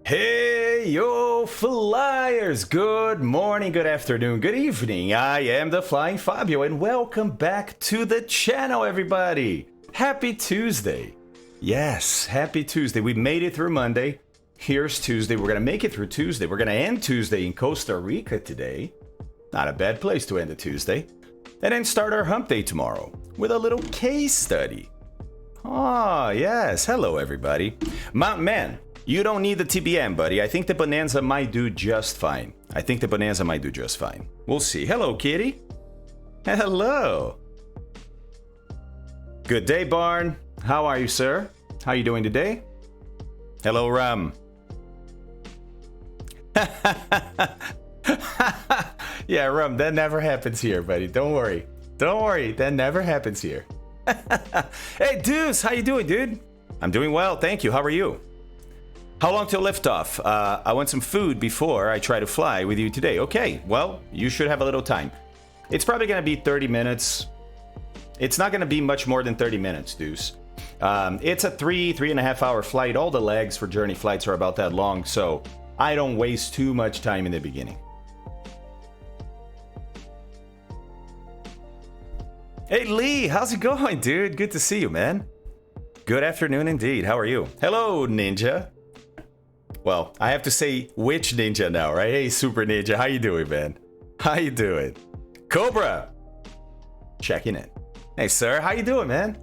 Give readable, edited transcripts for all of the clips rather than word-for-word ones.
Hey, yo, flyers! Good morning, good afternoon, good evening. I am the Flying Fabio, and welcome back to the channel, everybody. Happy Tuesday. Yes, happy Tuesday. We made it through Monday. Here's Tuesday. We're going to make it through Tuesday. We're going to end Tuesday in Costa Rica today. Not a bad place to end a Tuesday. And then start our hump day tomorrow with a little case study. Oh, yes. Hello, everybody. Man. You don't need the TBM, buddy. I think the Bonanza might do just fine. We'll see. Hello, kitty. Hello. Good day, Barn. How are you, sir? How you doing today? Hello, Ram. Yeah, Ram, that never happens here, buddy. Don't worry. That never happens here. Hey, Deuce, how you doing, dude? I'm doing well, thank you. How are you? How long till liftoff? I want some food before I try to fly with you today. Okay, well, you should have a little time. It's probably going to be 30 minutes. It's not going to be much more than 30 minutes, Deuce. It's a 3.5 hour flight. All the legs for JourneyFlights are about that long, so I don't waste too much time in the beginning. Hey, Lee, how's it going, dude? Good to see you, man. Good afternoon indeed. How are you? Hello, Ninja. Well, I have to say which ninja now, right? Hey, Super Ninja, how you doing, man? How you doing? Cobra! Checking in. Hey, sir, how you doing, man?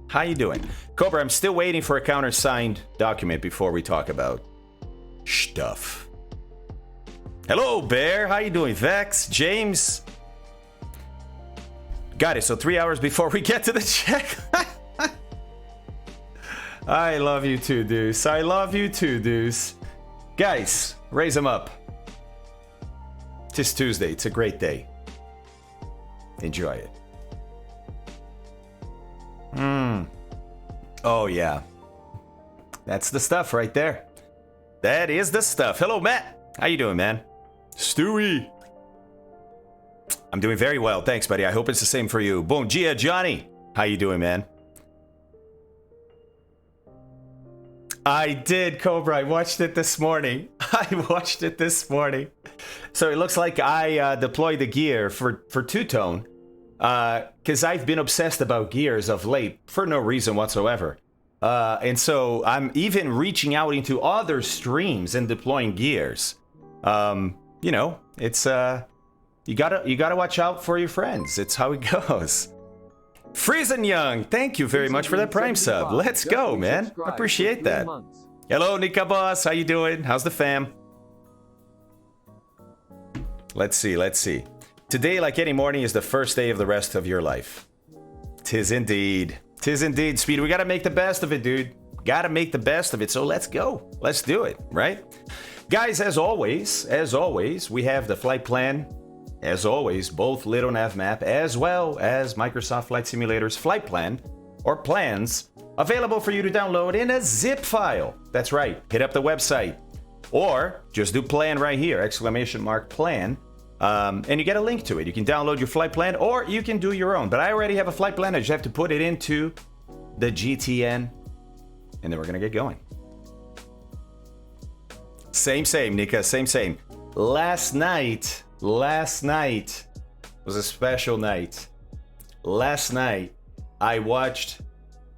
How you doing? Cobra, I'm still waiting for a countersigned document before we talk about stuff. Hello, Bear. How you doing? Vex, James. Got it, so 3 hours before we get to the check. I love you too, Deuce. Guys, raise them up. Tis Tuesday. It's a great day. Enjoy it. Oh, yeah. That's the stuff right there. That is the stuff. Hello, Matt. How you doing, man? Stewie. I'm doing very well. Thanks, buddy. I hope it's the same for you. Bom dia, Johnny. How you doing, man? I did, Cobra. I watched it this morning. So it looks like I deployed the gear for two-tone because I've been obsessed about gears of late for no reason whatsoever. And so I'm even reaching out into other streams and deploying gears. You know, it's you gotta watch out for your friends. It's how it goes. Friesen Young, thank you very much for that Prime sub. Let's go, man. Appreciate that. Hello, Nika Boss. How you doing? How's the fam? Let's see. Today, like any morning, is the first day of the rest of your life. Tis indeed, Speed. We gotta make the best of it, dude. Gotta make the best of it. So let's go. Let's do it, right? Guys, as always, we have the flight plan. As always, both Little Nav Map as well as Microsoft Flight Simulator's flight plan or plans available for you to download in a zip file. That's right, hit up the website or just do plan right here, !plan, and you get a link to it. You can download your flight plan or you can do your own. But I already have a flight plan. I just have to put it into the GTN and then we're gonna get going. Same, Nika, same. Last night was a special night. Last night, I watched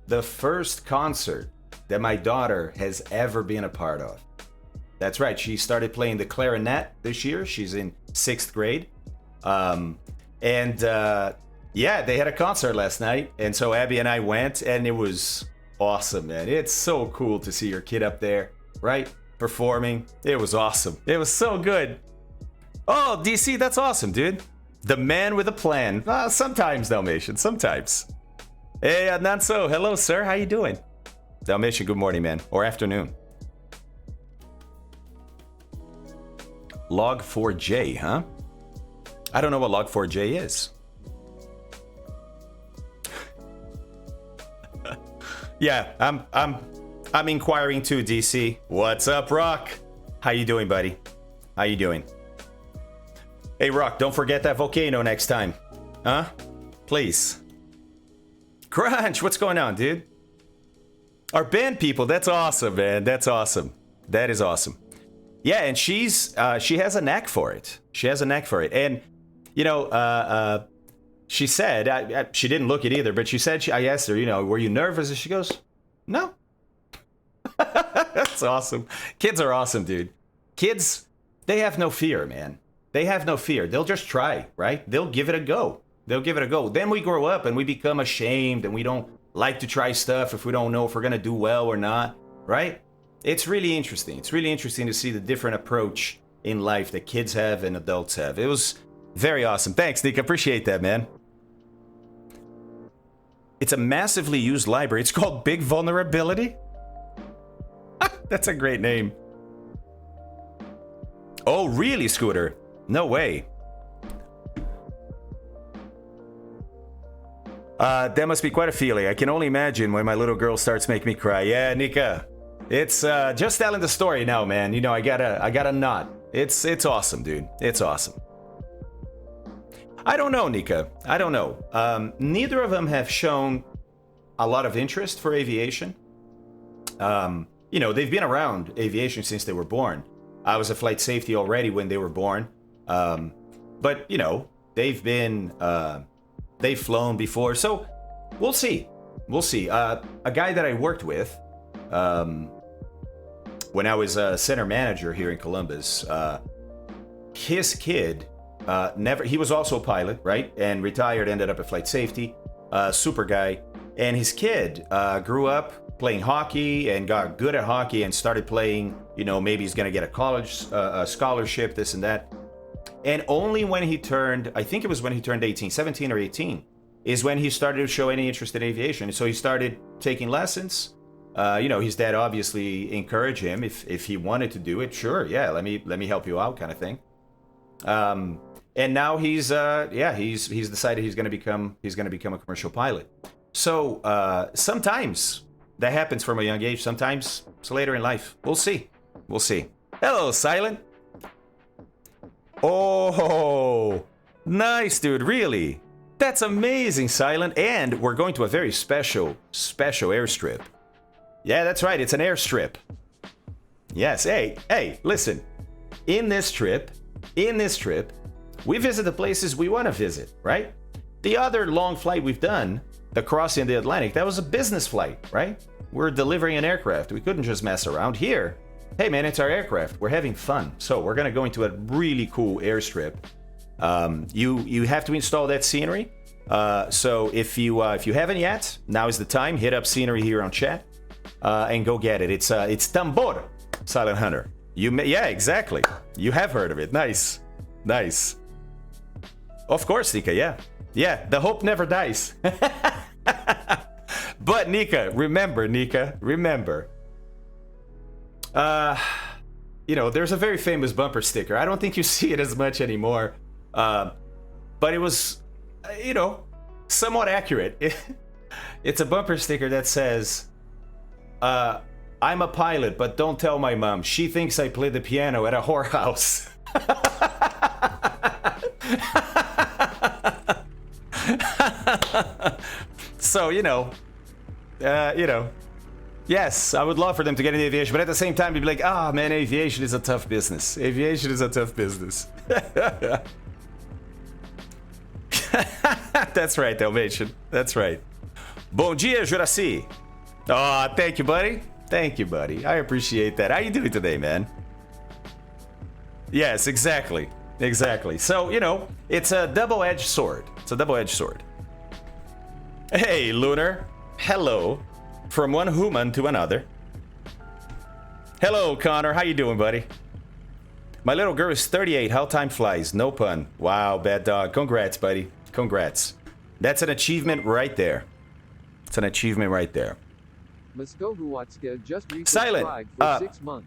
the first concert that my daughter has ever been a part of. That's right, she started playing the clarinet this year. She's in 6th grade. Yeah, they had a concert last night. And so Abby and I went, and it was awesome, man. It's so cool to see your kid up there, right? Performing. It was awesome. It was so good. Oh, DC, that's awesome, dude. The man with a plan. Sometimes, Dalmatian, sometimes. Hey, Nanso, hello, sir. How you doing? Dalmatian, good morning, man. Or afternoon. Log4j, huh? I don't know what Log4j is. Yeah, I'm inquiring too, DC. What's up, Rock? How you doing, buddy? How you doing? Hey, Rock, don't forget that volcano next time. Huh? Please. Crunch, what's going on, dude? Our band people, that's awesome, man. That's awesome. That is awesome. Yeah, and she has a knack for it. She has a knack for it. And, you know, she said, she didn't look it either, but she said, I asked her, you know, were you nervous? And she goes, no. That's awesome. Kids are awesome, dude. Kids, they have no fear, man. They have no fear. They'll just try, right? They'll give it a go. They'll give it a go. Then we grow up and we become ashamed and we don't like to try stuff if we don't know if we're going to do well or not, right? It's really interesting. It's really interesting to see the different approach in life that kids have and adults have. It was very awesome. Thanks, Nick. Appreciate that, man. It's a massively used library. It's called Big Vulnerability. That's a great name. Oh, really, Scooter? No way. That must be quite a feeling. I can only imagine when my little girl starts making me cry. Yeah, Nika. It's just telling the story now, man. You know, I got a knot. It's awesome, dude. It's awesome. I don't know, Nika. I don't know. Neither of them have shown a lot of interest for aviation. You know, they've been around aviation since they were born. I was a flight safety already when they were born. But, you know, they've flown before. So we'll see. We'll see. A guy that I worked with when I was a center manager here in Columbus, his kid he was also a pilot, right? And retired, ended up at flight safety, super guy. And his kid grew up playing hockey and got good at hockey and started playing, you know, maybe he's going to get a college scholarship, this and that. And only when he turned, I think it was when he turned 18, 17 or 18, is when he started to show any interest in aviation. So he started taking lessons. You know, his dad obviously encouraged him if he wanted to do it. Sure, yeah, let me help you out, kind of thing. And now he's decided he's going to become a commercial pilot. So sometimes that happens from a young age. Sometimes it's later in life. We'll see. We'll see. Hello, Silent. Oh, nice, dude. Really? That's amazing, Silent. And we're going to a very special airstrip. Yeah, that's right. It's an airstrip. Yes. Hey, listen. In this trip, we visit the places we want to visit, right? The other long flight we've done, the crossing the Atlantic, that was a business flight, right? We're delivering an aircraft. We couldn't just mess around. Here, hey man, it's our aircraft. We're having fun. So we're gonna go into a really cool airstrip. You have to install that scenery. So if you haven't yet, now is the time. Hit up scenery here on chat and go get it. It's Tambor, Silent Hunter. Yeah, exactly. You have heard of it. Nice. Of course, Nika. Yeah. The hope never dies. But Nika, remember. You know, there's a very famous bumper sticker. I don't think you see it as much anymore. But it was, you know, somewhat accurate. It's a bumper sticker that says, I'm a pilot, but don't tell my mom. She thinks I play the piano at a whorehouse. So, you know, yes, I would love for them to get into aviation, but at the same time, they'd be like, man, aviation is a tough business. That's right, Dalmatian. That's right. Bom dia, Juraci. Oh, thank you, buddy. I appreciate that. How you doing today, man? Yes, exactly. So, you know, it's a double-edged sword. Hey, Lunar. Hello. From one human to another. Hello, Connor. How you doing, buddy? My little girl is 38. How time flies. No pun. Wow, bad dog. Congrats, buddy. Congrats. That's an achievement right there. Silent.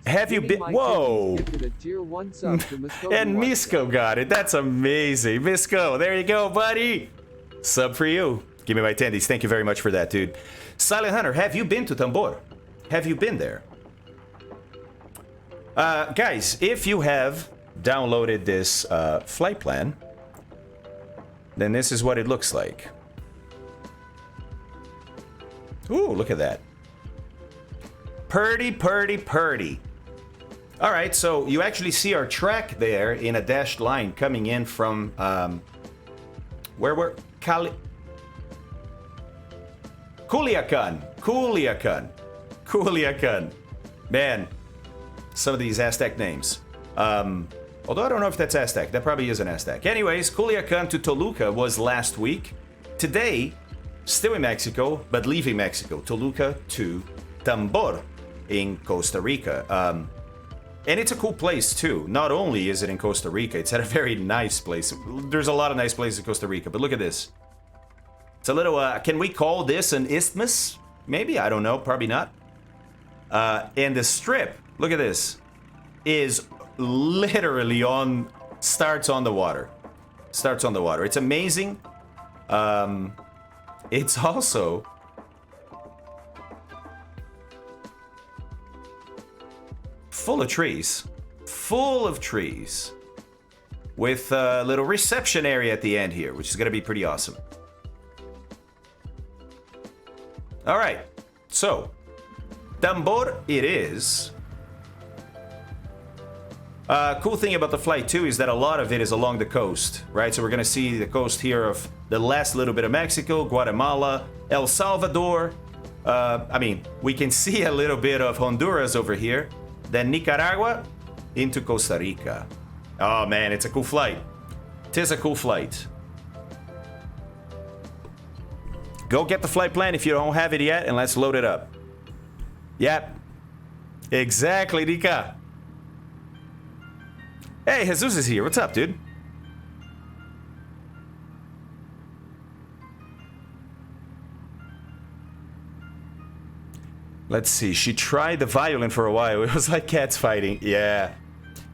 Have you been? Whoa. And Misko got it. That's amazing. Misko, there you go, buddy. Sub for you. Give me my tendies. Thank you very much for that, dude. Silent Hunter, have you been to Tambor? Have you been there? Guys, if you have downloaded this flight plan, then this is what it looks like. Ooh, look at that. Purdy. All right, so you actually see our track there in a dashed line coming in from where we're Culiacan. Man, some of these Aztec names. Although I don't know if that's Aztec. That probably is an Aztec. Anyways, Culiacan to Toluca was last week. Today, still in Mexico, but leaving Mexico. Toluca to Tambor in Costa Rica. And it's a cool place, too. Not only is it in Costa Rica, it's at a very nice place. There's a lot of nice places in Costa Rica, but look at this. It's a little, can we call this an isthmus? Maybe, I don't know, probably not. And the strip, look at this, is literally starts on the water. Starts on the water. It's amazing. It's also full of trees. Full of trees. With a little reception area at the end here, which is going to be pretty awesome. All right. So, Tambor it is. Cool thing about the flight too is that a lot of it is along the coast, right? So we're gonna see the coast here of the last little bit of Mexico, Guatemala, El Salvador. I mean, we can see a little bit of Honduras over here, then Nicaragua into Costa Rica. Oh man, it's a cool flight. It is a cool flight. Go get the flight plan if you don't have it yet, and let's load it up. Yep. Exactly, Nika. Hey, Jesus is here. What's up, dude? Let's see. She tried the violin for a while. It was like cats fighting. Yeah.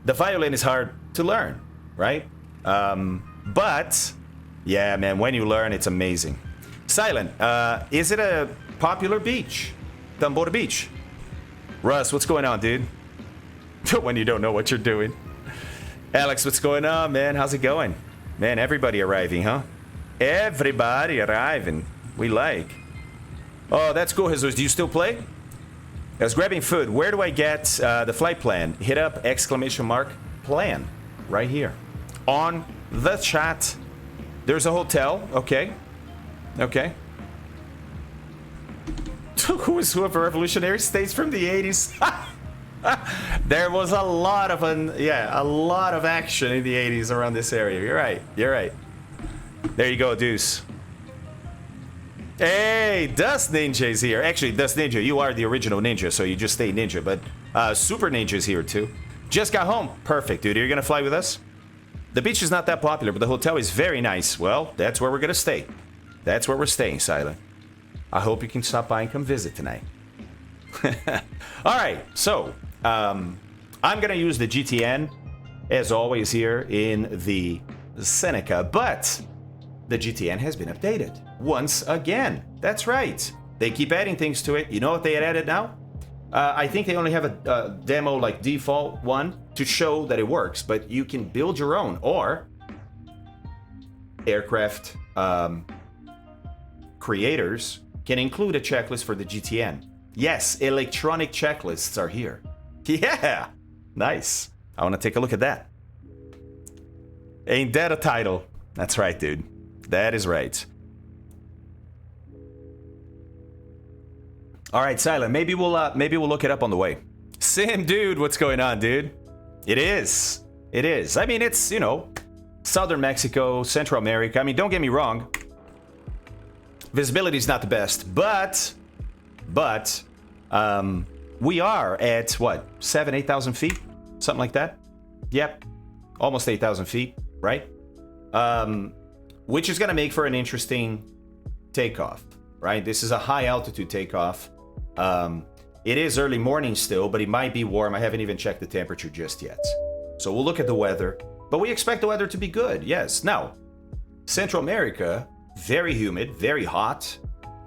The violin is hard to learn, right? But, yeah, man, when you learn, it's amazing. Silent, is it a popular beach? Tambor Beach. Russ, what's going on, dude? When you don't know what you're doing. Alex, what's going on, man? How's it going? Man, everybody arriving, huh? Everybody arriving. We like. Oh, that's cool, Jesus. Do you still play? I was grabbing food. Where do I get the flight plan? Hit up ! Plan right here. On the chat. There's a hotel. Okay. Okay. Who is who of a revolutionary states from the 80s? There was a lot of a lot of action in the 80s around this area. You're right. You're right. There you go, Deuce. Hey, Dust Ninja's here. Actually, Dust Ninja, you are the original ninja, so you just stay ninja. But Super Ninja's here too. Just got home. Perfect, dude. You're gonna fly with us? The beach is not that popular, but the hotel is very nice. Well, that's where we're gonna stay. That's where we're staying, Silent. I hope you can stop by and come visit tonight. All right, so I'm gonna use the GTN as always here in the Seneca, but the GTN has been updated once again. That's right. They keep adding things to it. You know what they had added now? I think they only have a demo like default one to show that it works, but you can build your own, or aircraft creators can include a checklist for the GTN. Yes, electronic checklists are here. Yeah, nice. I want to take a look at that. Ain't that a title? That's right, dude. That is right. All right, Silent. Maybe we'll look it up on the way. Sim, dude, what's going on, dude? It is. It is. I mean, it's, you know, southern Mexico, Central America. I mean, don't get me wrong. Visibility is not the best, but we are at what, 8,000 feet, something like that. Yep, almost 8,000 feet, right? Which is gonna make for an interesting takeoff, right? This is a high altitude takeoff. It is early morning still, but it might be warm. I haven't even checked the temperature just yet. So we'll look at the weather, but we expect the weather to be good, yes. Now, Central America, very humid, very hot,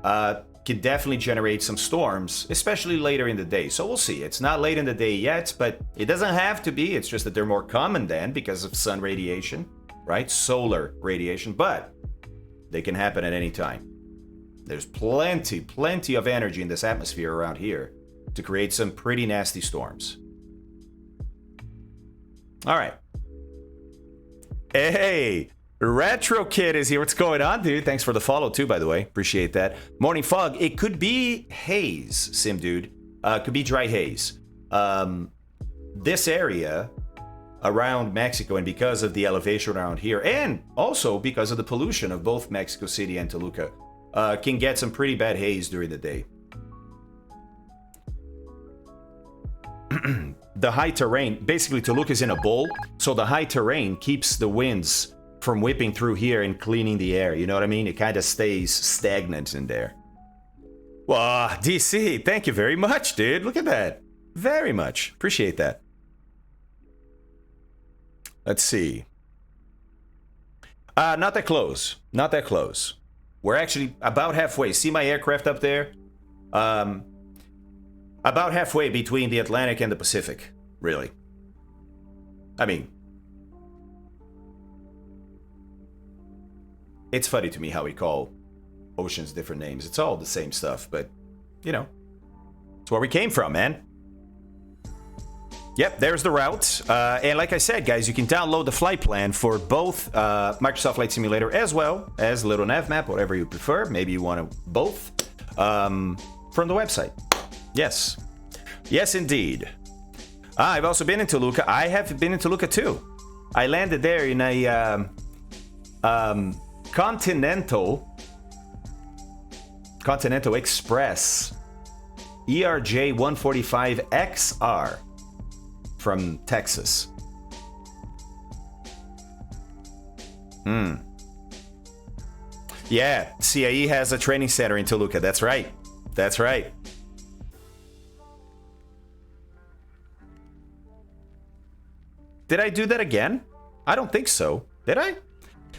can definitely generate some storms, especially later in the day. So we'll see. It's not late in the day yet, but it doesn't have to be. It's just that they're more common then because of sun radiation, right? Solar radiation, but they can happen at any time. There's plenty of energy in this atmosphere around here to create some pretty nasty storms. All right. Hey, Retro Kid is here. What's going on, dude? Thanks for the follow, too, by the way. Appreciate that. Morning Fog. It could be haze, Sim Dude. Could be dry haze. This area around Mexico, and because of the elevation around here, and also because of the pollution of both Mexico City and Toluca, can get some pretty bad haze during the day. The high terrain, basically Toluca is in a bowl, so the high terrain keeps the winds from whipping through here and cleaning the air, you know what I mean? It kind of stays stagnant in there. Wow, DC, thank you very much, dude. Look at that. Very much. Appreciate that. Let's see. Not that close. Not that close. We're actually about halfway. See my aircraft up there? About halfway between the Atlantic and the Pacific, really. I mean, it's funny to me how we call oceans different names. It's all the same stuff, but, you know, it's where we came from, man. Yep, there's the route. And like I said, guys, you can download the flight plan for both Microsoft Flight Simulator as well as Little Nav Map, whatever you prefer. Maybe you want to both from the website. Yes. Yes, indeed. I've also been in Toluca. I have been in Toluca, too. I landed there in a Continental Express ERJ 145XR from Texas. Yeah, CAE has a training center in Toluca. That's right. That's right. Did I do that again? I don't think so. Did I?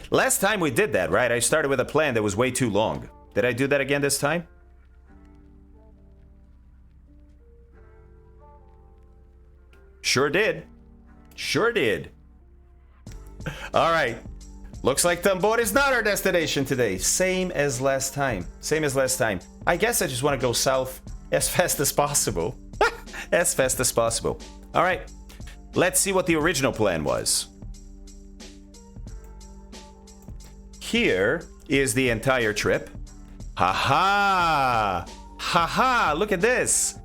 Last time we did that, right? I started with a plan that was way too long. Did I do that again this time? Sure did. Sure did. All right. Looks like Tambor is not our destination today. Same as last time. Same as last time. I guess I just want to go south as fast as possible. As fast as possible. All right. Let's see what the original plan was. Here is the entire trip. Ha-ha! Ha-ha! Look at this.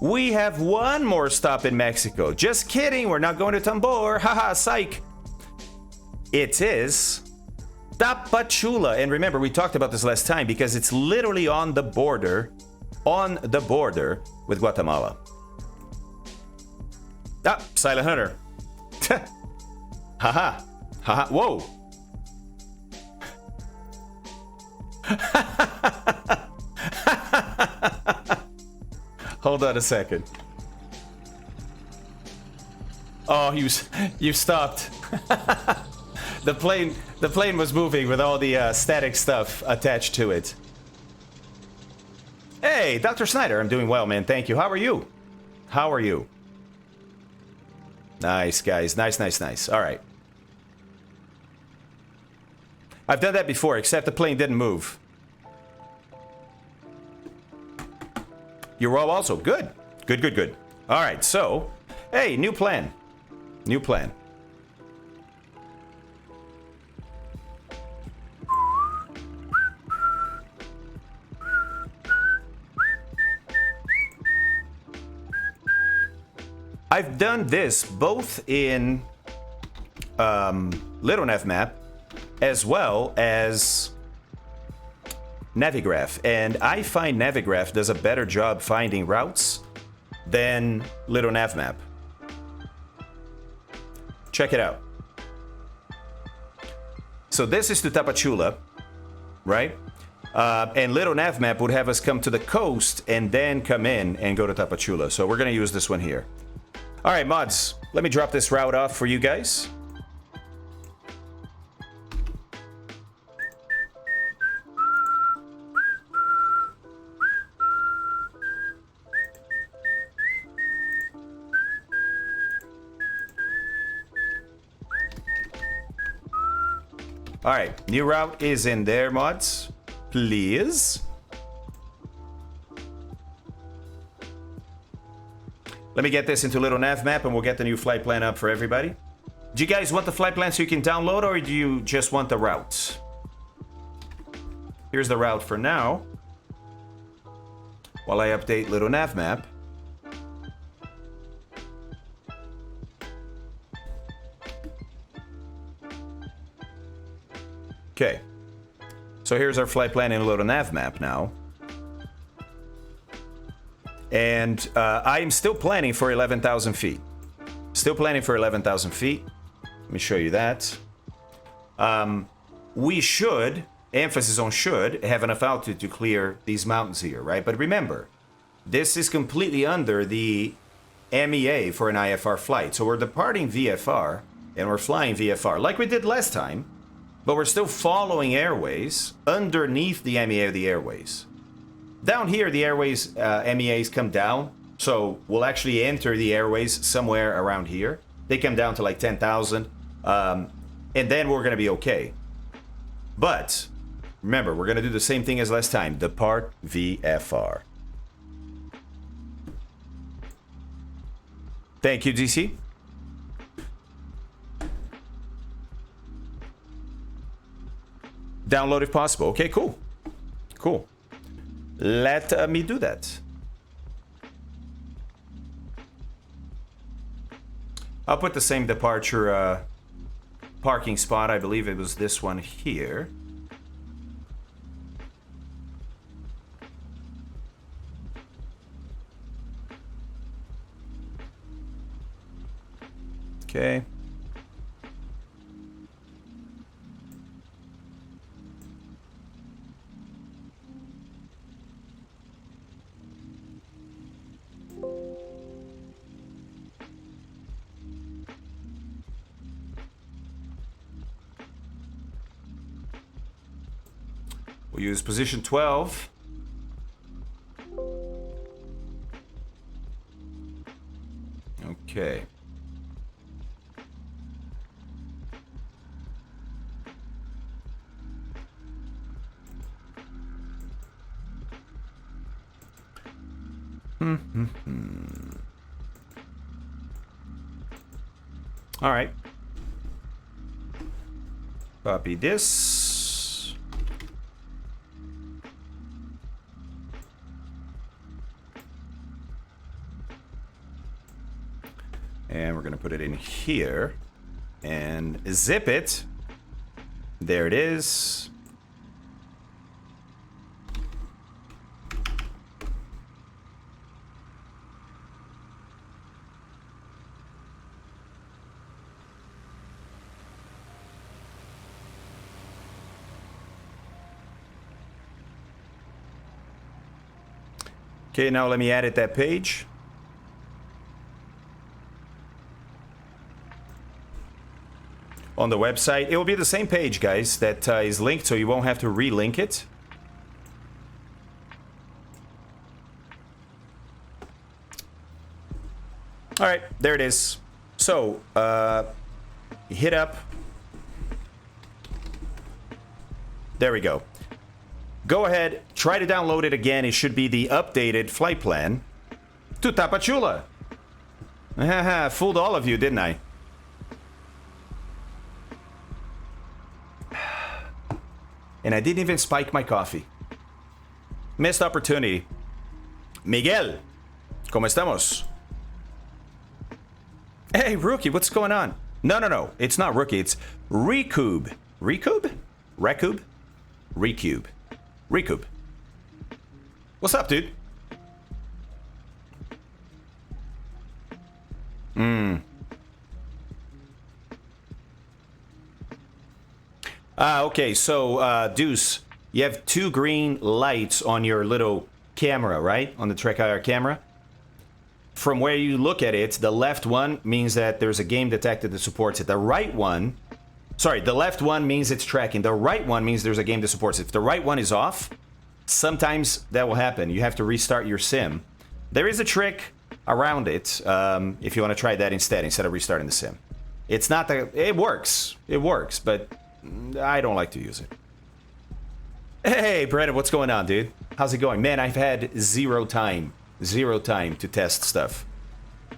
We have one more stop in Mexico. Just kidding. We're not going to Tambor. Ha-ha, psych. It is Tapachula. And remember, we talked about this last time because it's literally on the border with Guatemala. Ah, Silent Hunter. Haha. Haha. Whoa. Hold on a second. Oh, you stopped. The plane was moving with all the static stuff attached to it. Hey, Dr. Snyder, I'm doing well, man. Thank you. How are you? How are you? Nice, guys. Nice, nice, nice. All right. I've done that before, except the plane didn't move. You're well also. Good. Good, good, good. All right, so, hey, new plan. New plan. I've done this both in Little Nav Map as well as Navigraph, and I find Navigraph does a better job finding routes than Little Nav Map. Check it out. So this is to Tapachula, right? And Little Nav Map would have us come to the coast and then come in and go to Tapachula. So we're going to use this one here. All right, mods, let me drop this route off for you guys. All right, new route is in there, mods. Please. Let me get this into Little Nav Map and we'll get the new flight plan up for everybody. Do you guys want the flight plan so you can download, or do you just want the routes? Here's the route for now. While I update little nav map. Okay. So here's our flight plan in a little nav map now. And I'm still planning for 11,000 feet. Still planning for 11,000 feet. Let me show you that. We should, emphasis on should, have enough altitude to clear these mountains here, right? But remember, this is completely under the MEA for an IFR flight. So we're departing VFR and we're flying VFR like we did last time, but we're still following airways underneath the MEA of the airways. Down here, the airways MEAs come down, so we'll actually enter the airways somewhere around here. They come down to like 10,000, and then we're going to be okay. But remember, we're going to do the same thing as last time. Depart VFR. Thank you, DC. Download if possible. Okay, cool. Cool. Let me do that. I'll put the same departure parking spot. I believe it was this one here. Okay. We'll use position 12. Okay. All right. Copy this. And we're going to put it in here and zip it. There it is. Okay, now let me edit that page. On the website, it will be the same page, guys, that is linked, so you won't have to relink it. All right, there it is. So, hit up. There we go. Go ahead, try to download it again. It should be the updated flight plan to Tapachula. Haha, fooled all of you, didn't I? And I didn't even spike my coffee. Missed opportunity. Miguel, ¿cómo estamos? Hey, Rookie, what's going on? No. It's not Rookie. It's Recube. Recube? Recube? Recube. Recube. What's up, dude? Okay, so, Deuce, you have two green lights on your little camera, right? On the Trek IR camera. From where you look at it, the left one means that there's a game detected that supports it. The right one... Sorry, the left one means it's tracking. The right one means there's a game that supports it. If the right one is off, sometimes that will happen. You have to restart your sim. There is a trick around it if you want to try that instead of restarting the sim. It's not the... It works. It works, but I don't like to use it. Hey, Brandon, what's going on, dude? How's it going? Man, I've had zero time to test stuff.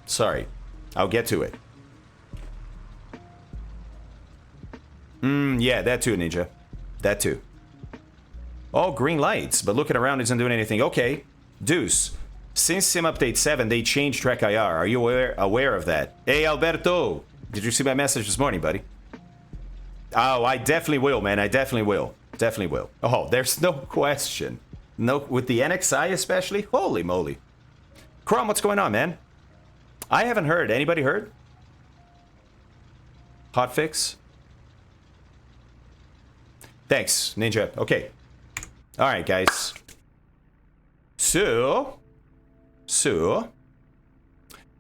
Sorry. I'll get to it. Yeah, that too, Ninja. That too. Oh, green lights, but looking around isn't doing anything. Okay, Deuce. Since Sim Update 7, they changed Track IR. Are you aware of that? Hey, Alberto. Did you see my message this morning, buddy? Oh, I definitely will, man. I definitely will. Definitely will. Oh, there's no question. No, with the NXI especially? Holy moly. Chrome, what's going on, man? I haven't heard. Anybody heard? Hotfix? Thanks, Ninja. Okay. Alright, guys. So...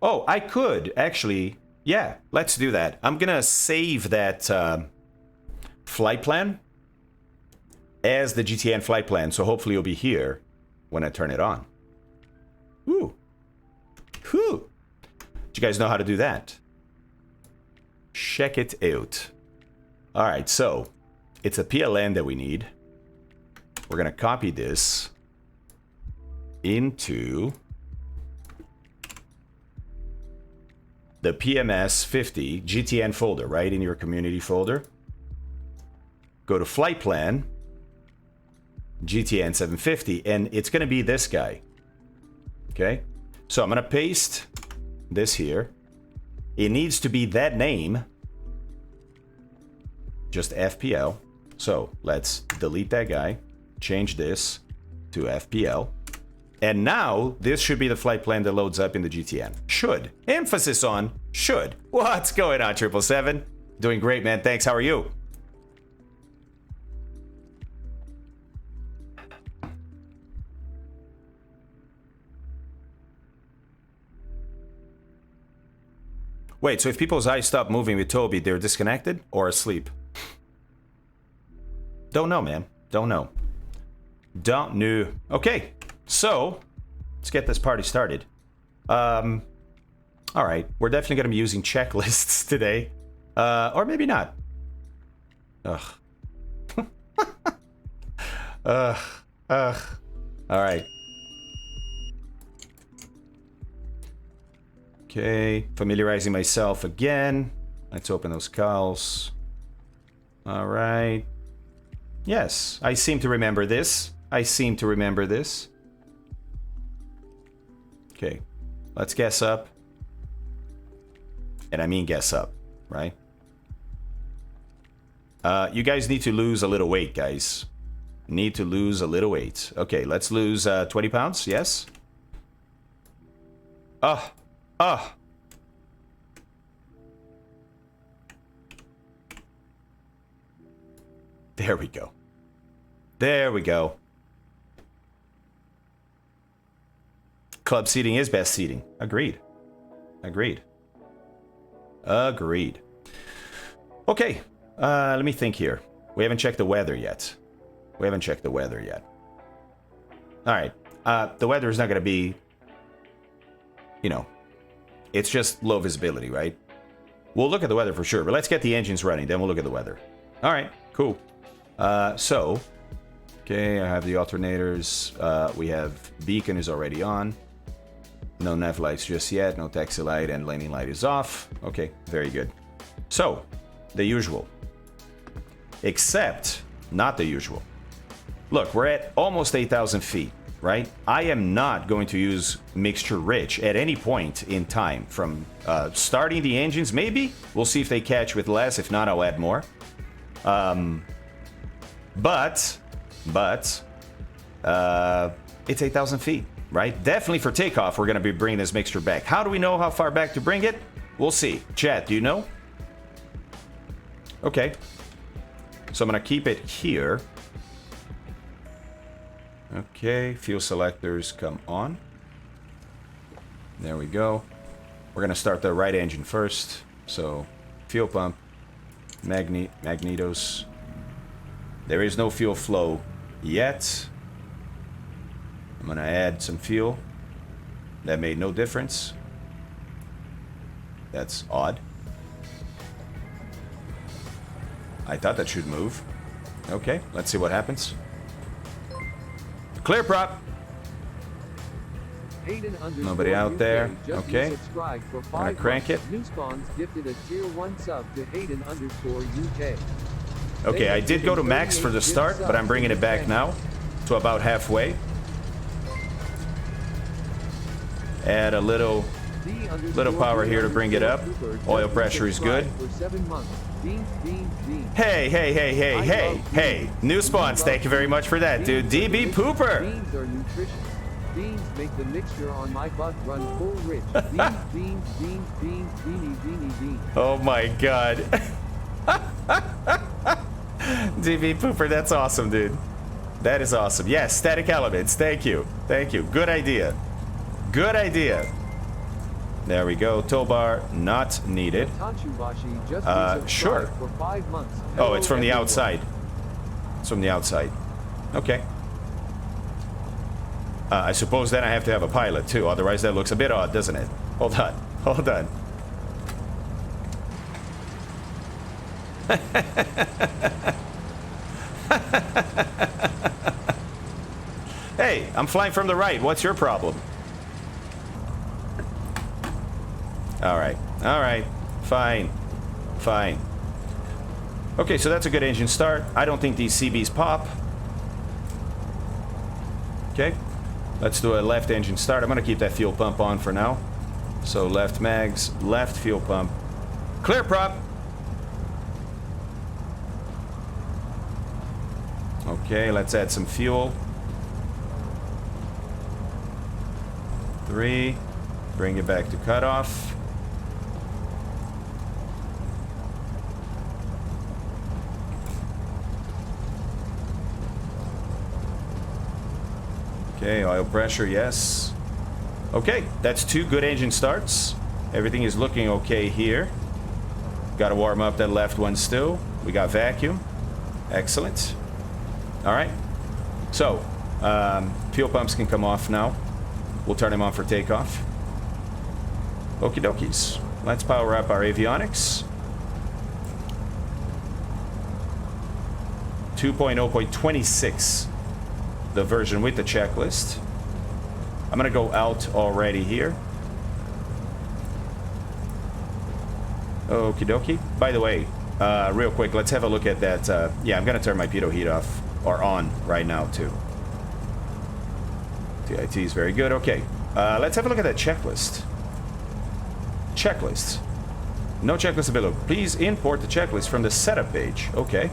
Oh, I could, actually... Yeah, let's do that. I'm gonna save that flight plan as the GTN flight plan, so hopefully you'll be here when I turn it on. Woo. Whew. Do you guys know how to do that? Check it out. Alright, so... It's a PLN that we need. We're gonna copy this into the PMS 50 GTN folder, right? In your community folder. Go to flight plan, GTN 750, and it's gonna be this guy. Okay? So I'm gonna paste this here. It needs to be that name. Just FPL. So let's delete that guy, change this to FPL. And now this should be the flight plan that loads up in the GTN. Should. Emphasis on should. What's going on, 777? Doing great, man. Thanks. How are you? Wait, so if people's eyes stop moving with Toby, they're disconnected or asleep? Don't know, man. Don't know. Don't know. Okay, so let's get this party started. All right, we're definitely going to be using checklists today, or maybe not. Ugh. All right. Okay, familiarizing myself again. Let's open those calls. All right. Yes, I seem to remember this. I seem to remember this. Okay, let's guess up. And I mean guess up, right? You guys need to lose a little weight, guys. Need to lose a little weight. Okay, let's lose 20 pounds, yes? There we go. There we go. Club seating is best seating. Agreed. Agreed. Agreed. Okay. Let me think here. We haven't checked the weather yet. We haven't checked the weather yet. Alright. The weather is not going to be... You know. It's just low visibility, right? We'll look at the weather for sure. But let's get the engines running. Then we'll look at the weather. Alright. Cool. So... Okay, I have the alternators. We have beacon is already on. No nav lights just yet. No taxi light and landing light is off. Okay, very good. So, the usual. Except, not the usual. Look, we're at almost 8,000 feet, right? I am not going to use mixture rich at any point in time. From starting the engines, maybe. We'll see if they catch with less. If not, I'll add more. But it's 8,000 feet, right? Definitely for takeoff, we're going to be bringing this mixture back. How do we know how far back to bring it? We'll see. Chat, do you know? Okay. So I'm going to keep it here. Okay, fuel selectors come on. There we go. We're going to start the right engine first. So, fuel pump, magnetos. There is no fuel flow yet. I'm going to add some fuel. That made no difference. That's odd. I thought that should move. Okay, let's see what happens. Clear prop. Nobody out there. Okay. I'm gonna crank it. New spawns gifted a tier 1 sub to Hayden_UK. Okay, I did go to max for the start, but I'm bringing it back now to about halfway. Add a little power here to bring it up. Oil pressure is good. Hey, hey, hey, hey, hey, hey. New spawns, thank you very much for that, dude. DB Pooper. Beans are nutritious. Beans make the mixture on my butt run full rich. Beans, beans. Oh my god. DB Pooper, that's awesome, dude. That is awesome. Yes, static elements. Thank you. Thank you. Good idea. Good idea. There we go. Tow bar not needed. Sure. Oh, it's from the outside. It's from the outside. Okay. I suppose then I have to have a pilot too. Otherwise that looks a bit odd, doesn't it? Hold on. Hold on. Hey, I'm flying from the right. What's your problem? Alright. Alright. Fine. Fine. Okay, so that's a good engine start. I don't think these CBs pop. Okay. Let's do a left engine start. I'm going to keep that fuel pump on for now. So left mags, left fuel pump. Clear prop. Okay, let's add some fuel. 3. Bring it back to cutoff. Okay, oil pressure, yes. Okay, that's 2 good engine starts. Everything is looking okay here. Got to warm up that left one still. We got vacuum. Excellent. All right. So, fuel pumps can come off now. We'll turn them on for takeoff. Okie dokies. Let's power up our avionics. 2.0.26. The version with the checklist. I'm gonna go out already here. Okie dokie. By the way, real quick, let's have a look at that. Yeah, I'm gonna turn my pitot heat off, or on right now too. TIT is very good. Okay, let's have a look at that checklist. Checklist. No checklist available. Please import the checklist from the setup page. Okay.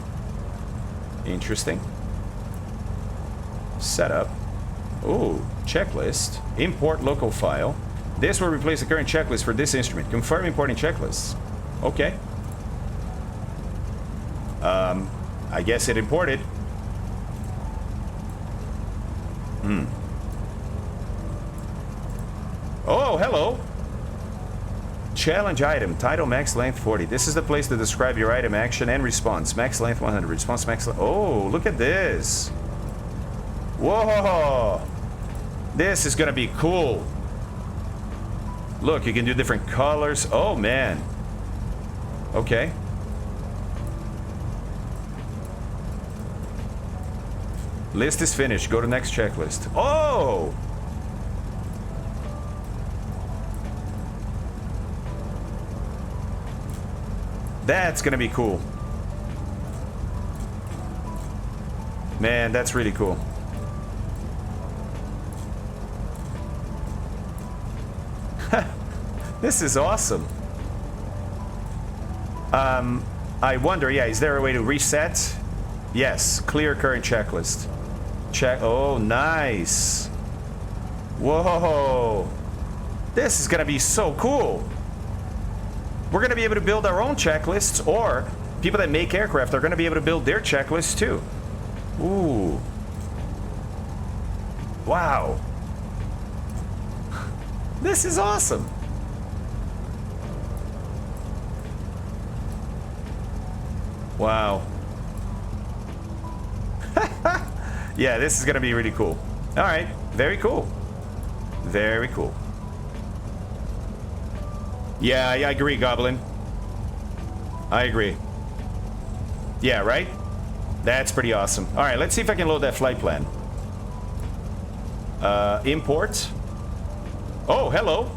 Interesting. Setup. Oh, checklist. Import local file. This will replace the current checklist for this instrument. Confirm importing checklists. Okay. I guess it imported. Oh, hello. Challenge item. Title max length 40. This is the place to describe your item action and response. Max length 100. Response max length. Oh, look at this. Whoa! This is gonna be cool. Look, you can do different colors. Oh, man. Okay. List is finished. Go to next checklist. Oh! That's gonna be cool. Man, that's really cool. This is awesome. I wonder, yeah, is there a way to reset? Yes, clear current checklist. Check. Oh, nice. Whoa. This is gonna be so cool. We're gonna be able to build our own checklists, or people that make aircraft are gonna be able to build their checklists too. Ooh. Wow. This is awesome. Wow. Yeah, this is gonna be really cool. All right, very cool. Very cool. Yeah, I agree, Goblin. I agree. Yeah, right? That's pretty awesome. All right, let's see if I can load that flight plan. Import. Oh, hello.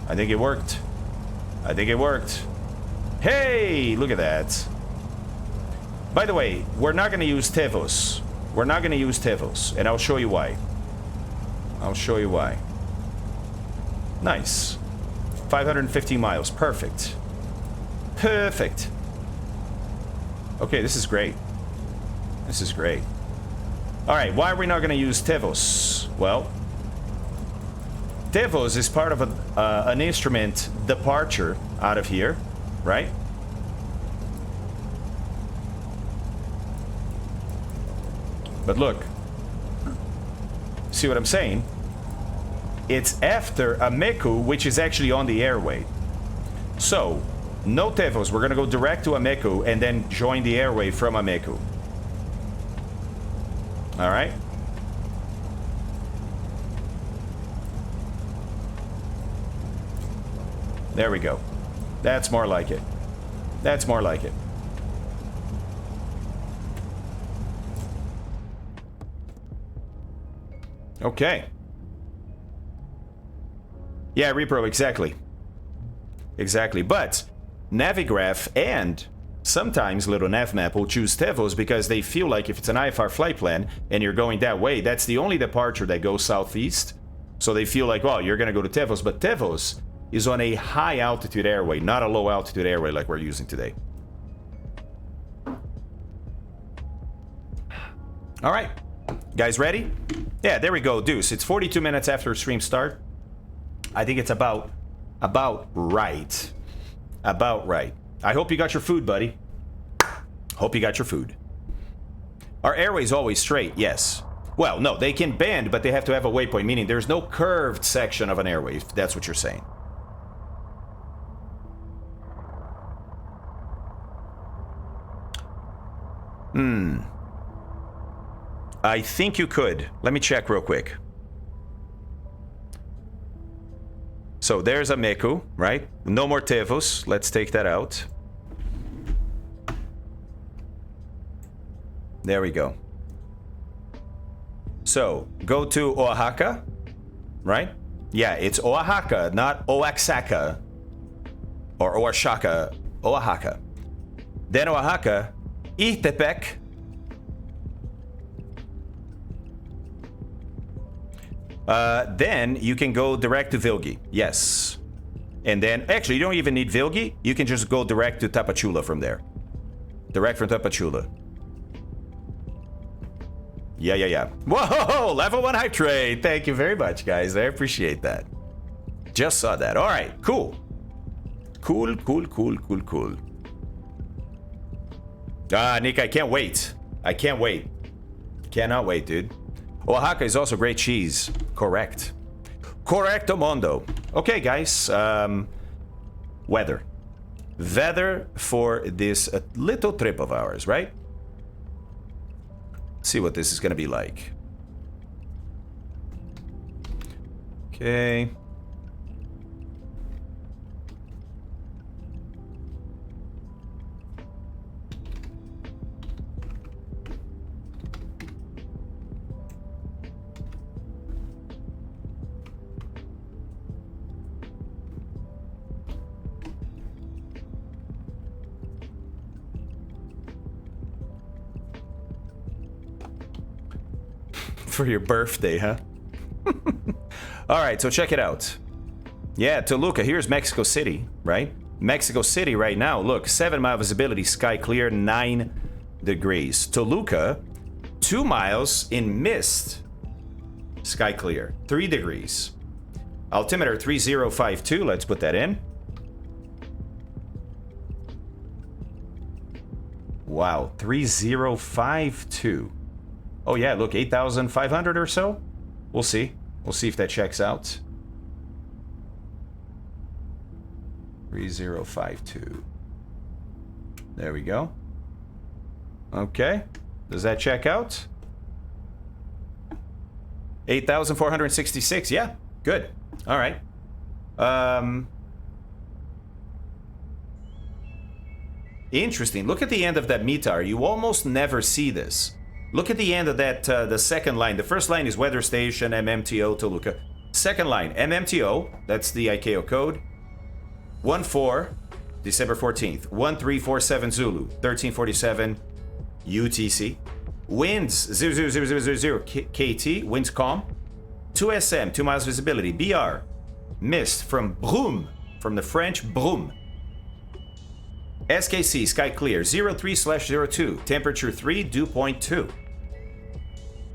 I think it worked. I think it worked. Hey, look at that. By the way, we're not going to use Tevos. We're not going to use Tevos, and I'll show you why. I'll show you why. Nice. 550 miles. Perfect. Perfect. Okay, this is great. This is great. All right, why are we not going to use Tevos? Well, Tevos is part of an instrument departure out of here, right? But look, see what I'm saying? It's after Ameku, which is actually on the airway. So, no Tevos. We're going to go direct to Ameku and then join the airway from Ameku. All right? There we go. That's more like it. That's more like it. Okay. Yeah, repro, exactly. Exactly. But Navigraph and sometimes Little Navmap will choose Tevos because they feel like if it's an IFR flight plan and you're going that way, that's the only departure that goes southeast. So they feel like, well, you're going to go to Tevos. But Tevos is on a high altitude airway, not a low altitude airway like we're using today. All right. Guys ready? Yeah, there we go, Deuce. It's 42 minutes after stream start. I think it's about right. About right. I hope you got your food, buddy. Hope you got your food. Our airway's always straight, yes. Well, no, they can bend, but they have to have a waypoint, meaning there's no curved section of an airway, if that's what you're saying. I think you could. Let me check real quick. So there's a Meku, right? No more Tevos. Let's take that out. There we go. So go to Oaxaca, right? Yeah, it's Oaxaca, not Oaxaca or Oaxaca, Oaxaca. Then Oaxaca, Ixtepec. Then you can go direct to Vilgi. Yes. And then, actually, you don't even need Vilgi. You can just go direct to Tapachula from there. Direct from Tapachula. Yeah. Whoa, level 1 hype trade. Thank you very much, guys. I appreciate that. Just saw that. All right, cool. Cool. Nick, I can't wait. I can't wait. Cannot wait, dude. Oaxaca is also great cheese. Correct. Correcto mondo. Okay, guys. Weather. Weather for this little trip of ours, right? See what this is going to be like. Okay. For your birthday, huh? All right, so check it out. Yeah, Toluca, here's Mexico City, right? Mexico City right now, look, 7-mile visibility, sky clear, 9 degrees. Toluca, 2 miles in mist, sky clear, 3 degrees. Altimeter 3052, let's put that in. Wow, 3052. Oh yeah, look, 8,500 or so? We'll see. We'll see if that checks out. 3052. There we go. Okay. Does that check out? 8,466. Yeah, good. All right. Interesting. Look at the end of that METAR. You almost never see this. Look at the end of that, the second line. The first line is weather station, MMTO, Toluca. Second line, MMTO, that's the ICAO code. 14, December 14th. 1347 Zulu, 1347 UTC. Winds 00000 KT, winds calm. 2SM, 2 miles visibility. BR, mist from Broom, from the French Broom. SKC, sky clear, 03/02, temperature 3, dew point 2.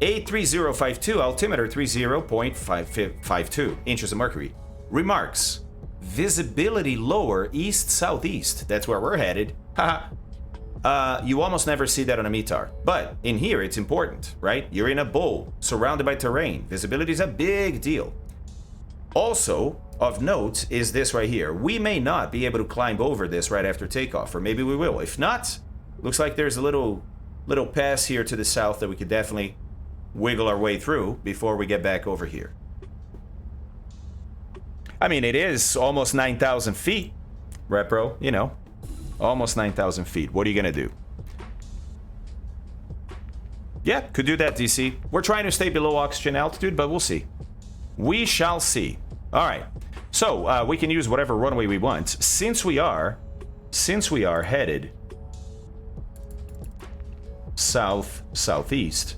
83052, altimeter 30.52 inches of mercury. Remarks, visibility lower, east-southeast. That's where we're headed. Haha. You almost never see that on a METAR. But in here, it's important, right? You're in a bowl, surrounded by terrain. Visibility is a big deal. Also, of note is this right here. We may not be able to climb over this right after takeoff, or maybe we will. If not, looks like there's a little pass here to the south that we could definitely wiggle our way through before we get back over here. I mean, it is almost 9,000 feet, Repro, you know. Almost 9,000 feet. What are you going to do? Yeah, could do that, DC. We're trying to stay below oxygen altitude, but we'll see. We shall see. All right. So, we can use whatever runway we want. Since we are headed southeast,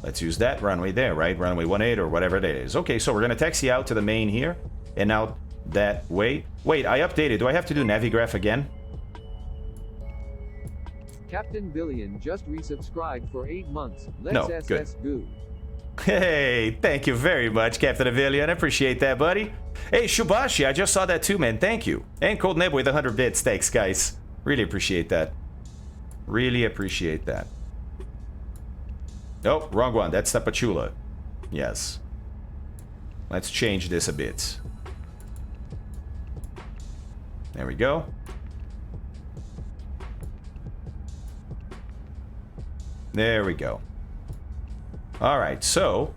let's use that runway there, right? Runway 18 or whatever it is. Okay, so we're going to taxi out to the main here and out that way. Wait, I updated. Do I have to do Navigraph again? Captain Billion just resubscribed for 8 months. Let's No, SS goo. Hey, thank you very much, Captain Avillion. I appreciate that, buddy. Hey, Shubashi, I just saw that too, man. Thank you. And Cold Nib with 100 bits. Thanks, guys. Really appreciate that. Really appreciate that. Oh, wrong one. That's Tapachula. Yes. Let's change this a bit. There we go. There we go. All right, so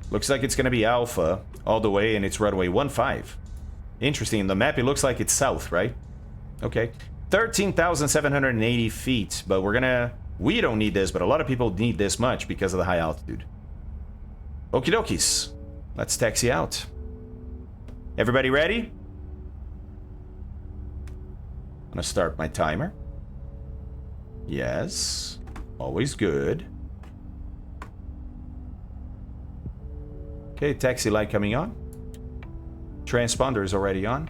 looks like it's going to be Alpha all the way, and it's runway 15. Interesting. The map, it looks like it's south, right? Okay. 13,780 feet, but we don't need this, but a lot of people need this much because of the high altitude. Okie dokies. Let's taxi out. Everybody ready? I'm going to start my timer. Yes. Always good. Okay, taxi light coming on. Transponder is already on.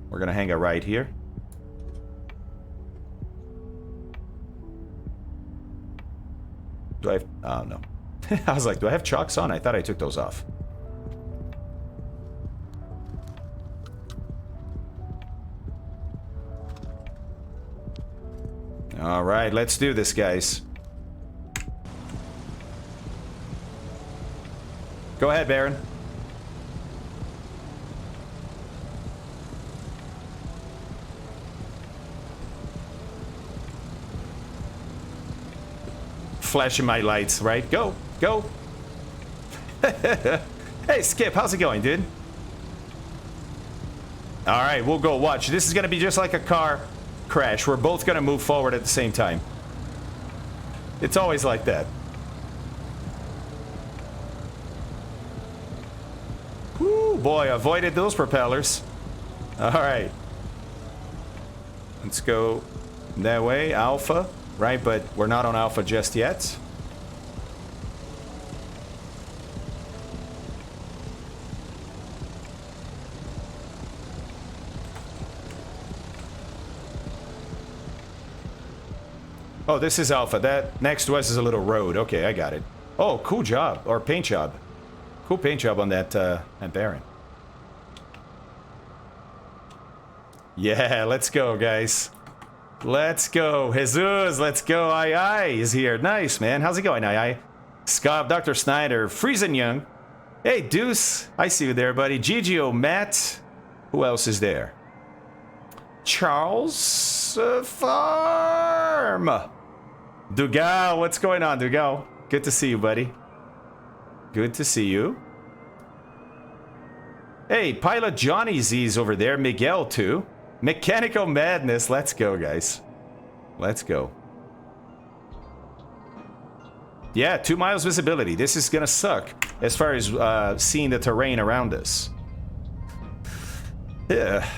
We're gonna hang a right here. Do I have... Oh, no. I was like, do I have chocks on? I thought I took those off. All right, let's do this, guys. Go ahead, Baron. Flashing my lights, right? Go, go. Hey, Skip, how's it going, dude? All right, we'll go watch. This is going to be just like a car crash. We're both going to move forward at the same time. It's always like that. Whoo, boy, avoided those propellers. All right. Let's go that way, Alpha, right? But we're not on Alpha just yet. Oh, this is Alpha. That next to us is a little road. Okay, I got it. Oh, cool job. Or paint job. Cool paint job on that Baron. Yeah, let's go, guys. Let's go. Jesus, let's go. Aye, aye is here. Nice, man. How's it going, aye, aye? Scott, Dr. Snyder, Friesen Young. Hey, Deuce. I see you there, buddy. Gigio, Matt. Who else is there? Charles Farm. Dugal, what's going on, Dugal? Good to see you, buddy. Good to see you. Hey, Pilot Johnny Z's over there. Miguel, too. Mechanical Madness. Let's go, guys. Let's go. Yeah, 2 miles visibility. This is gonna suck as far as seeing the terrain around us. Yeah.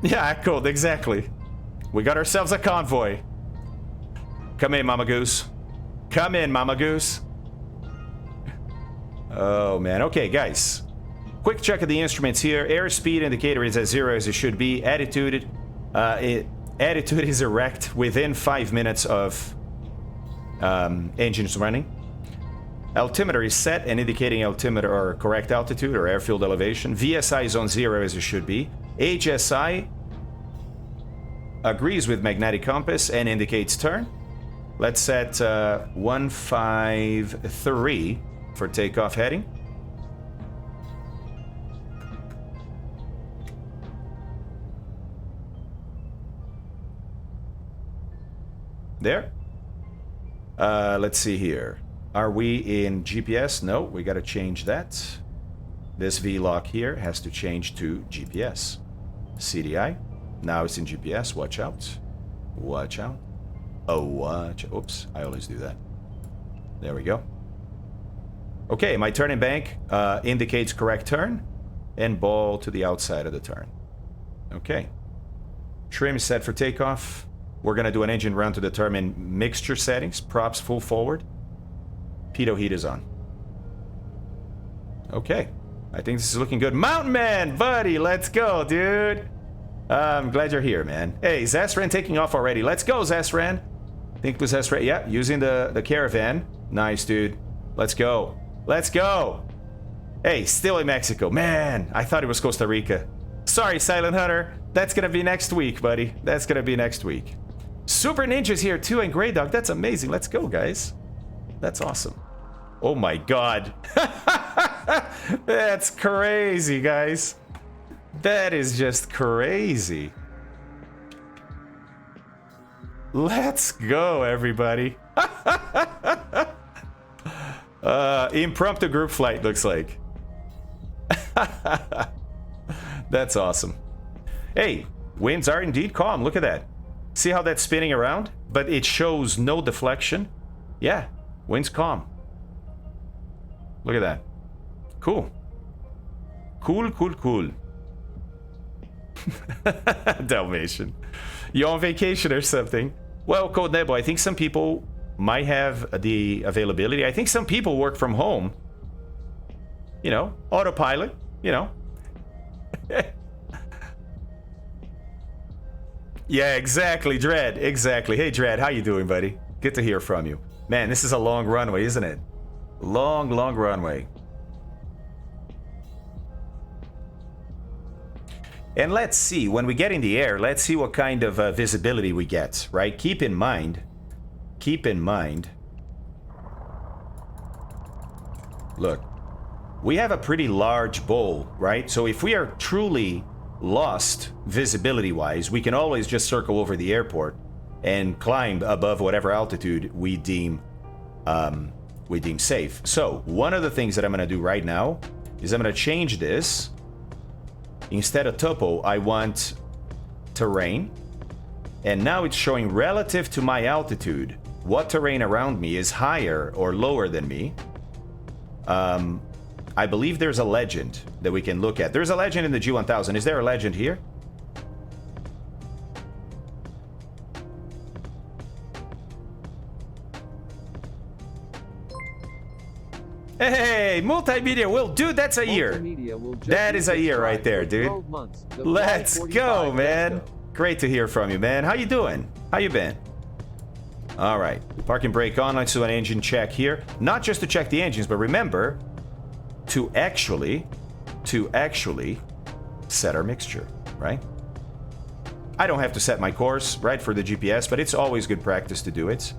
Yeah, cold, exactly. We got ourselves a convoy. Come in, Mama Goose. Come in, Mama Goose. Oh, man. Okay, guys. Quick check of the instruments here. Airspeed indicator is at 0 as it should be. Attitude is erect within 5 minutes of engines running. Altimeter is set and indicating altimeter or correct altitude or airfield elevation. VSI is on 0 as it should be. HSI agrees with magnetic compass and indicates turn. Let's set 153 for takeoff heading. There. Let's see here. Are we in GPS? No, we got to change that. This V-lock here has to change to GPS. CDI. Now it's in GPS. Watch out. Watch out. Oh, watch. Oops, I always do that. There we go. Okay, my turning bank indicates correct turn and ball to the outside of the turn. Okay. Trim is set for takeoff. We're going to do an engine run to determine mixture settings. Props full forward. Pitot heat is on. Okay. I think this is looking good. Mountain Man, buddy, let's go, dude. I'm glad you're here, man. Hey, Zastran taking off already. Let's go, Zastran. I think it was Zastran. Yeah, using the caravan. Nice, dude. Let's go. Let's go. Hey, still in Mexico. Man, I thought it was Costa Rica. Sorry, Silent Hunter. That's going to be next week, buddy. That's going to be next week. Super Ninja's here, too, and Grey Dog. That's amazing. Let's go, guys. That's awesome. Oh, my God. That's crazy, guys. That is just crazy. Let's go, everybody. Impromptu group flight, looks like. That's awesome. Hey, winds are indeed calm. Look at that. See how that's spinning around? But it shows no deflection. Yeah, wind's calm. Look at that. Cool. Cool, cool, cool. Dalmatian. You on vacation or something? Well, Code Nebo, I think some people might have the availability. I think some people work from home. You know, autopilot, you know. Yeah, exactly, Dread. Exactly. Hey, Dread, how you doing, buddy? Good to hear from you. Man, this is a long runway, isn't it? Long, long runway. And let's see, when we get in the air, let's see what kind of visibility we get, right? Keep in mind, look, we have a pretty large bowl, right? So if we are truly lost visibility-wise, we can always just circle over the airport and climb above whatever altitude we deem safe. So one of the things that I'm going to do right now is I'm going to change this. Instead of topo, I want terrain. And now it's showing relative to my altitude what terrain around me is higher or lower than me. I believe there's a legend that we can look at. There's a legend in the G1000. Is there a legend here? Hey, multimedia will, dude, that's a year. That is a year right there, dude. Let's go, man. Great to hear from you, man. How you doing? How you been? All right, parking brake on. Let's do an engine check here. Not just to check the engines, but remember to actually set our mixture, right? I don't have to set my course, right, for the GPS, but it's always good practice to do it.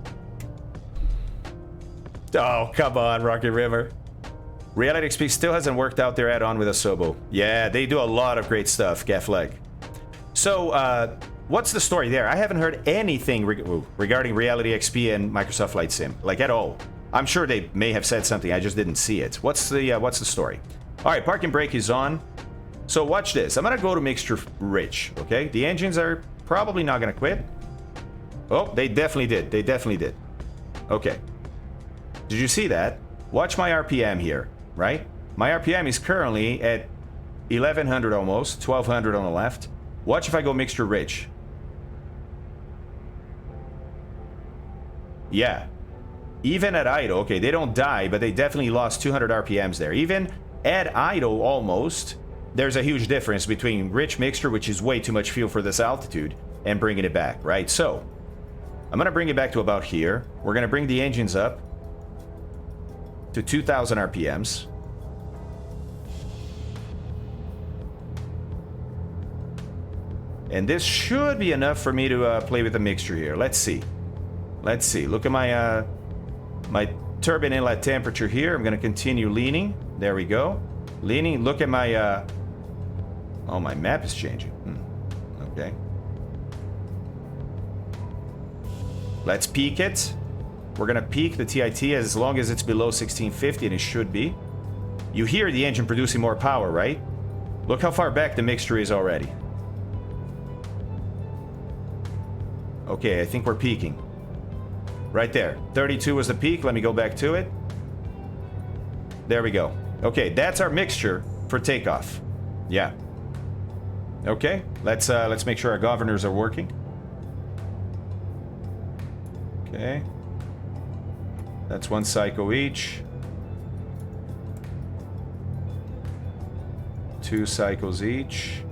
Oh, come on, Rocky River. Reality XP still hasn't worked out their add-on with Asobo. Yeah, they do a lot of great stuff, Gaffleg. So, what's the story there? I haven't heard anything regarding Reality XP and Microsoft Flight Sim, like at all. I'm sure they may have said something, I just didn't see it. What's the story? All right, parking brake is on. So watch this. I'm gonna go to mixture rich, okay? The engines are probably not gonna quit. Oh, they definitely did. They definitely did. Okay. Did you see that? Watch my RPM here, right? My RPM is currently at 1100 almost, 1200 on the left. Watch if I go mixture rich. Yeah. Even at idle, okay, they don't die, but they definitely lost 200 RPMs there. Even at idle, almost, there's a huge difference between rich mixture, which is way too much fuel for this altitude, and bringing it back, right? So, I'm going to bring it back to about here. We're going to bring the engines up to 2,000 RPMs. And this should be enough for me to play with the mixture here. Let's see. Let's see. Look at my my turbine inlet temperature here. I'm going to continue leaning. There we go. Leaning. Look at my... Oh, my map is changing. Okay. Let's peak it. We're going to peak the TIT as long as it's below 1650, and it should be. You hear the engine producing more power, right? Look how far back the mixture is already. Okay, I think we're peaking. Right there. 32 was the peak. Let me go back to it. There we go. Okay, that's our mixture for takeoff. Yeah. Okay, let's make sure our governors are working. Okay. That's 1 cycle each. 2 cycles each.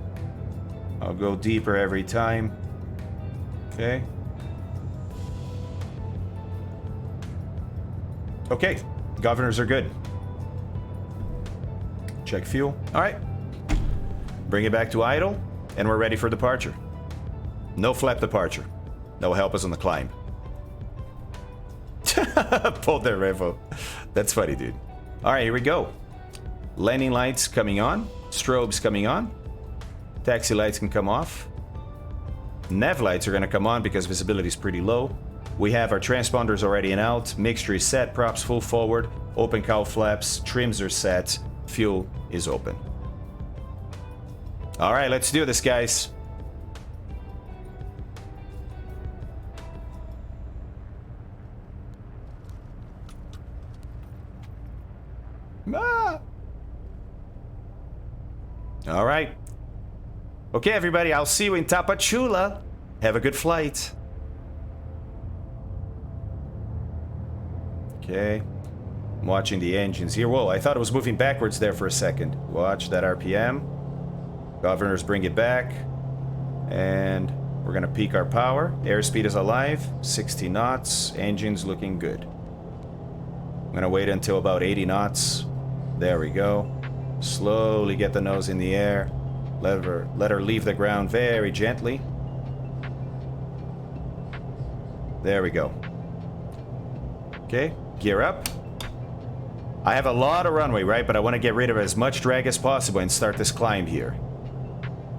I'll go deeper every time. Okay. Okay, governors are good. Check fuel. All right. Bring it back to idle, and we're ready for departure. No flap departure. That will help us on the climb. Pulled their revo. That's funny, dude. All right, here we go. Landing lights coming on. Strobes coming on. Taxi lights can come off. Nav lights are going to come on because visibility is pretty low. We have our transponders already in out. Mixture is set. Props full forward. Open cowl flaps. Trims are set. Fuel is open. All right, let's do this, guys. Ah. All right. Okay, everybody, I'll see you in Tapachula. Have a good flight. Okay. I'm watching the engines here. Whoa, I thought it was moving backwards there for a second. Watch that RPM. Governors bring it back. And we're going to peak our power. Airspeed is alive. 60 knots. Engines looking good. I'm going to wait until about 80 knots. There we go. Slowly get the nose in the air. Let her leave the ground very gently. There we go. Okay, gear up. I have a lot of runway, right? But I want to get rid of as much drag as possible and start this climb here.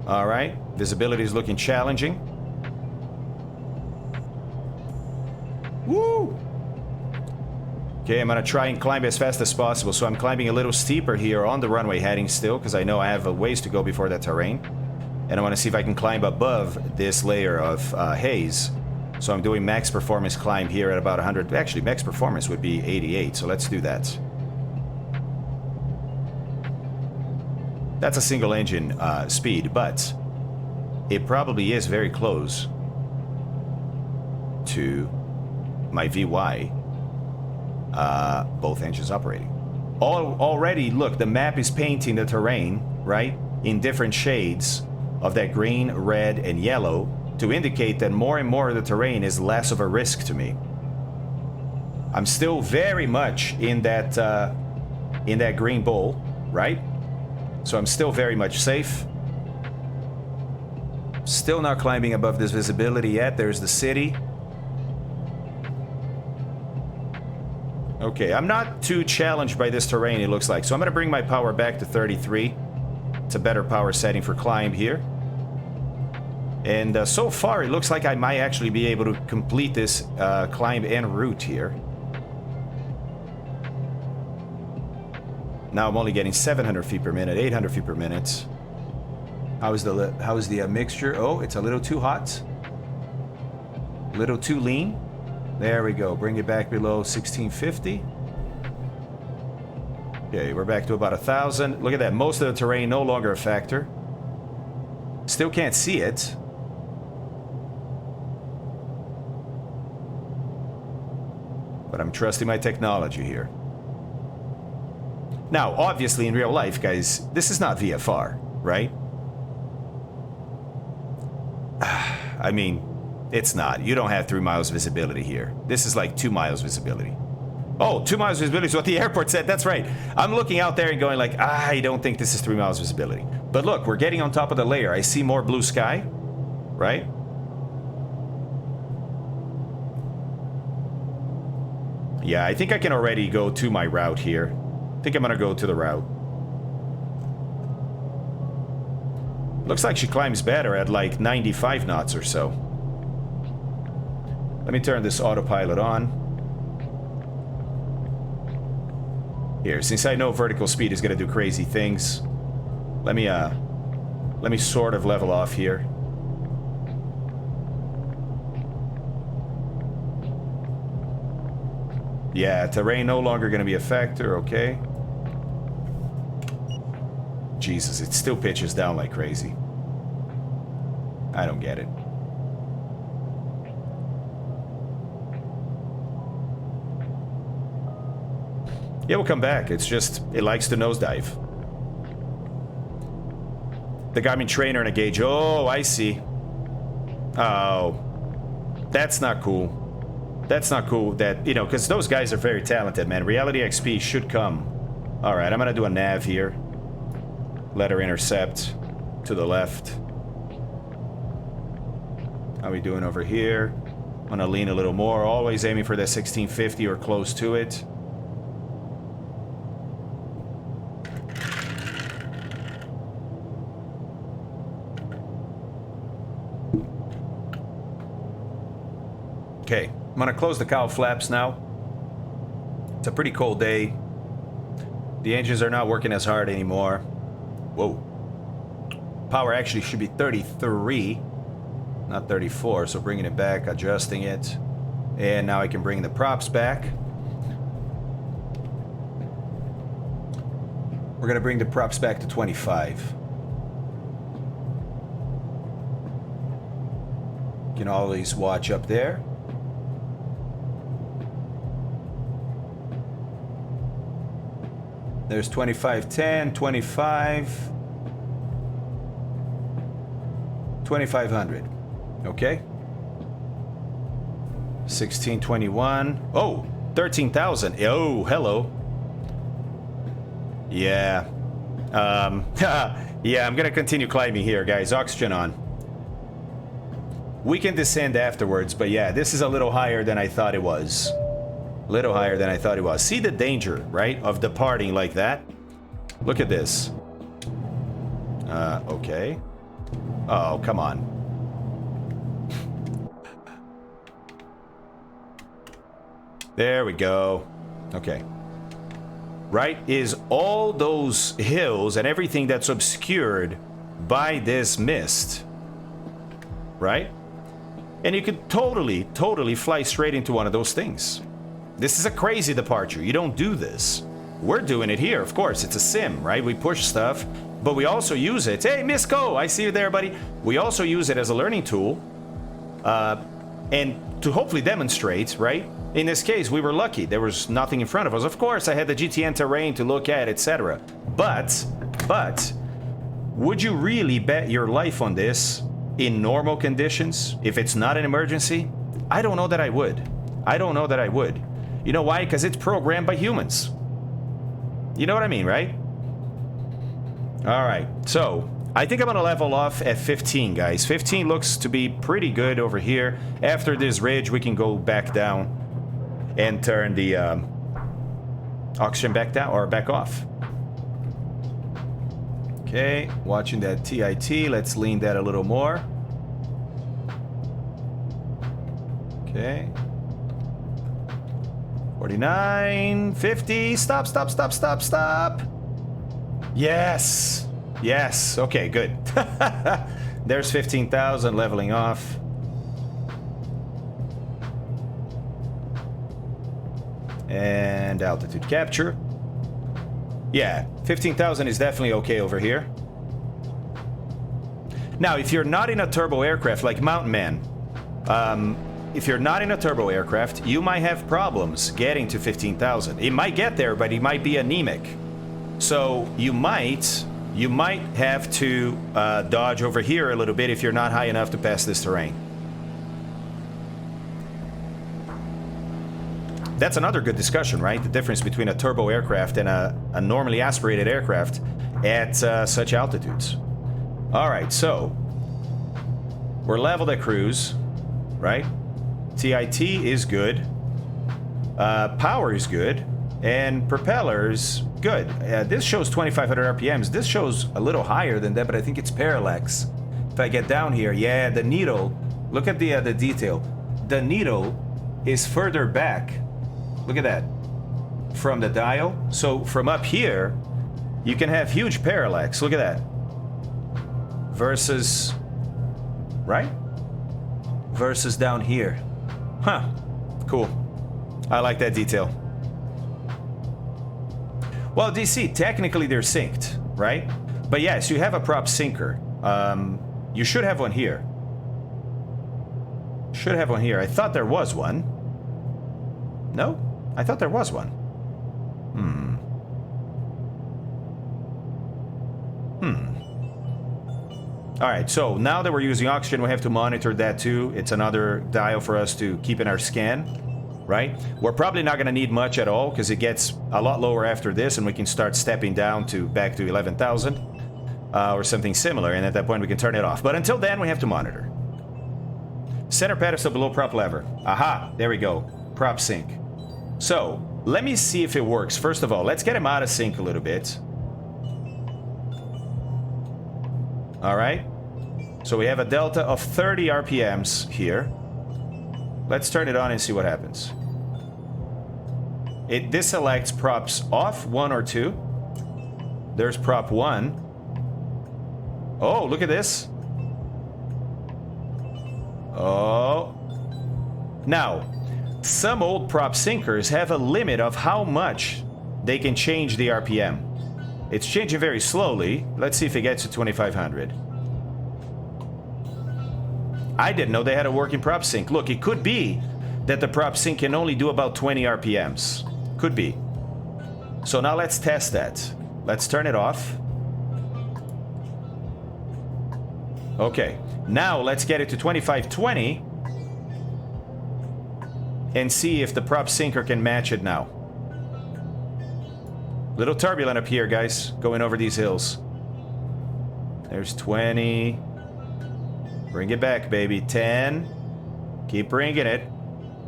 All right, visibility is looking challenging. Woo! Okay, I'm going to try and climb as fast as possible. So I'm climbing a little steeper here on the runway heading still, because I know I have a ways to go before that terrain. And I want to see if I can climb above this layer of haze. So I'm doing max performance climb here at about 100. Actually, max performance would be 88, so let's do that. That's a single engine speed, but it probably is very close to my VY. Both engines operating. Already, look, the map is painting the terrain, right, in different shades of that green, red, and yellow to indicate that more and more of the terrain is less of a risk to me. I'm still very much in that green bowl, right? So I'm still very much safe. Still not climbing above this visibility yet. There's the city. Okay, I'm not too challenged by this terrain, it looks like. So I'm going to bring my power back to 33. It's a better power setting for climb here. And so far, it looks like I might actually be able to complete this climb en route here. Now I'm only getting 700 feet per minute, 800 feet per minute. How is the mixture? Oh, it's a little too hot. A little too lean. There we go. Bring it back below 1650. Okay, we're back to about 1,000. Look at that. Most of the terrain no longer a factor. Still can't see it. But I'm trusting my technology here. Now, obviously, in real life, guys, this is not VFR, right? I mean, it's not. You don't have 3 miles visibility here. This is like 2 miles visibility. Oh, 2 miles visibility is what the airport said. That's right. I'm looking out there and going like, I don't think this is 3 miles visibility. But look, we're getting on top of the layer. I see more blue sky, right? Yeah, I think I can already go to my route here. I think I'm gonna go to the route. Looks like she climbs better at like 95 knots or so. Let me turn this autopilot on. Here, since I know vertical speed is gonna do crazy things, let me sort of level off here. Yeah, terrain no longer gonna be a factor, okay. Jesus, it still pitches down like crazy. I don't get it. Yeah, we'll come back. It's just, it likes to nosedive. The Garmin trainer and a gauge. Oh, I see. Oh. That's not cool. That's not cool that, you know, because those guys are very talented, man. Reality XP should come. Alright, I'm gonna do a nav here. Let her intercept to the left. How we doing over here? I'm gonna lean a little more. Always aiming for that 1650 or close to it. Okay, I'm gonna close the cowl flaps now. It's a pretty cold day. The engines are not working as hard anymore. Whoa. Power actually should be 33, not 34, so bringing it back, adjusting it. And now I can bring the props back. We're gonna bring the props back to 25. You can always watch up there. There's 2510, 25, 2500. Okay. 1621. Oh, 13,000. Oh, hello. Yeah. Yeah, I'm gonna continue climbing here, guys. Oxygen on. We can descend afterwards, but yeah, this is a little higher than I thought it was. Little higher than I thought it was. See the danger, right, of departing like that? Look at this. Okay. Oh, come on. There we go. Okay. Right, is all those hills and everything that's obscured by this mist. Right? And you could totally fly straight into one of those things. This is a crazy departure. You don't do this. We're doing it here, of course. It's a sim, right? We push stuff, but we also use it. Hey, Miss Co, I see you there, buddy. We also use it as a learning tool, and to hopefully demonstrate, right? In this case, we were lucky. There was nothing in front of us. Of course, I had the GTN terrain to look at, etc. But, would you really bet your life on this in normal conditions, if it's not an emergency? I don't know that I would. I don't know that I would. You know why? Because it's programmed by humans. You know what I mean, right? Alright, so I think I'm gonna level off at 15, guys. 15 looks to be pretty good over here. After this ridge, we can go back down and turn the oxygen back down, or back off. Okay, watching that TIT. Let's lean that a little more. Okay. 49, 50, stop. Yes, yes, okay, good. There's 15,000 leveling off. And altitude capture. Yeah, 15,000 is definitely okay over here. Now, if you're not in a turbo aircraft like Mountain Man, if you're not in a turbo aircraft, you might have problems getting to 15,000. It might get there, but it might be anemic. So you might have to dodge over here a little bit if you're not high enough to pass this terrain. That's another good discussion, right? The difference between a turbo aircraft and a normally aspirated aircraft at such altitudes. All right, so we're leveled at cruise, right? TIT is good. Power is good. And propellers, good. This shows 2,500 RPMs. This shows a little higher than that, but I think it's parallax. If I get down here, yeah, the needle, look at the detail. The needle is further back. Look at that. From the dial. So from up here, you can have huge parallax. Look at that. Versus, right? Versus down here. Huh. Cool. I like that detail. Well, DC, technically they're synced, right? But yes, you have a prop sinker. You should have one here. Should have one here. I thought there was one. No? I thought there was one. Alright, so now that we're using oxygen, we have to monitor that too. It's another dial for us to keep in our scan, right? We're probably not going to need much at all because it gets a lot lower after this and we can start stepping down to back to 11,000 or something similar, and at that point we can turn it off. But until then, we have to monitor. Center pedestal below prop lever. Aha, there we go. Prop sync. So, let me see if it works. First of all, let's get him out of sync a little bit. Alright. So we have a delta of 30 RPMs here. Let's turn it on and see what happens. It deselects props off 1 or 2. There's prop 1. Oh, look at this. Oh. Now, some old prop sinkers have a limit of how much they can change the RPM. It's changing very slowly. Let's see if it gets to 2,500. I didn't know they had a working prop sync. Look, it could be that the prop sync can only do about 20 RPMs. Could be. So now let's test that. Let's turn it off. Okay, now let's get it to 2520 and see if the prop sinker can match it now. Little turbulent up here, guys, going over these hills. There's 20. Bring it back, baby. 10. Keep bringing it.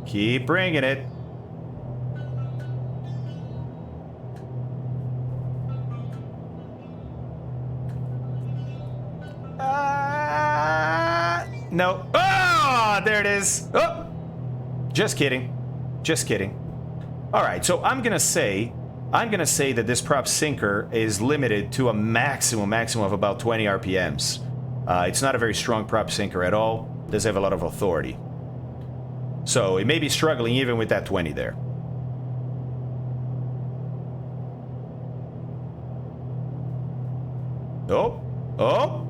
Keep bringing it. No. Ah, there it is. Oh, just kidding. Just kidding. All right, so I'm gonna say that this prop sinker is limited to a maximum of about 20 RPMs. It's not a very strong prop sinker at all. It does have a lot of authority. So it may be struggling even with that 20 there. Oh, oh,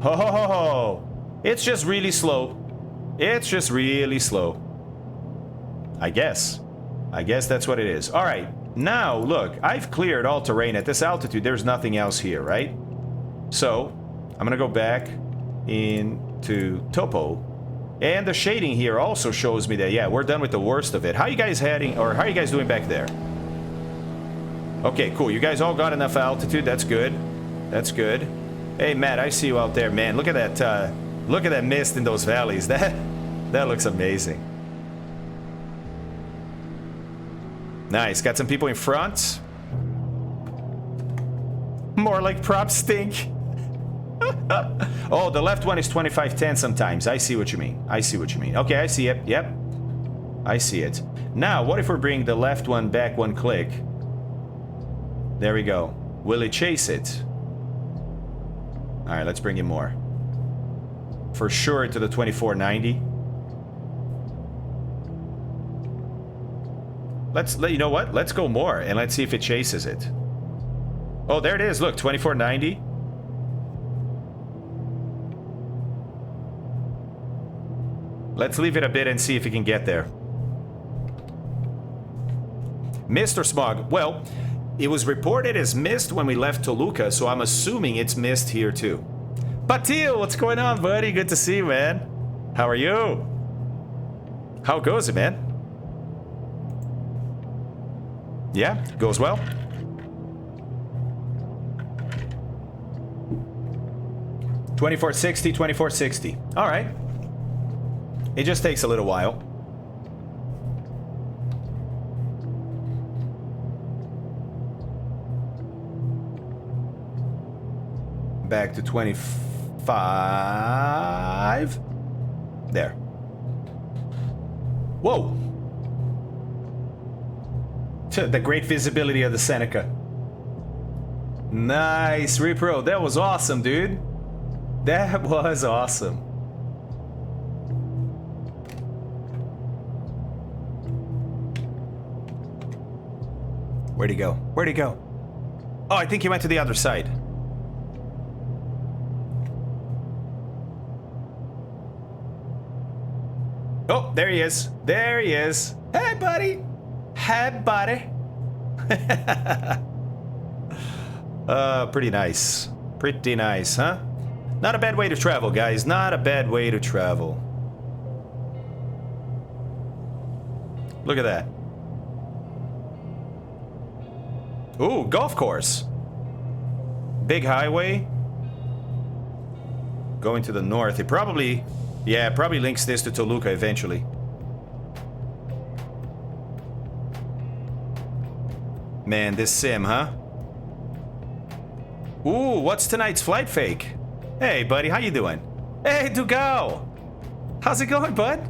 ho ho ho ho. It's just really slow. It's just really slow. I guess that's what it is. All right, now look, I've cleared all terrain at this altitude. There's nothing else here, right? So I'm gonna go back into topo, and the shading here also shows me that, yeah, we're done with the worst of it. How are you guys heading, or how are you guys doing back there? Okay, cool. You guys all got enough altitude. That's good. That's good. Hey, Matt, I see you out there, man. Look at that. Look at that mist in those valleys. That looks amazing. Nice. Got some people in front. More like prop stink. Oh, the left one is 2510 sometimes. I see what you mean. I see what you mean. Okay, I see it. Yep. I see it. Now, what if we bring the left one back one click? There we go. Will it chase it? All right, let's bring in more. For sure to the 2490. You know what? Let's go more and let's see if it chases it. Oh, there it is. Look, 2490. Let's leave it a bit and see if it can get there. Mist or smog? Well, it was reported as mist when we left Toluca, so I'm assuming it's mist here too. Batil, what's going on, buddy? Good to see you, man. How are you? How goes it, man? Yeah, goes well. $24.60, $24.60. All right. It just takes a little while. Back to 25. There. Whoa. The great visibility of the Seneca. Nice, Repro. That was awesome, dude. That was awesome. Where'd he go? Where'd he go? Oh, I think he went to the other side. Oh, there he is. There he is. Hey, buddy. Hey, buddy. Pretty nice. Pretty nice, huh? Not a bad way to travel, guys. Not a bad way to travel. Look at that. Ooh, golf course. Big highway. Going to the north. It probably... Yeah, it probably links this to Toluca eventually. Man, this sim, huh? Ooh, what's tonight's flight fake? Hey, buddy, how you doing? Hey, Dugal! How's it going, bud?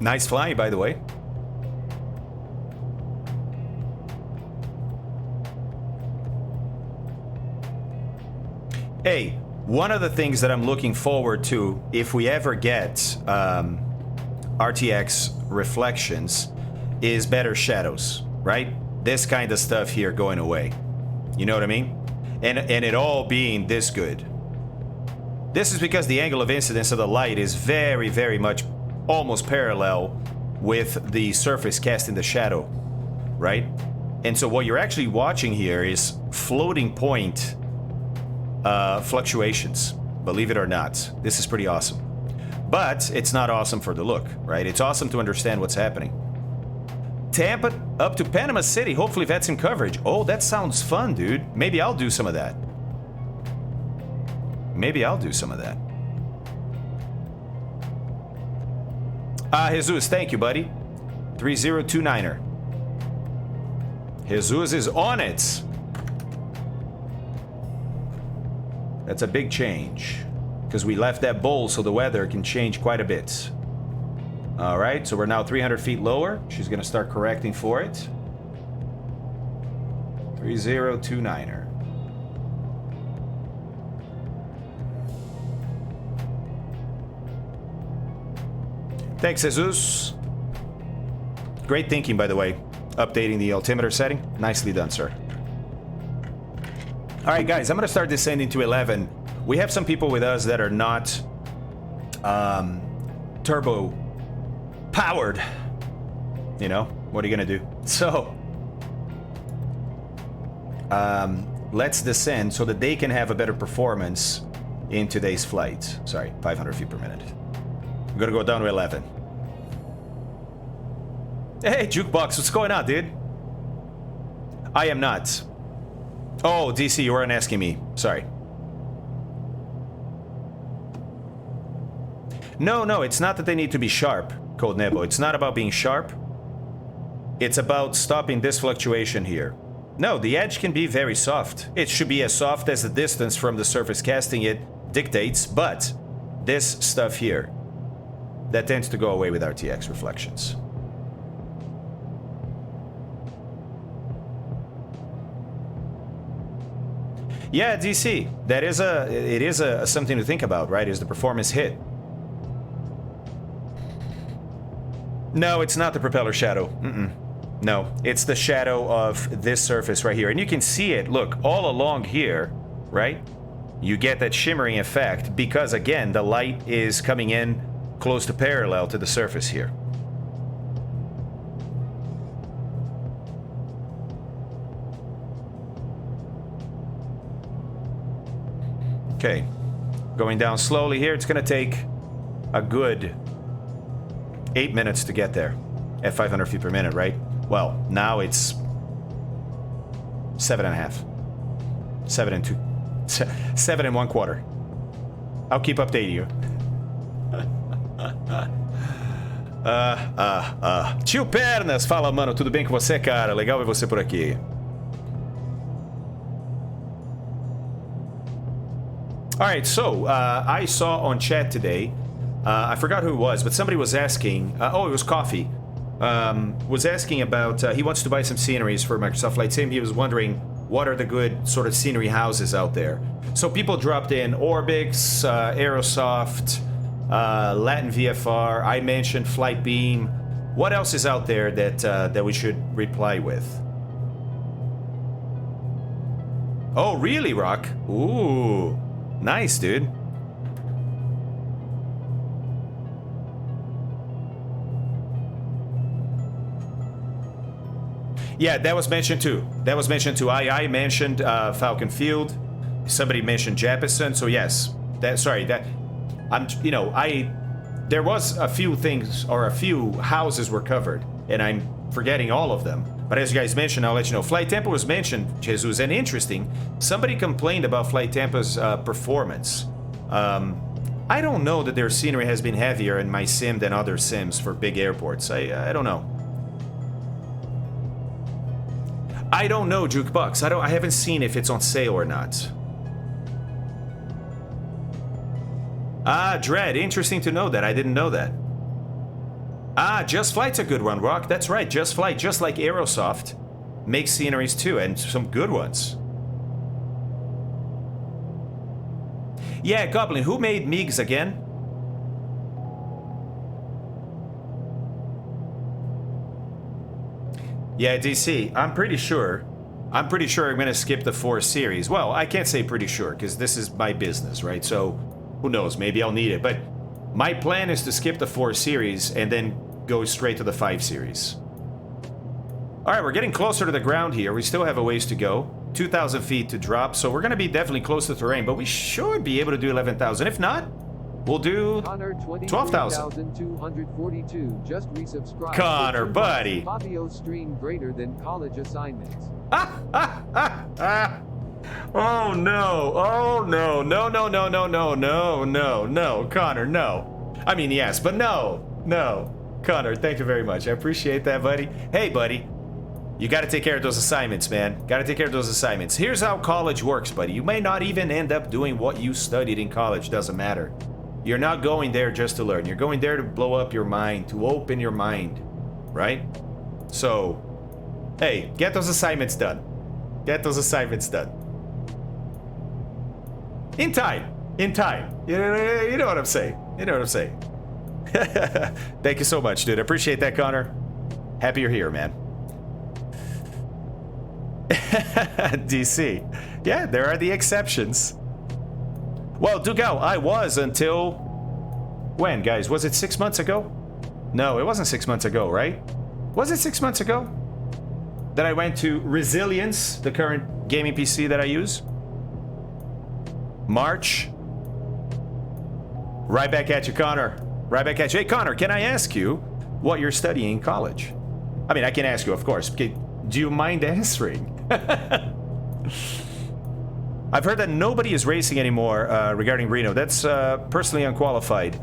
Nice flying, by the way. Hey, one of the things that I'm looking forward to, if we ever get RTX reflections, is better shadows, right? This kind of stuff here going away. You know what I mean? And it all being this good. This is because the angle of incidence of the light is very, very much almost parallel with the surface casting the shadow, right? And so what you're actually watching here is floating point fluctuations, believe it or not. This is pretty awesome. But it's not awesome for the look, right? It's awesome to understand what's happening. Tampa up to Panama City. Hopefully that's some coverage. Oh, that sounds fun, dude. Maybe I'll do some of that. Maybe I'll do some of that. Jesus, thank you, buddy. 3029er. Jesus is on it. That's a big change. Because we left that bowl so the weather can change quite a bit. All right, so we're now 300 feet lower. She's going to start correcting for it. 3029er. Thanks, Jesus. Great thinking, by the way. Updating the altimeter setting. Nicely done, sir. All right, guys, I'm going to start descending to 11. We have some people with us that are not turbo powered. You know, what are you going to do? So, let's descend so that they can have a better performance in today's flight. Sorry, 500 feet per minute. I'm going to go down to 11. Hey, Jukebox, what's going on, dude? I am not. Oh, DC, you weren't asking me. Sorry. No, it's not that they need to be sharp, Code Nebo. It's not about being sharp. It's about stopping this fluctuation here. No, the edge can be very soft. It should be as soft as the distance from the surface casting it dictates, but this stuff here, that tends to go away with RTX reflections. Yeah, DC, that is something to think about, right? Is the performance hit? No, it's not the propeller shadow. No, it's the shadow of this surface right here. And you can see it, look, all along here, right? you get that shimmering effect because, again, the light is coming in close to parallel to the surface here. Okay, going down slowly here. It's going to take a good 8 minutes to get there at 500 feet per minute, right? Well, now it's 7.5. 7 and 2. 7 and 1/4. I'll keep updating you. Tio Pernas, fala, mano, tudo bem com você, cara? Legal ver você por aqui. Alright, so, I saw on chat today, I forgot who it was, but somebody was asking, oh, it was Coffee, was asking about, he wants to buy some sceneries for Microsoft Flight Sim. He was wondering, what are the good sort of scenery houses out there? So people dropped in Orbix, Aerosoft, Latin VFR, I mentioned Flight Beam. What else is out there that, that we should reply with? Oh, really, Rock? Ooh. Nice, dude. Yeah, that was mentioned too. That was mentioned too. I mentioned Falcon Field. Somebody mentioned Jeppesen. So yes, that. Sorry, that. You know, there was a few things or a few houses were covered, and I'm forgetting all of them. But as you guys mentioned, I'll let you know. Flight Tampa was mentioned, Jesus, and interesting. Somebody complained about Flight Tampa's performance. I don't know that their scenery has been heavier in my sim than other sims for big airports. I don't know. I don't know, Jukebox. I haven't seen if it's on sale or not. Ah, Dread. Interesting to know that. I didn't know that. Ah, Just Flight's a good one, Rock. That's right. Just Flight, just like Aerosoft, makes sceneries too, and some good ones. Yeah, Goblin. Who made MiGs again? Yeah, DC. I'm pretty sure I'm going to skip the 4 series. Well, I can't say pretty sure, because this is my business, right? So, who knows? Maybe I'll need it. But my plan is to skip the 4 series and then go straight to the 5 series. Alright, we're getting closer to the ground here. We still have a ways to go. 2,000 feet to drop, so we're going to be definitely close to the terrain, but we should be able to do 11,000. If not, we'll do 12,000. 242 just resubscribed. Connor, buddy. Fabio stream greater than college assignments. Oh no. Oh no. No, no, no, no, no, no, no, no. Connor, no. I mean, yes, but no. No. Connor, thank you very much. I appreciate that, buddy. Hey, buddy. You gotta take care of those assignments, man. Gotta take care of those assignments. Here's how college works, buddy. You may not even end up doing what you studied in college. Doesn't matter. You're not going there just to learn. You're going there to blow up your mind, to open your mind, right? So, hey, get those assignments done. Get those assignments done. In time. In time. You know what I'm saying. You know what I'm saying. Thank you so much, dude. I appreciate that, Connor. Happy you're here, man. DC. Yeah, there are the exceptions. Well, Dugao, I was until... When, guys? Was it 6 months ago? No, it wasn't 6 months ago, right? Was it 6 months ago? That I went to Resilience, the current gaming PC that I use? March. Right back at you, Connor. Right back at you. Hey, Connor, can I ask you what you're studying in college? I mean, I can ask you, of course. Do you mind answering? I've heard that nobody is racing anymore regarding Reno. That's personally unqualified.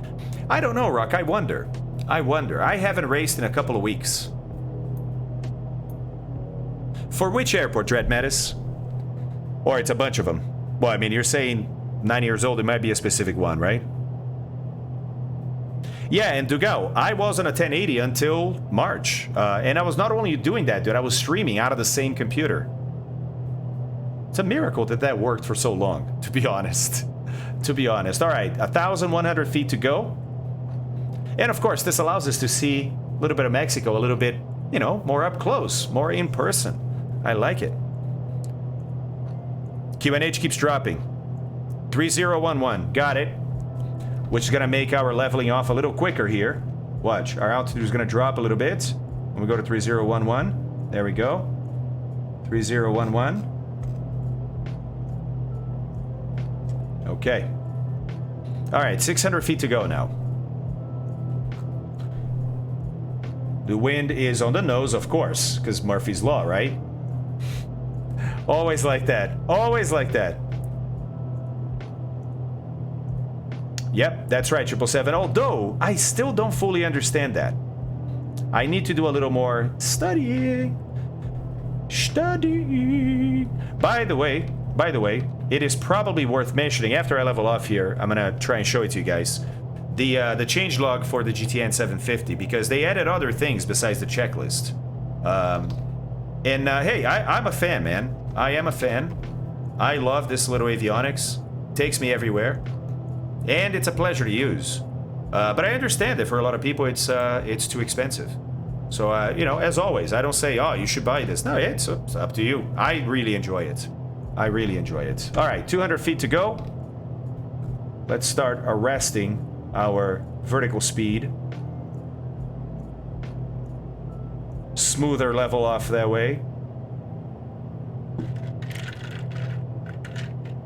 I don't know, Rock. I wonder. I haven't raced in a couple of weeks. For which airport, Dread Mattis? Or it's a bunch of them. Well, I mean, you're saying 9 years old, it might be a specific one, right? Yeah, and Dugao, I was on a 1080 until March. And I was not only doing that, dude, I was streaming out of the same computer. It's a miracle that that worked for so long, to be honest. To be honest. All right, 1,100 feet to go. And of course, this allows us to see a little bit of Mexico, a little bit, you know, more up close, more in person. I like it. QNH keeps dropping. 3011, got it. Which is gonna make our leveling off a little quicker here. Watch, our altitude is gonna drop a little bit. When we go to 3011, there we go. 3011. Okay. All right, 600 feet to go now. The wind is on the nose, of course, because Murphy's Law, right? Always like that. Always like that. Yep, that's right, 777. Although, I still don't fully understand that. I need to do a little more studying. Studying. By the way, it is probably worth mentioning, after I level off here, I'm gonna try and show it to you guys. The changelog for the GTN 750, because they added other things besides the checklist. Hey, I'm a fan, man. I am a fan. I love this little avionics. Takes me everywhere. And it's a pleasure to use. But I understand that for a lot of people it's too expensive. So, you know, as always, I don't say, oh, you should buy this. No, it's up to you. I really enjoy it. I really enjoy it. All right, 200 feet to go. Let's start arresting our vertical speed. Smoother level off that way.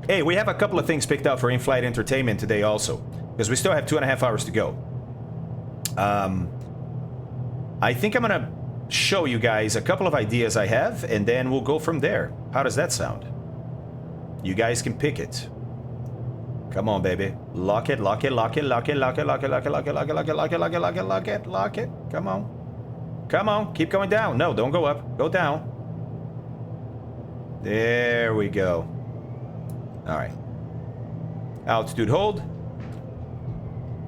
Hey, we have a couple of things picked out for in-flight entertainment today also, because we still have 2.5 hours to go. I think I'm gonna show you guys a couple of ideas I have, and then we'll go from there. How does that sound? You guys can pick it. Come on, baby. Lock it, lock it, lock it, lock it, lock it, lock it, lock it, lock it, lock it, lock it, lock it, lock it, lock it, lock it, lock it. Come on. Come on, keep going down. No, don't go up. Go down. There we go. All right. Altitude hold.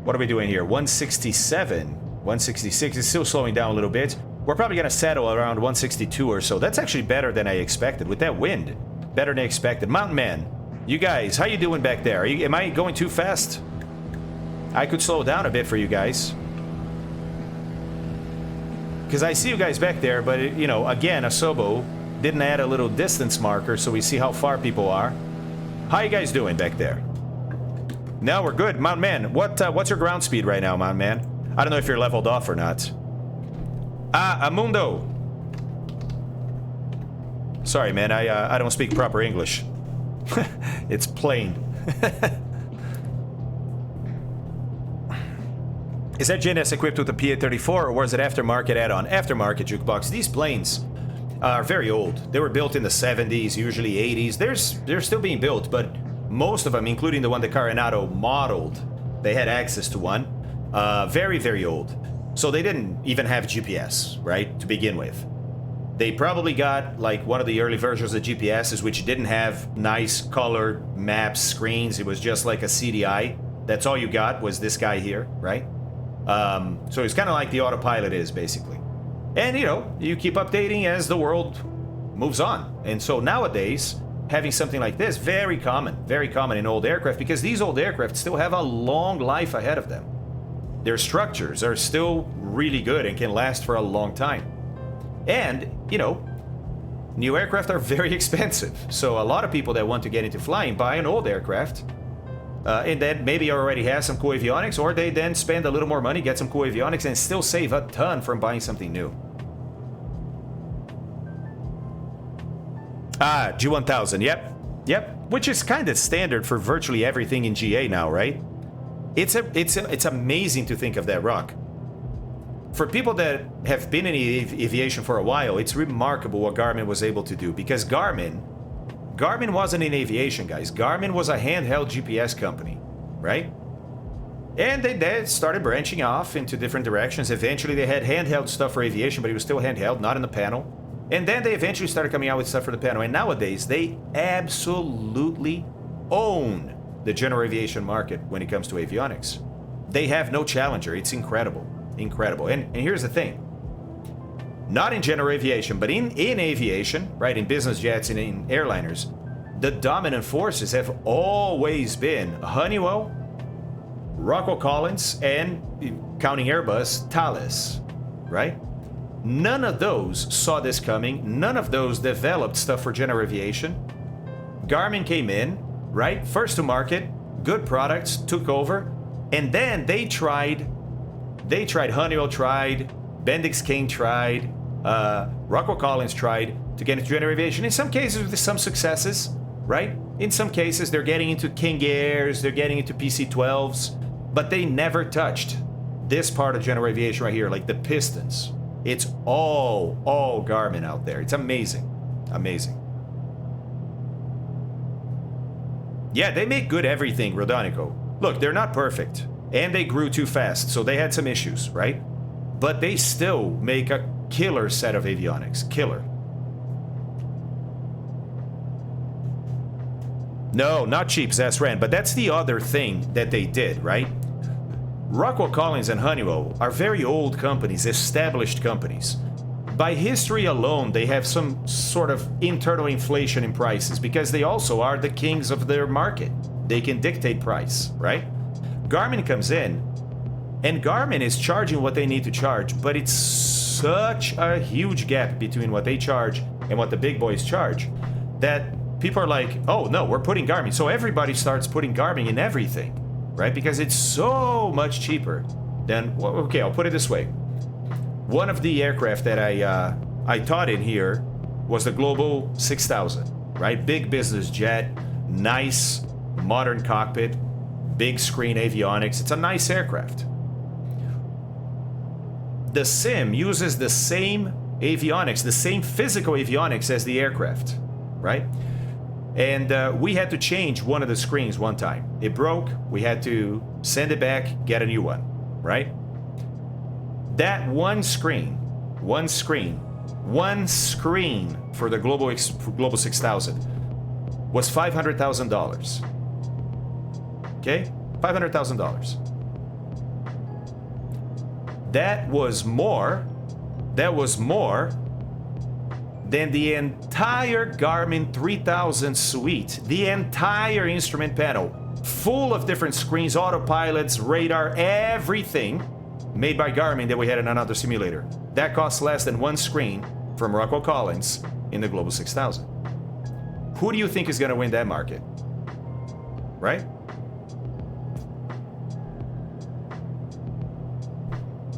What are we doing here? 167. 166 is still slowing down a little bit. We're probably going to settle around 162 or so. That's actually better than I expected. With that wind, better than expected. Mountain Man, you guys, how you doing back there? Am I going too fast? I could slow down a bit for you guys. Because I see you guys back there, but, you know, again, Asobo didn't add a little distance marker so we see how far people are. How you guys doing back there? No, we're good. Mountain Man, what's your ground speed right now, Mountain Man? I don't know if you're leveled off or not. Amundo. Sorry, man, I don't speak proper English. It's plain. Is that GNS equipped with a PA-34 or was it aftermarket add-on? Aftermarket jukebox. These planes are very old. They were built in the 70s, usually 80s. They're still being built, but most of them, including the one that Carenado modeled, they had access to one. Very, very old. So they didn't even have GPS, right, to begin with. They probably got like one of the early versions of GPSs, which didn't have nice colored maps, screens. It was just like a CDI. That's all you got was this guy here, right? So it's kind of like the autopilot is, basically. And, you know, you keep updating as the world moves on. And so nowadays, having something like this, very common in old aircraft, because these old aircraft still have a long life ahead of them. Their structures are still really good and can last for a long time. And, you know, new aircraft are very expensive. So a lot of people that want to get into flying buy an old aircraft. And then maybe already has some cool avionics, or they then spend a little more money, get some cool avionics, and still save a ton from buying something new. G1000, yep. Which is kind of standard for virtually everything in GA now, right? It's amazing to think of that rock. For people that have been in aviation for a while, it's remarkable what Garmin was able to do, because Garmin wasn't in aviation, guys. Garmin was a handheld GPS company, right? And they started branching off into different directions. Eventually, they had handheld stuff for aviation, but it was still handheld, not in the panel. And then they eventually started coming out with stuff for the panel. And nowadays, they absolutely own the general aviation market when it comes to avionics. They have no challenger. It's incredible. Incredible. And here's the thing. Not in general aviation, but in aviation, right, in business jets and in airliners, the dominant forces have always been Honeywell, Rockwell Collins, and, counting Airbus, Thales, right? None of those saw this coming. None of those developed stuff for general aviation. Garmin came in, right? First to market, good products, took over, and then they tried, Honeywell tried, Bendix King tried, Rockwell Collins tried to get into general aviation. In some cases with some successes, right? In some cases they're getting into King Airs, they're getting into PC-12s, but they never touched this part of general aviation right here, like the pistons. It's all Garmin out there. It's amazing. Amazing. Yeah, they make good everything, Rodonico. Look, they're not perfect. And they grew too fast, so they had some issues, right? But they still make a killer set of avionics. Killer. No, not cheap, Zasran, but that's the other thing that they did, right? Rockwell Collins and Honeywell are very old companies, established companies. By history alone, they have some sort of internal inflation in prices because they also are the kings of their market. They can dictate price, right? Garmin comes in, and Garmin is charging what they need to charge, but it's such a huge gap between what they charge and what the big boys charge that people are like, oh no, we're putting Garmin. So everybody starts putting Garmin in everything, right? Because it's so much cheaper than, well, okay, I'll put it this way. One of the aircraft that I taught in here was the Global 6000, right? Big business jet, nice modern cockpit, big screen avionics. It's a nice aircraft. The sim uses the same avionics, the same physical avionics as the aircraft, right? And we had to change one of the screens one time. It broke, we had to send it back, get a new one, right? That one screen for the Global 6000 was $500,000. Okay? $500,000. That was more than the entire Garmin 3000 suite, the entire instrument panel, full of different screens, autopilots, radar, everything made by Garmin that we had in another simulator. That costs less than one screen from Rockwell Collins in the Global 6000. Who do you think is going to win that market? Right?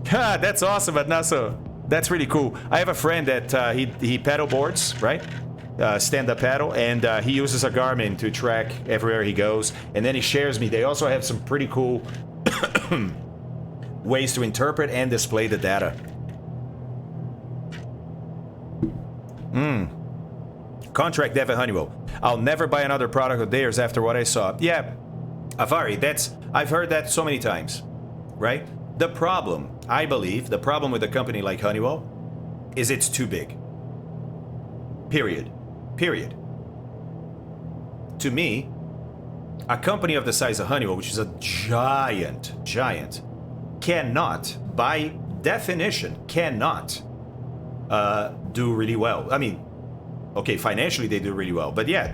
Ha, that's awesome, Adnaso. That's really cool. I have a friend that he paddle boards, right? Stand-up paddle, and he uses a Garmin to track everywhere he goes. And then he shares me. They also have some pretty cool ways to interpret and display the data. Contract dev at Honeywell. I'll never buy another product of theirs after what I saw. Yeah, Avari, I've heard that so many times, right? The problem, I believe, the problem with a company like Honeywell is it's too big. Period. To me, a company of the size of Honeywell, which is a giant, cannot, by definition, do really well. I mean, okay, financially they do really well, but yeah,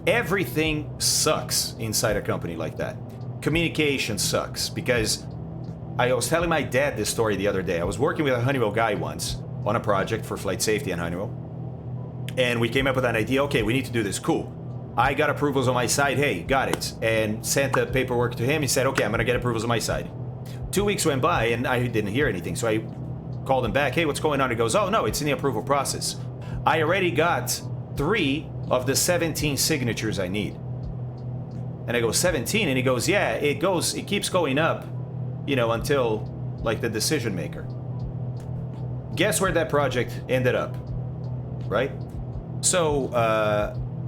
everything sucks inside a company like that. Communication sucks because I was telling my dad this story the other day. I was working with a Honeywell guy once on a project for flight safety at Honeywell. And we came up with an idea. Okay, we need to do this. Cool. I got approvals on my side. Hey, got it. And sent the paperwork to him. He said, okay, I'm going to get approvals on my side. 2 weeks went by and I didn't hear anything. So I called him back. Hey, what's going on? He goes, oh, no, it's in the approval process. I already got 3 of the 17 signatures I need. And I go, 17? And he goes, yeah, it keeps going up. You know, until, like, the decision maker. Guess where that project ended up, right? So,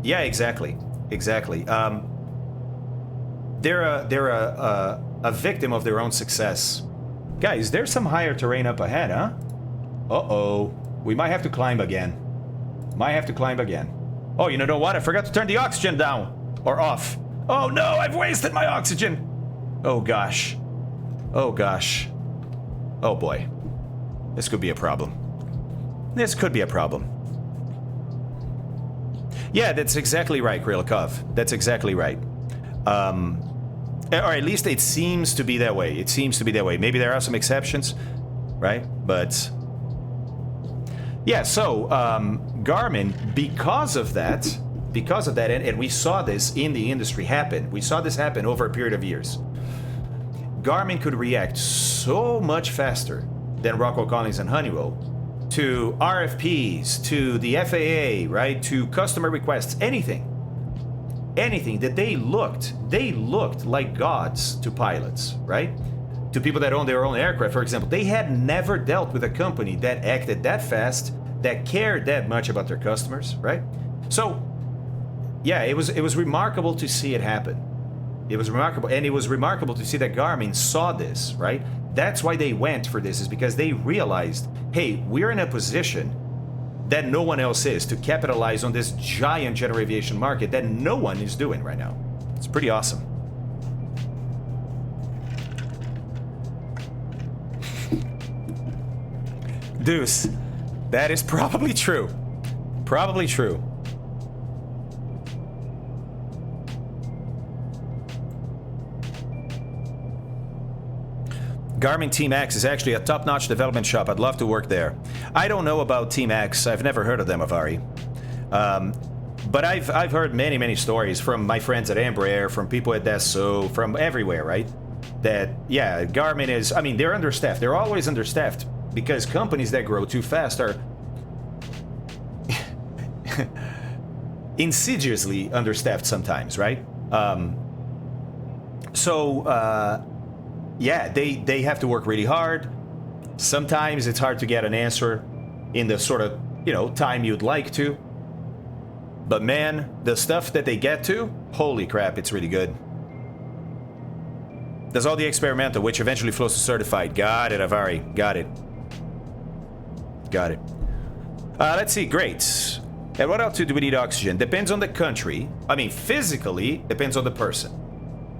yeah, exactly. They're a victim of their own success. Guys, there's some higher terrain up ahead, huh? Uh-oh. We might have to climb again. Oh, you know what? I forgot to turn the oxygen down. Or off. Oh, no, I've wasted my oxygen. Oh, gosh. Oh boy. This could be a problem. Yeah, that's exactly right, Krylikov. That's exactly right. Or at least it seems to be that way. Maybe there are some exceptions, right? But yeah, so Garmin, because of that, because of that, and we saw this in the industry happen. We saw this happen over a period of years. Garmin could react so much faster than Rockwell Collins and Honeywell to RFPs, to the FAA, right? To customer requests, anything that they looked like gods to pilots, right? To people that own their own aircraft, for example. They had never dealt with a company that acted that fast, that cared that much about their customers, right? So, yeah, it was remarkable to see it happen. It was remarkable, and it was remarkable to see that Garmin saw this, right? That's why they went for this, is because they realized, hey, we're in a position that no one else is to capitalize on this giant general aviation market that no one is doing right now. It's pretty awesome. Deuce, that is probably true. Probably true. Garmin Team X is actually a top-notch development shop. I'd love to work there. I don't know about Team X. I've never heard of them, Avari. But I've heard many stories from my friends at Embraer, from people at Dassault, from everywhere, right? That, yeah, Garmin is... I mean, they're understaffed. They're always understaffed because companies that grow too fast are insidiously understaffed sometimes, right? Yeah, they have to work really hard. Sometimes it's hard to get an answer in the sort of, time you'd like to. But man, the stuff that they get to, holy crap, it's really good. Does all the experimental, which eventually flows to certified. Got it, Avari. Got it. Got it. Let's see, great. And what altitude do we need oxygen? Depends on the country. I mean, physically, depends on the person.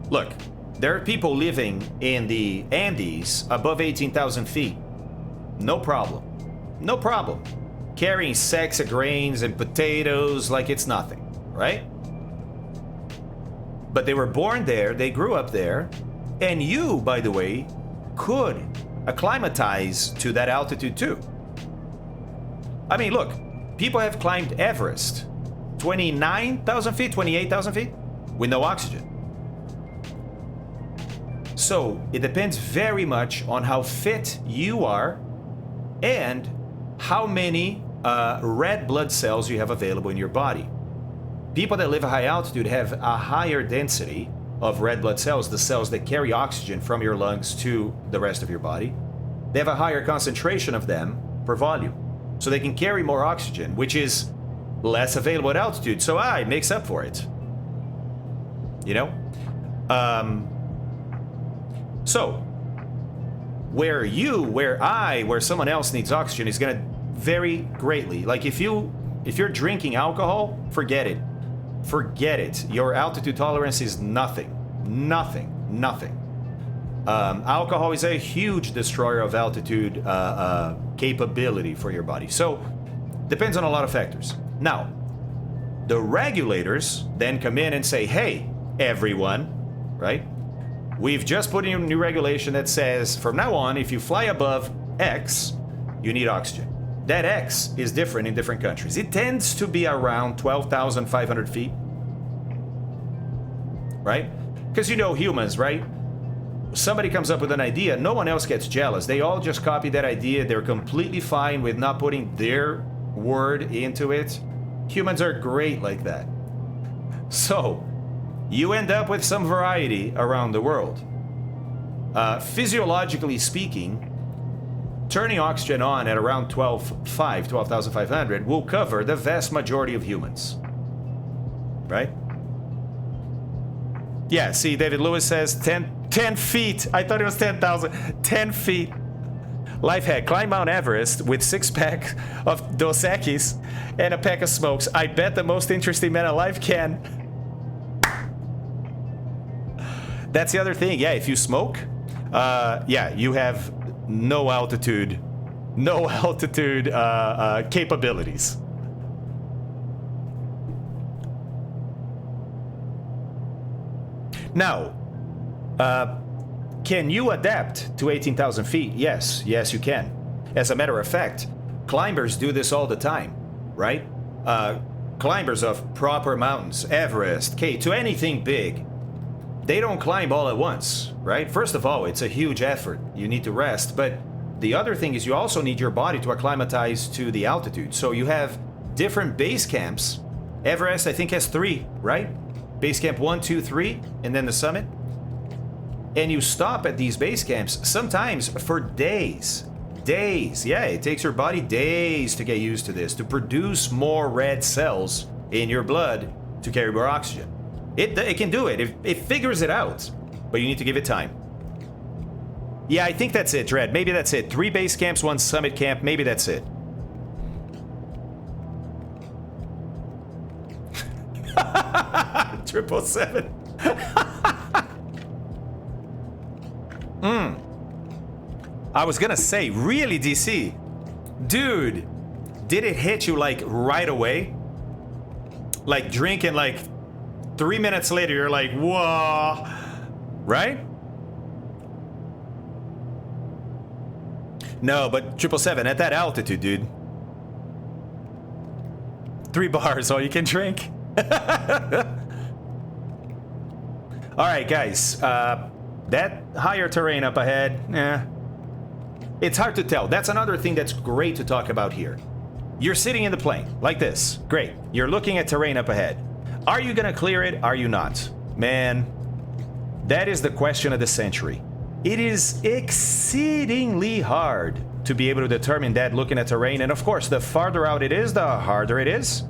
Look. There are people living in the Andes above 18,000 feet. No problem. No problem. Carrying sacks of grains and potatoes like it's nothing, right? But they were born there, they grew up there, and you, by the way, could acclimatize to that altitude too. I mean, look, people have climbed Everest, 29,000 feet, 28,000 feet, with no oxygen. So it depends very much on how fit you are and how many red blood cells you have available in your body. People that live at high altitude have a higher density of red blood cells, the cells that carry oxygen from your lungs to the rest of your body. They have a higher concentration of them per volume. So they can carry more oxygen, which is less available at altitude. So it makes up for it. So, where someone else needs oxygen is going to vary greatly. Like if you're drinking alcohol, forget it. Forget it. Your altitude tolerance is nothing. Alcohol is a huge destroyer of altitude capability for your body. So, depends on a lot of factors. Now, the regulators then come in and say, hey, everyone, right? We've just put in a new regulation that says, from now on, if you fly above X, you need oxygen. That X is different in different countries. It tends to be around 12,500 feet, right? Because humans, right? Somebody comes up with an idea, no one else gets jealous. They all just copy that idea. They're completely fine with not putting their word into it. Humans are great like that. So, you end up with some variety around the world. Physiologically speaking, turning oxygen on at around 12,500 will cover the vast majority of humans. Right? Yeah, see, David Lewis says 10 feet. I thought it was 10,000. 10 feet. Life hack, climb Mount Everest with 6-pack of Dos Equis and a pack of smokes. I bet the most interesting man alive can. That's the other thing. Yeah, if you smoke, you have no altitude capabilities. Now, can you adapt to 18,000 feet? Yes, you can. As a matter of fact, climbers do this all the time, right? climbers of proper mountains, Everest, to anything big, they don't climb all at once, right? First of all, it's a huge effort. You need to rest, but the other thing is you also need your body to acclimatize to the altitude. So you have different base camps. Everest, I think, has 3, right? Base camp 1, 2, 3, and then the summit. And you stop at these base camps sometimes for days. Days. Yeah, it takes your body days to get used to this, to produce more red cells in your blood to carry more oxygen. It can do it. It figures it out, but you need to give it time. Yeah, I think that's it, Dread. Maybe that's it. 3 base camps, 1 summit camp. Maybe that's it. 777. I was gonna say, really, DC? Dude, did it hit you like right away? Like drinking like 3 minutes later, you're like, whoa, right? No, but 777 at that altitude, dude. 3 bars, all you can drink. All right, guys. That higher terrain up ahead, it's hard to tell. That's another thing that's great to talk about here. You're sitting in the plane, like this. Great. You're looking at terrain up ahead. Are you gonna clear it? Are you not? Man, that is the question of the century. It is exceedingly hard to be able to determine that looking at terrain. And of course, the farther out it is, the harder it is.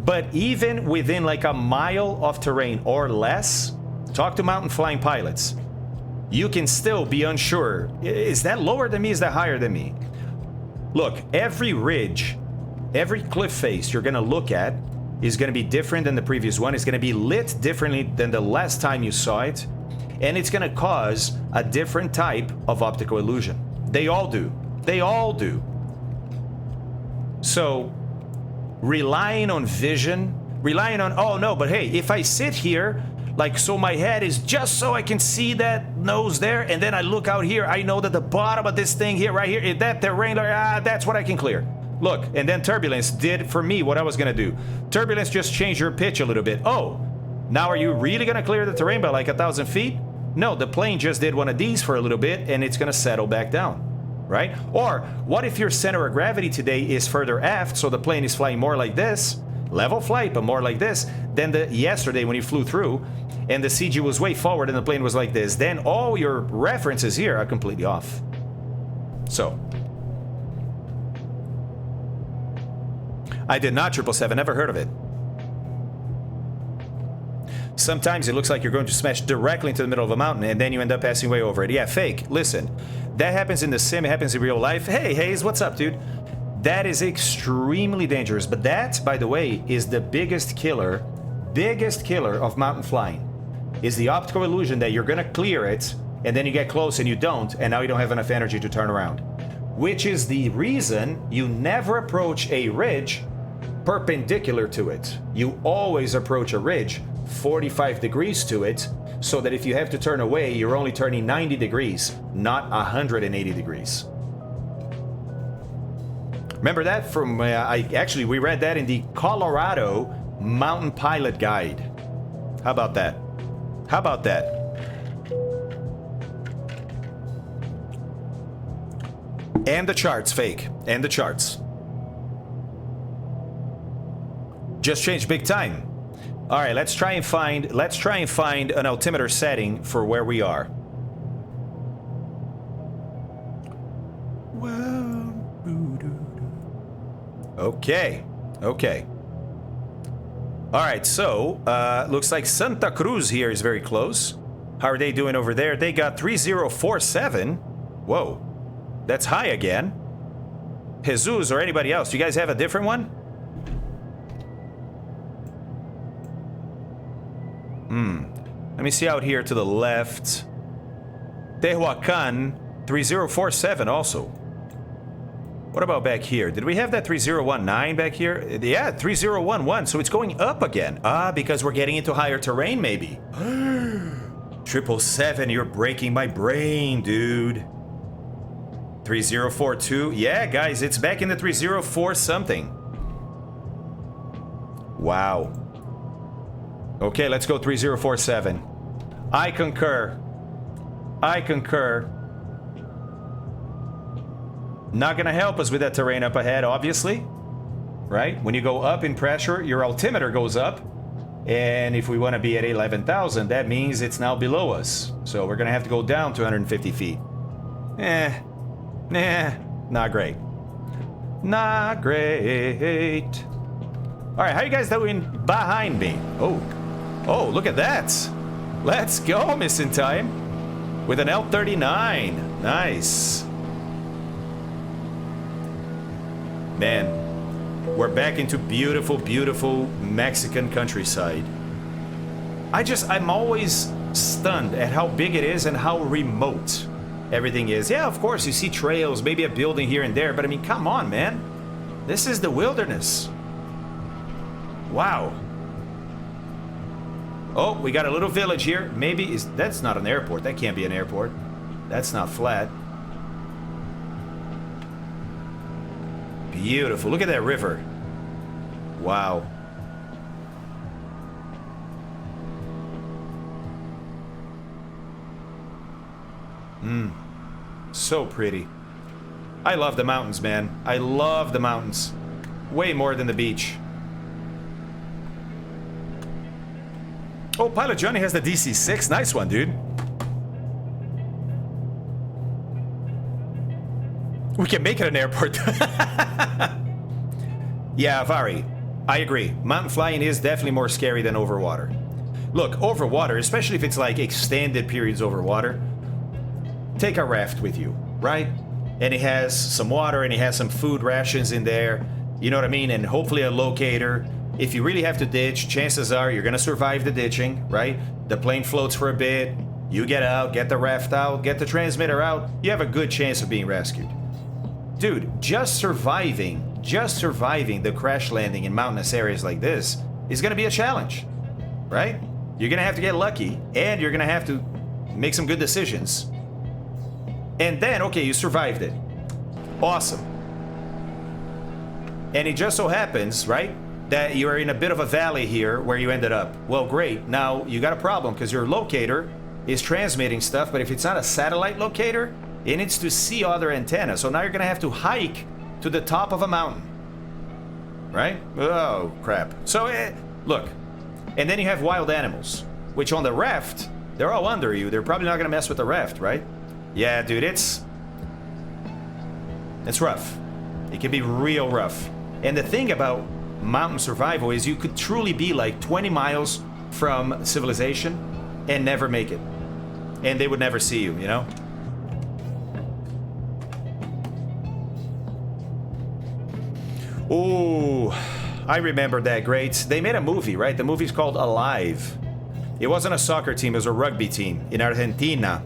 But even within like a mile of terrain or less, talk to mountain flying pilots. You can still be unsure. Is that lower than me? Is that higher than me? Look, every ridge, every cliff face you're gonna look at is gonna be different than the previous one. It's gonna be lit differently than the last time you saw it. And it's gonna cause a different type of optical illusion. They all do. They all do. So, relying on vision, relying on, oh no, but hey, if I sit here, like, so my head is just so I can see that nose there, and then I look out here, I know that the bottom of this thing here, right here, is that terrain, that's what I can clear. Look, and then turbulence did for me what I was gonna do. Turbulence just changed your pitch a little bit. Oh, now are you really gonna clear the terrain by like 1,000 feet? No, the plane just did one of these for a little bit, and it's gonna settle back down, right? Or, what if your center of gravity today is further aft, so the plane is flying more like this, level flight, but more like this, than yesterday when you flew through, and the CG was way forward and the plane was like this, then all your references here are completely off. So, I did not 777, never heard of it. Sometimes it looks like you're going to smash directly into the middle of a mountain and then you end up passing way over it. Yeah, fake. Listen, that happens in the sim, it happens in real life. Hey, Hayes, what's up, dude? That is extremely dangerous. But that, by the way, is the biggest killer of mountain flying. Is the optical illusion that you're gonna clear it, and then you get close and you don't, and now you don't have enough energy to turn around. Which is the reason you never approach a ridge perpendicular to it. You always approach a ridge 45 degrees to it, so that if you have to turn away, you're only turning 90 degrees, not 180 degrees. Remember that from, we read that in the Colorado Mountain Pilot Guide. How about that? How about that? And the charts, fake. And the charts. Just changed big time. All right, let's try and find an altimeter setting for where we are. Okay. Okay. All right, so looks like Santa Cruz here is very close. How are they doing over there? They got 3047. Whoa, that's high again. Jesus or anybody else, do you guys have a different one? Let me see out here to the left. Tehuacan, 3047 also. What about back here? Did we have that 3019 back here? Yeah, 3011, so it's going up again. Ah, because we're getting into higher terrain, maybe. 777, you're breaking my brain, dude. 3042, yeah, guys, it's back in the 304 something. Wow. Okay, let's go 3047. I concur. I concur. Not gonna help us with that terrain up ahead, obviously. Right? When you go up in pressure, your altimeter goes up. And if we want to be at 11,000, that means it's now below us. So we're gonna have to go down 250 feet. Not great. Not great. Alright, how you guys doing behind me? Oh, look at that. Let's go, missing time. With an L39. Nice. Man, we're back into beautiful, beautiful Mexican countryside. I'm always stunned at how big it is and how remote everything is. Yeah, of course, you see trails, maybe a building here and there, but I mean, come on, man. This is the wilderness. Wow. Oh, we got a little village here. Maybe that's not an airport. That can't be an airport. That's not flat. Beautiful. Look at that river. Wow. So pretty. I love the mountains, man. I love the mountains. Way more than the beach. Oh, Pilot Johnny has the DC-6. Nice one, dude. We can make it an airport. Yeah, Vari, I agree. Mountain flying is definitely more scary than over water. Look, over water, especially if it's like extended periods over water, take a raft with you, right? And it has some water and it has some food rations in there. You know what I mean? And hopefully a locator. If you really have to ditch, chances are you're gonna survive the ditching, right? The plane floats for a bit. You get out, get the raft out, get the transmitter out. You have a good chance of being rescued. Dude, just surviving the crash landing in mountainous areas like this is gonna be a challenge, right? You're gonna have to get lucky and you're gonna have to make some good decisions. And then, okay, you survived it. Awesome. And it just so happens, right, that you're in a bit of a valley here where you ended up. Well, great. Now you got a problem because your locator is transmitting stuff, but if it's not a satellite locator, it needs to see other antennas. So now you're gonna have to hike to the top of a mountain, right? Oh, crap. So, look. And then you have wild animals, which on the raft, they're all under you. They're probably not gonna mess with the raft, right? Yeah, dude, it's rough. It can be real rough. And the thing about mountain survival is you could truly be like 20 miles from civilization and never make it. And they would never see you, you know? Ooh, I remember that, great. They made a movie, right? The movie's called Alive. It wasn't a soccer team, it was a rugby team in Argentina.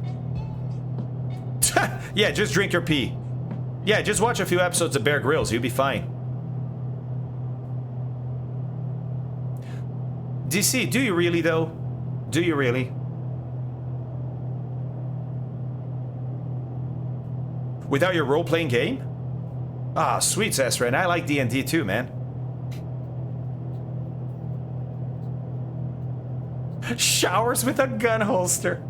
Yeah, just drink your pee. Yeah, just watch a few episodes of Bear Grylls, you'll be fine. DC, do you really though? Do you really? Without your role-playing game? Ah, sweet, Sesren. I like D&D too, man. Showers with a gun holster.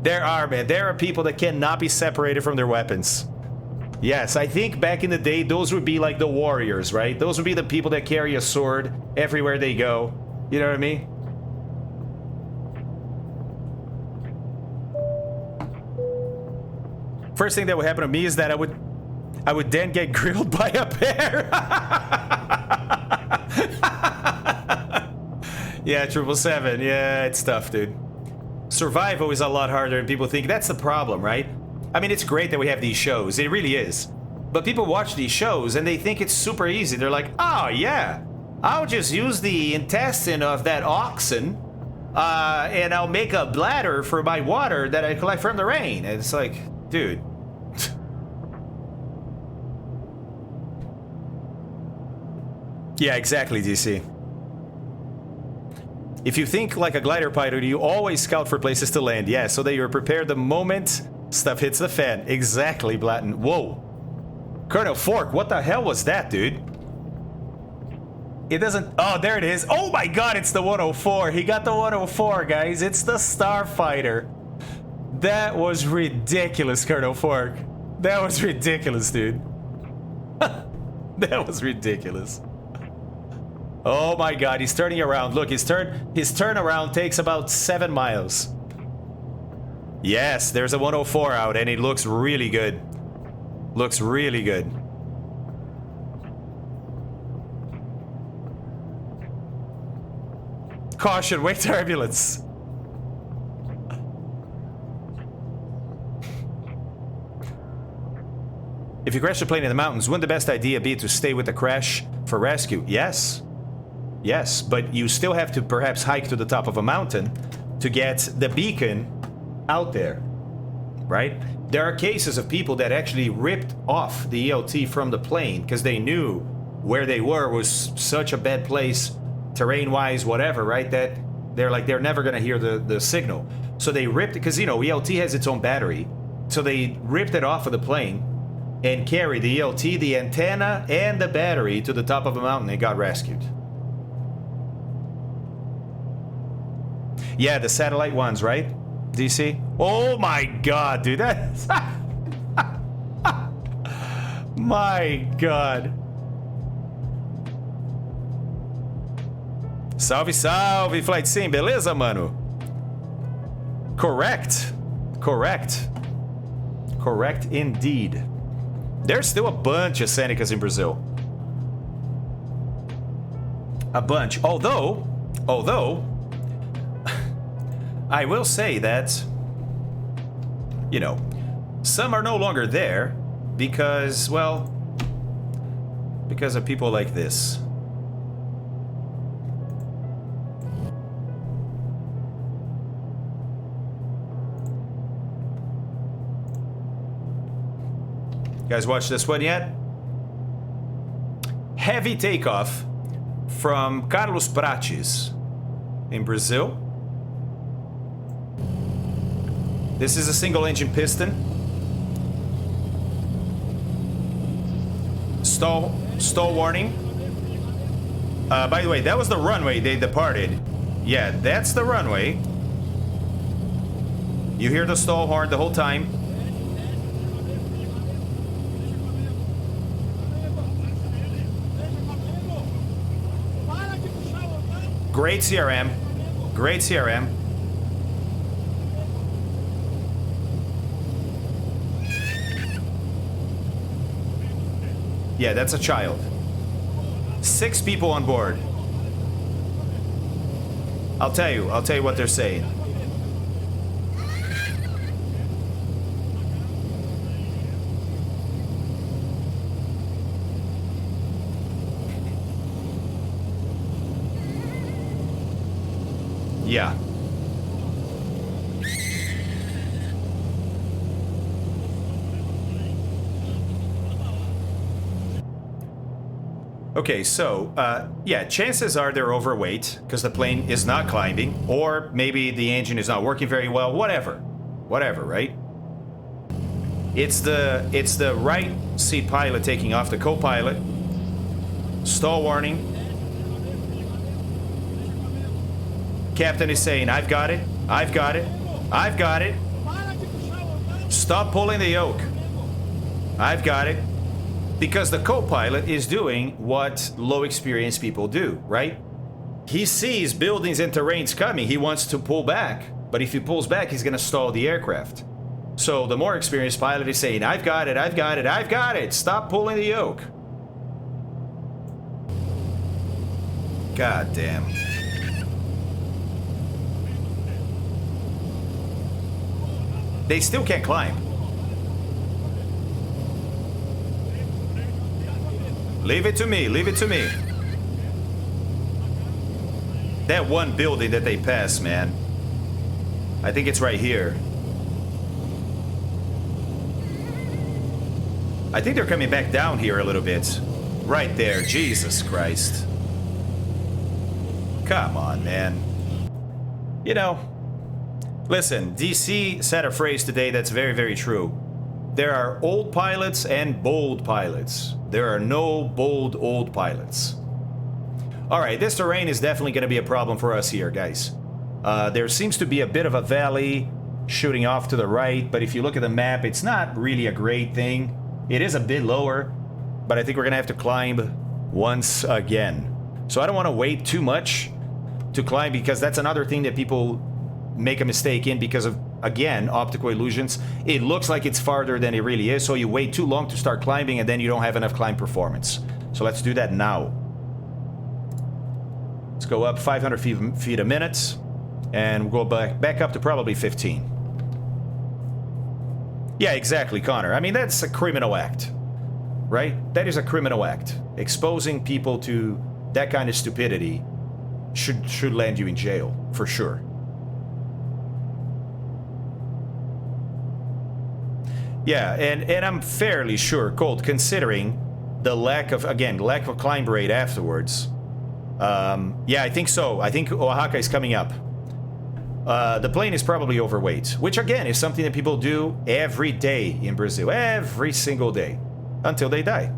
There are people that cannot be separated from their weapons. Yes, I think back in the day, those would be like the warriors, right? Those would be the people that carry a sword everywhere they go. You know what I mean? First thing that would happen to me is that I would then get grilled by a bear. Yeah, 777. Yeah, it's tough, dude. Survival is a lot harder than people think. That's the problem, right? I mean, it's great that we have these shows. It really is. But people watch these shows and they think it's super easy. They're like, oh, yeah, I'll just use the intestine of that oxen and I'll make a bladder for my water that I collect from the rain. And it's like, dude. Yeah, exactly, DC. If you think like a glider pilot, you always scout for places to land. Yeah, so that you're prepared the moment stuff hits the fan. Exactly, Blatten. Whoa. Colonel Fork, what the hell was that, dude? It doesn't... Oh, there it is. Oh my god, it's the 104. He got the 104, guys. It's the Starfighter. That was ridiculous, Colonel Fork. That was ridiculous, dude. That was ridiculous. Oh my god, he's turning around. Look, his turnaround takes about 7 miles. Yes, there's a 104 out, and it looks really good. Looks really good. Caution, wake turbulence. If you crash the plane in the mountains, wouldn't the best idea be to stay with the crash for rescue? Yes. Yes, but you still have to perhaps hike to the top of a mountain to get the beacon out there, right? There are cases of people that actually ripped off the ELT from the plane because they knew where they were was such a bad place, terrain-wise, whatever, right? That they're never gonna hear the signal. So they ripped it, because, you know, ELT has its own battery. So they ripped it off of the plane and carried the ELT, the antenna, and the battery to the top of a mountain and got rescued. Yeah, the satellite ones, right? DC? Oh my god, dude, that's... My god. Salve, salve, Flight Sim, beleza, mano? Correct. Correct. Correct indeed. There's still a bunch of Senecas in Brazil. A bunch. Although, I will say that, you know, some are no longer there because, well, because of people like this. You guys watch this one yet? Heavy takeoff from Carlos Prates in Brazil. This is a single engine piston. Stall warning. By the way, that was the runway they departed. Yeah, that's the runway. You hear the stall horn the whole time. Great CRM. Great CRM. Yeah, that's a child. 6 people on board. I'll tell you what they're saying. Yeah. Okay, so, yeah, chances are they're overweight because the plane is not climbing, or maybe the engine is not working very well, whatever. Whatever, right? It's the right seat pilot taking off, the co-pilot. Stall warning. Captain is saying, I've got it, I've got it, I've got it. Stop pulling the yoke. I've got it. Because the co-pilot is doing what low experienced people do, right? He sees buildings and terrains coming, he wants to pull back. But if he pulls back, he's gonna stall the aircraft. So the more experienced pilot is saying, I've got it, I've got it, I've got it. Stop pulling the yoke. God damn. They still can't climb. Leave it to me, leave it to me. That one building that they passed, man. I think it's right here. I think they're coming back down here a little bit. Right there, Jesus Christ. Come on, man. You know, listen, DC said a phrase today that's very, very true. There are old pilots and bold pilots. There are no bold old pilots. All right, this terrain is definitely going to be a problem for us here, guys. There seems to be a bit of a valley shooting off to the right, but if you look at the map, it's not really a great thing. It is a bit lower, but I think we're going to have to climb once again. So I don't want to wait too much to climb, because that's another thing that people make a mistake in because of, again, optical illusions. It looks like it's farther than it really is, so you wait too long to start climbing and then you don't have enough climb performance. So let's do that now. Let's go up 500 feet a minute, and we'll go back up to probably 15. Yeah, exactly, Connor. I mean, that's a criminal act, right? That is a criminal act. Exposing people to that kind of stupidity should land you in jail, for sure. Yeah, and I'm fairly sure, Colt, considering the lack of climb rate afterwards. Yeah, I think so. I think Oaxaca is coming up. The plane is probably overweight, which again is something that people do every day in Brazil, every single day, until they die.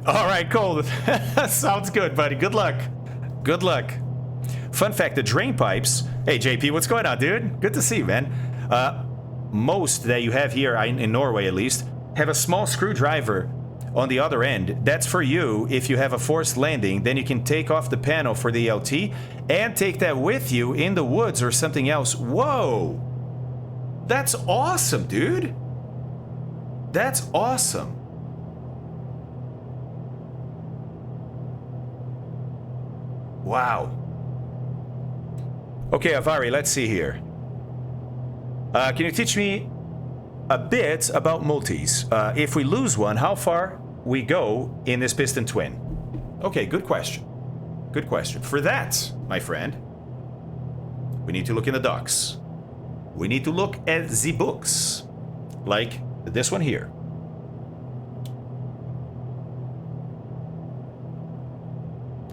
All right, Colt. Sounds good, buddy. Good luck. Good luck. Fun fact, the drain pipes... Hey, JP, what's going on, dude? Good to see you, man. Most that you have here, in Norway at least, have a small screwdriver on the other end. That's for you if you have a forced landing. Then you can take off the panel for the LT and take that with you in the woods or something else. Whoa! That's awesome, dude! That's awesome. Wow. Okay, Avari, let's see here. Can you teach me a bit about multis? If we lose one, how far we go in this piston twin? Okay, good question. Good question. For that, my friend, we need to look in the docs. We need to look at the books. Like this one here.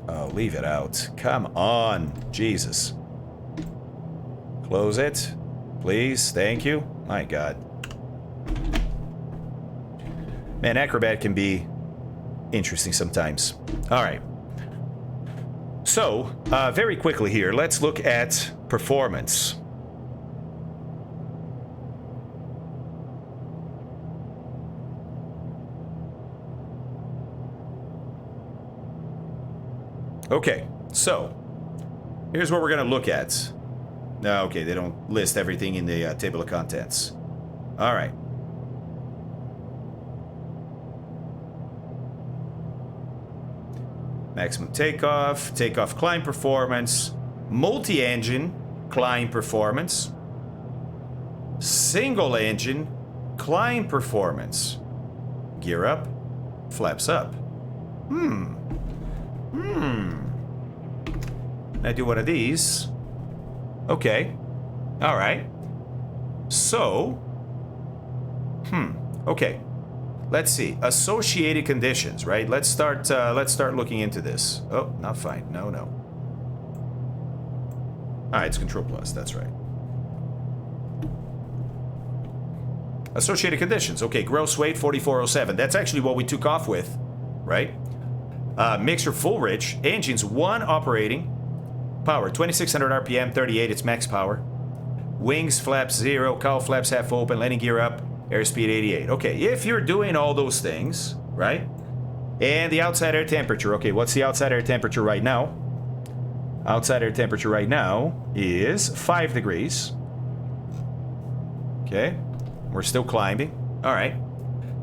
Oh, leave it out. Come on. Jesus. Close it. Please. Thank you. My God. Man, Acrobat can be interesting sometimes. All right. So, very quickly here, let's look at performance. Okay, so here's what we're going to look at. No, okay, they don't list everything in the table of contents. All right. Maximum takeoff, takeoff climb performance, multi-engine climb performance, single engine climb performance, gear up, flaps up. I do one of these. Okay. All right. So, okay. Let's see. Associated conditions, right? Let's start looking into this. Oh, not fine. No. All right, it's Control Plus. That's right. Associated conditions. Okay, gross weight 4407. That's actually what we took off with, right? Mixture full rich. Engines 1 operating. Power 2600 RPM, 38. It's max power. Wings flaps 0. Cowl flaps half open. Landing gear up. Airspeed 88. Okay, if you're doing all those things, right? And the outside air temperature. Okay, what's the outside air temperature right now? Outside air temperature right now is 5 degrees. Okay, we're still climbing. All right.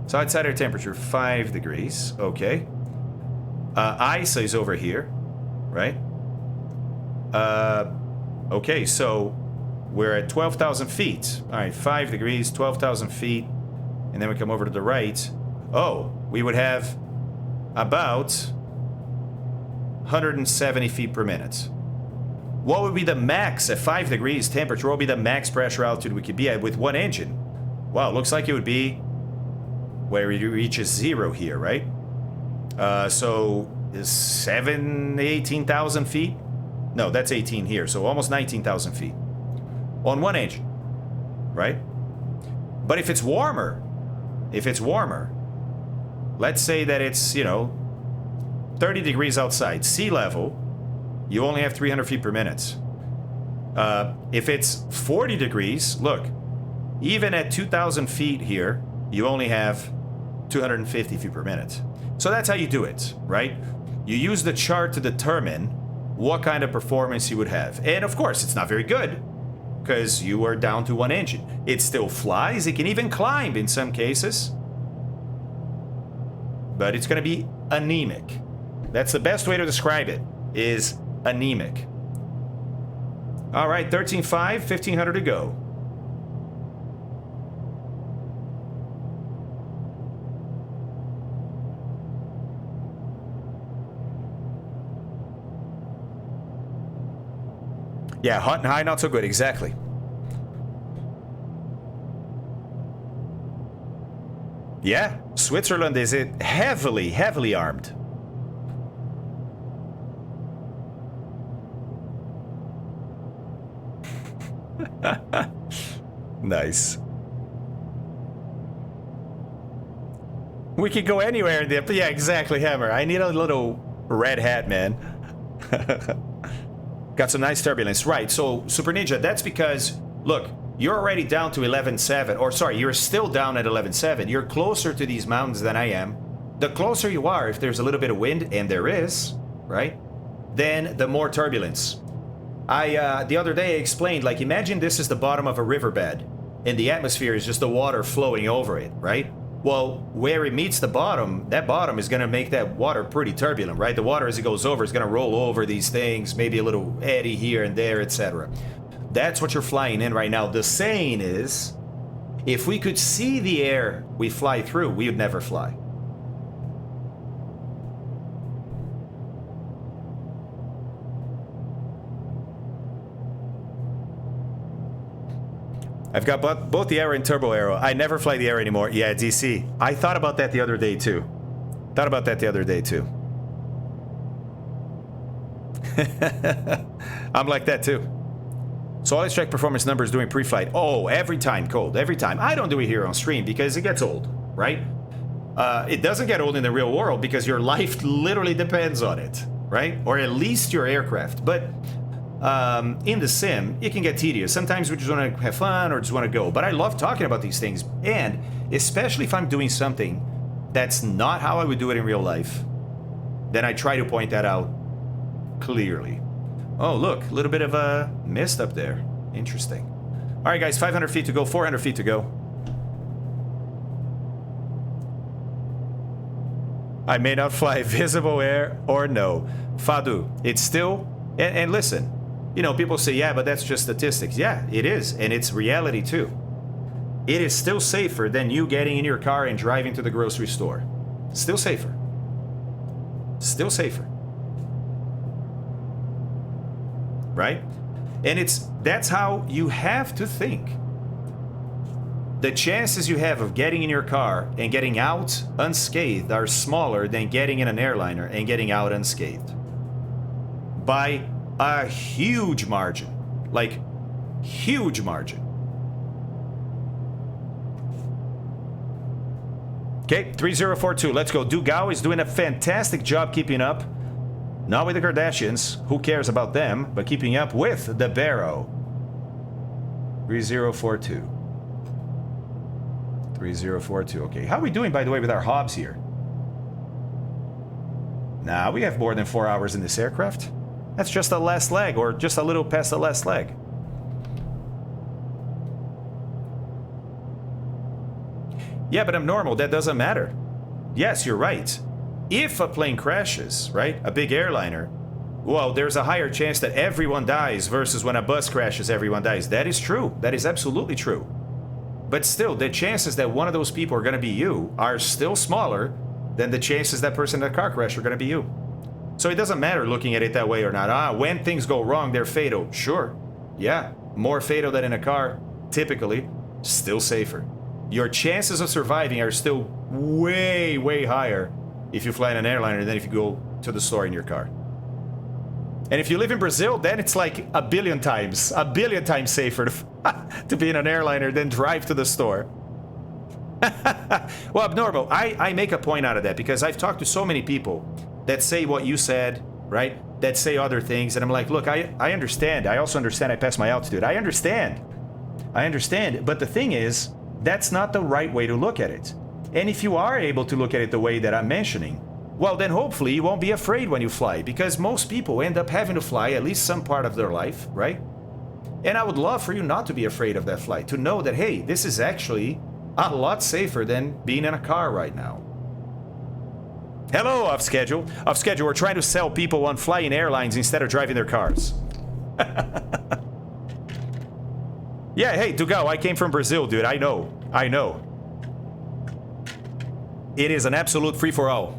So outside air temperature, 5 degrees. Okay. Ice is over here, right? Okay, so we're at 12,000 feet. All right, 5 degrees, 12,000 feet. And then we come over to the right. Oh, we would have about 170 feet per minute. What would be the max at 5 degrees temperature? What would be the max pressure altitude we could be at with one engine? Wow, looks like it would be where it reaches 0 here, right? So 18,000 feet? No, that's 18 here, so almost 19,000 feet. On one engine, right? But if it's warmer, let's say that it's, 30 degrees outside, sea level, you only have 300 feet per minute. If it's 40 degrees, look, even at 2,000 feet here, you only have 250 feet per minute. So that's how you do it, right? You use the chart to determine what kind of performance you would have. And of course, it's not very good because you are down to one engine. It still flies. It can even climb in some cases. But it's going to be anemic. That's the best way to describe it, is anemic. All right, 13.5, 1,500 to go. Yeah, hot and high, not so good, exactly. Yeah, Switzerland is heavily armed. Nice. We could go anywhere in the... Yeah, exactly, Hammer. I need a little red hat, man. Got some nice turbulence. Right, so Super Ninja, that's because, look, you're already down to 11.7, or sorry, you're still down at 11.7. You're closer to these mountains than I am. The closer you are, if there's a little bit of wind, and there is, right, then the more turbulence. The other day I explained, like, imagine this is the bottom of a riverbed, and the atmosphere is just the water flowing over it, right? Well, where it meets the bottom, that bottom is going to make that water pretty turbulent, right? The water, as it goes over, is going to roll over these things, maybe a little eddy here and there, etc. That's what you're flying in right now. The saying is, if we could see the air we fly through, we would never fly. I've got both the Aero and Turbo Aero. I never fly the Aero anymore. Yeah, DC. I thought about that the other day, too. I'm like that, too. So always check performance numbers doing pre-flight. Oh, every time, Cold. Every time. I don't do it here on stream because it gets old, right? It doesn't get old in the real world because your life literally depends on it, right? Or at least your aircraft. But... in the sim, it can get tedious. Sometimes we just want to have fun or just want to go. But I love talking about these things. And especially if I'm doing something that's not how I would do it in real life, then I try to point that out clearly. Oh, look, a little bit of a mist up there. Interesting. All right, guys, 500 feet to go, 400 feet to go. I may not fly visible air or no. Fadu, it's still... And listen, you know, people say, yeah, but that's just statistics. Yeah, it is. And it's reality, too. It is still safer than you getting in your car and driving to the grocery store. Still safer. Still safer. Right? And that's how you have to think. The chances you have of getting in your car and getting out unscathed are smaller than getting in an airliner and getting out unscathed. By a huge margin. Like, huge margin. Okay, 3042. Let's go. Dugao is doing a fantastic job keeping up. Not with the Kardashians. Who cares about them? But keeping up with the Barrow. 3042. 3042. Okay, how are we doing, by the way, with our hobs here? Nah, we have more than 4 hours in this aircraft. That's just the last leg, or just a little past the last leg. Yeah, but I'm normal. That doesn't matter. Yes, you're right. If a plane crashes, right, a big airliner, well, there's a higher chance that everyone dies versus when a bus crashes, everyone dies. That is true. That is absolutely true. But still, the chances that one of those people are going to be you are still smaller than the chances that person in a car crash are going to be you. So it doesn't matter looking at it that way or not. When things go wrong, they're fatal. Sure. Yeah. More fatal than in a car, typically. Still safer. Your chances of surviving are still way, way higher if you fly in an airliner than if you go to the store in your car. And if you live in Brazil, then it's like a billion times safer to be in an airliner than drive to the store. Well, Abnormal, I make a point out of that because I've talked to so many people that say what you said, right? That say other things. And I'm like, look, I understand. I also understand I passed my altitude. I understand. But the thing is, that's not the right way to look at it. And if you are able to look at it the way that I'm mentioning, well, then hopefully you won't be afraid when you fly, because most people end up having to fly at least some part of their life, right? And I would love for you not to be afraid of that flight, to know that, hey, this is actually a lot safer than being in a car right now. Hello, Off Schedule. Off Schedule, we're trying to sell people on flying airlines instead of driving their cars. Yeah, hey, Dugal, I came from Brazil, dude. I know. It is an absolute free-for-all.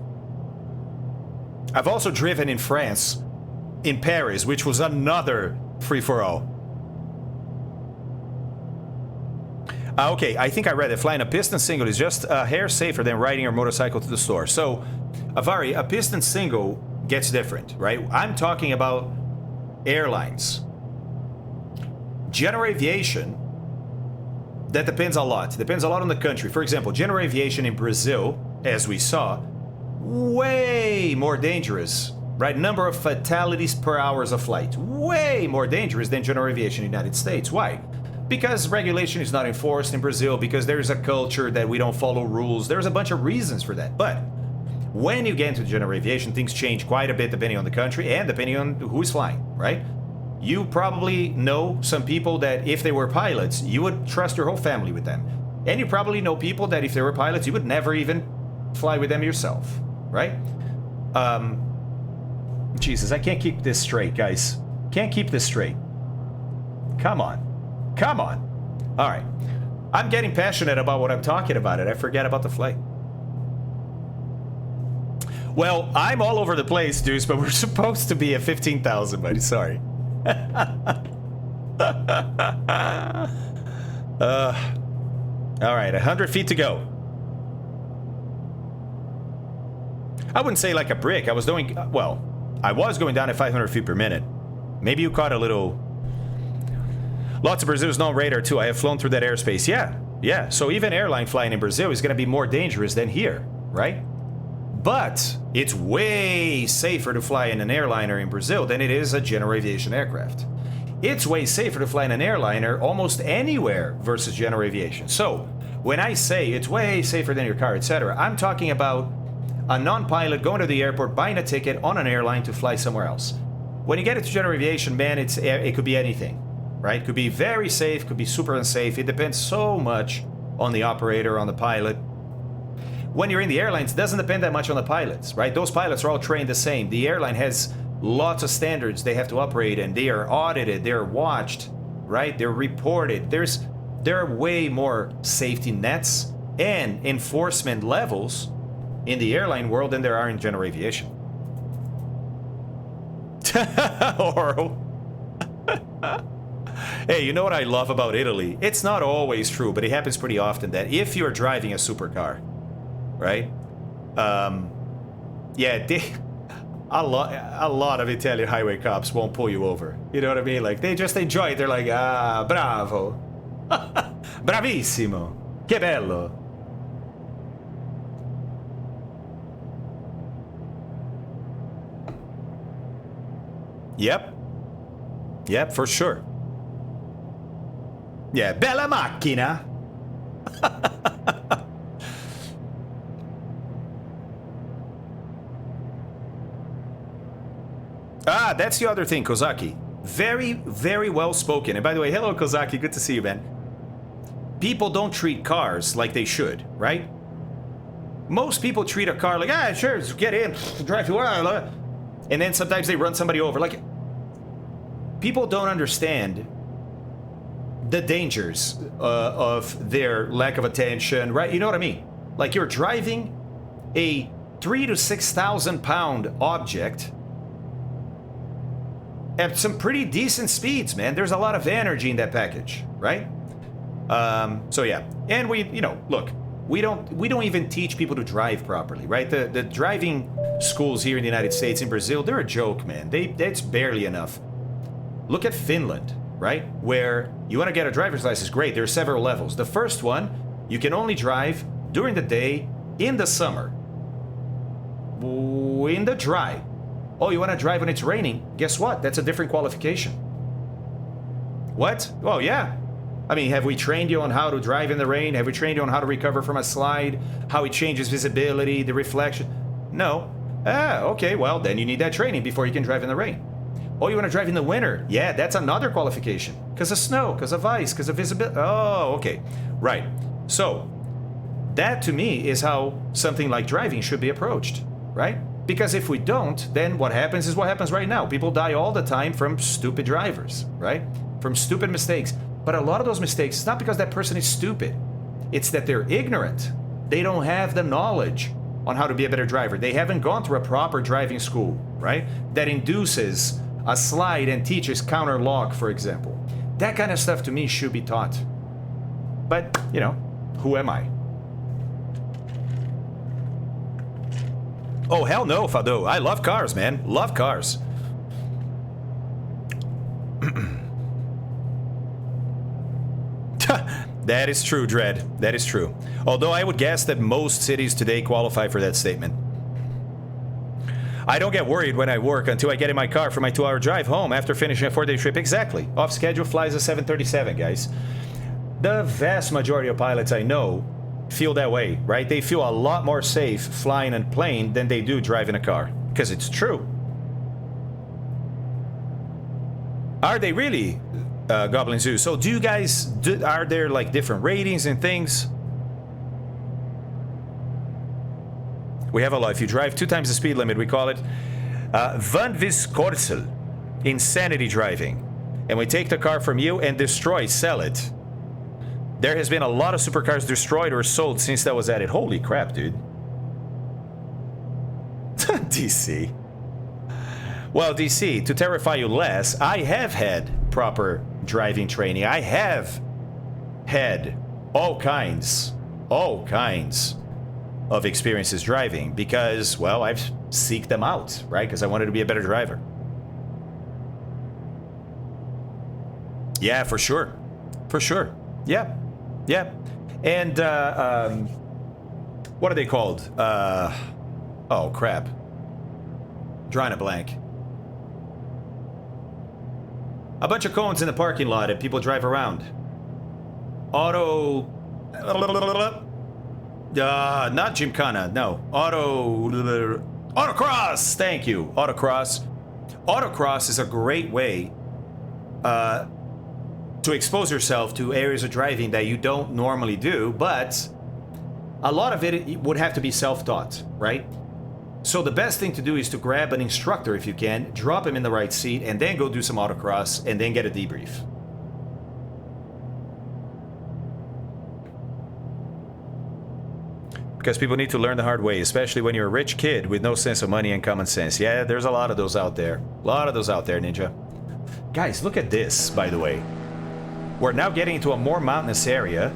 I've also driven in France, in Paris, which was another free-for-all. Okay, I think I read it. Flying a piston single is just a hair safer than riding your motorcycle to the store. So, Avari, a piston single gets different, right? I'm talking about airlines. General aviation, that depends a lot. It depends a lot on the country. For example, general aviation in Brazil, as we saw, way more dangerous, right? Number of fatalities per hours of flight, way more dangerous than general aviation in the United States. Why? Because regulation is not enforced in Brazil, because there's a culture that we don't follow rules. There's a bunch of reasons for that. But when you get into general aviation, things change quite a bit depending on the country and depending on who's flying, right? You probably know some people that if they were pilots, you would trust your whole family with them. And you probably know people that if they were pilots, you would never even fly with them yourself, right? Jesus, I can't keep this straight, guys. Can't keep this straight. Come on. All right. I'm getting passionate about what I'm talking about, and I forget about the flight. Well, I'm all over the place, dudes, but we're supposed to be at 15,000, buddy. Sorry. All right, 100 feet to go. I wouldn't say like a brick. I was going down at 500 feet per minute. Maybe you caught a little... Lots of Brazil's no radar too. I have flown through that airspace. Yeah. So even airline flying in Brazil is going to be more dangerous than here, right? But it's way safer to fly in an airliner in Brazil than it is a general aviation aircraft. It's way safer to fly in an airliner almost anywhere versus general aviation. So when I say it's way safer than your car, etc., I'm talking about a non-pilot going to the airport, buying a ticket on an airline to fly somewhere else. When you get into general aviation, man, it could be anything, right? It could be very safe, could be super unsafe. It depends so much on the operator, on the pilot. When you're in the airlines, it doesn't depend that much on the pilots, right? Those pilots are all trained the same. The airline has lots of standards they have to operate in. They are audited, they're watched, right? They're reported. There are way more safety nets and enforcement levels in the airline world than there are in general aviation. Oral. Hey, you know what I love about Italy? It's not always true, but it happens pretty often that if you're driving a supercar, right? A lot of Italian highway cops won't pull you over. You know what I mean? Like, they just enjoy it. They're like, ah, bravo. Bravissimo. Che bello. Yep, for sure. Yeah, bella macchina. That's the other thing, Kozaki. Very, very well spoken. And by the way, hello, Kozaki. Good to see you, man. People don't treat cars like they should, right? Most people treat a car like, sure, just get in, drive to where, and then sometimes they run somebody over. Like, people don't understand the dangers of their lack of attention, right? You know what I mean? Like, you're driving a 3,000 to 6,000 pound object at some pretty decent speeds, man. There's a lot of energy in that package, right? So yeah, and look, we don't even teach people to drive properly, right? The driving schools here in the United States, in Brazil, they're a joke, man. That's barely enough. Look at Finland, right? Where you want to get a driver's license, great. There are several levels. The first one, you can only drive during the day in the summer. in the dry. Oh, you want to drive when it's raining? Guess what? That's a different qualification. What? Oh, yeah. I mean, have we trained you on how to drive in the rain? Have we trained you on how to recover from a slide? How it changes visibility, the reflection? No. Ah, okay, well, then you need that training before you can drive in the rain. Oh, you want to drive in the winter? Yeah, that's another qualification. Because of snow, because of ice, because of visibility. Oh, okay. Right. So, that to me is how something like driving should be approached, right? Because if we don't, then what happens is what happens right now. People die all the time from stupid drivers, right? From stupid mistakes. But a lot of those mistakes, it's not because that person is stupid. It's that they're ignorant. They don't have the knowledge on how to be a better driver. They haven't gone through a proper driving school, right? That induces a slide and teaches counter lock, for example. That kind of stuff to me should be taught. But, you know, who am I? Oh, hell no, Fado. I love cars, man. Love cars. That is true, Dredd. That is true. Although I would guess that most cities today qualify for that statement. I don't get worried when I work until I get in my car for my 2-hour drive home after finishing a 4-day trip. Exactly. Off schedule flies a 737, guys. The vast majority of pilots I know feel that way, right? They feel a lot more safe flying a plane than they do driving a car. Because it's true. Are they really, Goblin Zoo? So do you guys, are there like different ratings and things? We have a lot. If you drive 2 times the speed limit, we call it vanviskorsel, insanity driving. And we take the car from you and destroy, sell it. There has been a lot of supercars destroyed or sold since that was added. Holy crap, dude. DC. Well, DC, to terrify you less, I have had proper driving training. I have had all kinds of experiences driving because, well, I've seeked them out, right? Because I wanted to be a better driver. Yeah, for sure. For sure. Yeah. Yeah. And, what are they called? Oh, crap. Drawing a blank. A bunch of cones in the parking lot and people drive around. Not Gymkhana, no. Autocross! Thank you. Autocross. Autocross is a great way to expose yourself to areas of driving that you don't normally do, but a lot of it would have to be self-taught, right? So the best thing to do is to grab an instructor if you can, drop him in the right seat, and then go do some autocross, and then get a debrief. Because people need to learn the hard way, especially when you're a rich kid with no sense of money and common sense. Yeah, there's a lot of those out there. A lot of those out there, Ninja. Guys, look at this, by the way. We're now getting into a more mountainous area.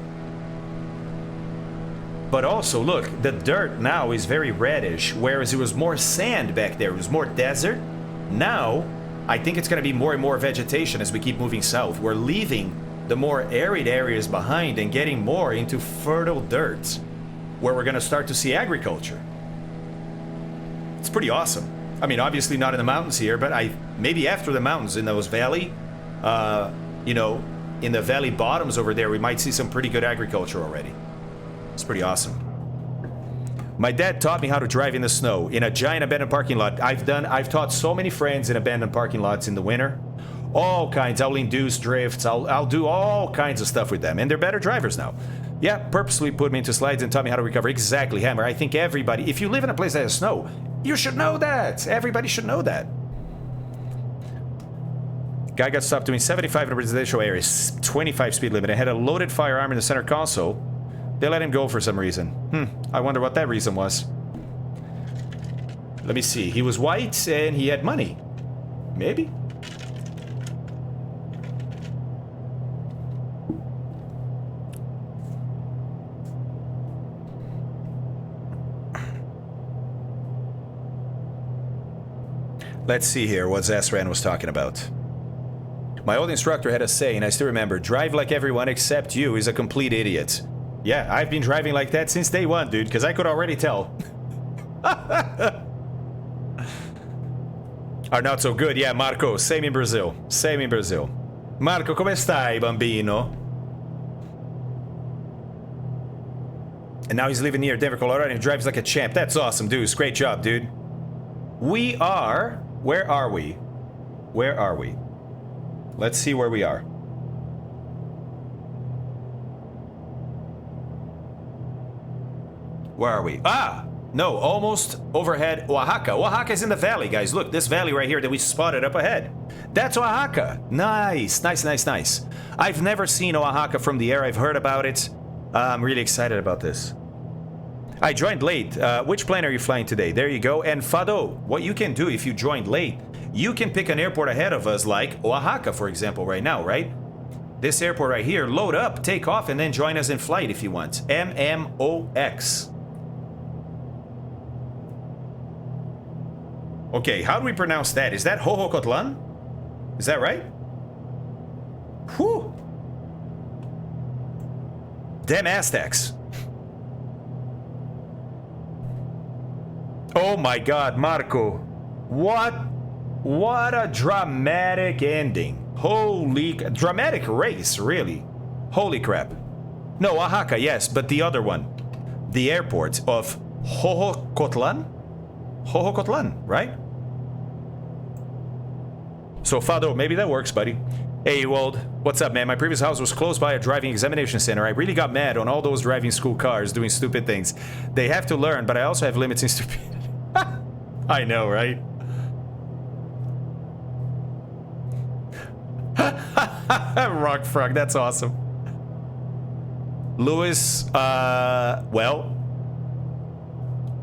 But also, look, the dirt now is very reddish, whereas it was more sand back there. It was more desert. Now, I think it's going to be more and more vegetation as we keep moving south. We're leaving the more arid areas behind and getting more into fertile dirt, where we're going to start to see agriculture. It's pretty awesome. I mean, obviously not in the mountains here, but maybe after the mountains in those valley, you know, in the valley bottoms over there, we might see some pretty good agriculture already. It's pretty awesome. My dad taught me how to drive in the snow in a giant abandoned parking lot. I've taught so many friends in abandoned parking lots in the winter. All kinds. I'll induce drifts. I'll do all kinds of stuff with them, and they're better drivers now. Yeah, purposely put me into slides and taught me how to recover. Exactly, Hammer. I think everybody, if you live in a place that has snow, you should know that. Everybody should know that. Guy got stopped doing 75 in a residential area, 25 speed limit, and had a loaded firearm in the center console. They let him go for some reason. I wonder what that reason was. Let me see. He was white and he had money. Maybe? Let's see here what Zasran was talking about. My old instructor had a saying, I still remember, drive like everyone except you is a complete idiot. Yeah, I've been driving like that since day one, dude, because I could already tell. Are not so good. Yeah, Marco, same in Brazil. Same in Brazil. Marco, come stai, bambino? And now he's living near Denver, Colorado, and he drives like a champ. That's awesome, dude. Great job, dude. We are... Where are we? Where are we? Let's see where we are. Where are we? Ah! No, almost overhead Oaxaca. Oaxaca is in the valley, guys. Look, this valley right here that we spotted up ahead. That's Oaxaca. Nice, nice, nice, nice. I've never seen Oaxaca from the air. I've heard about it. I'm really excited about this. I joined late. Which plane are you flying today? There you go. And Fado, what you can do if you joined late, you can pick an airport ahead of us like Oaxaca, for example, right now, right? This airport right here, load up, take off, and then join us in flight if you want. MMOX. Okay, how do we pronounce that? Is that Hohocotlan? Is that right? Whew! Damn Aztecs. Oh my god, Marco. What a dramatic ending. Holy... Dramatic race, really. Holy crap. No, Oaxaca, yes, but the other one. The airport of Hohocotlan? Hohocotlan, right? So, Fado, maybe that works, buddy. Hey, Wold. What's up, man? My previous house was close by a driving examination center. I really got mad on all those driving school cars doing stupid things. They have to learn, but I also have limits in stupidity. I know, right? Rock Frog, that's awesome. Lewis, well...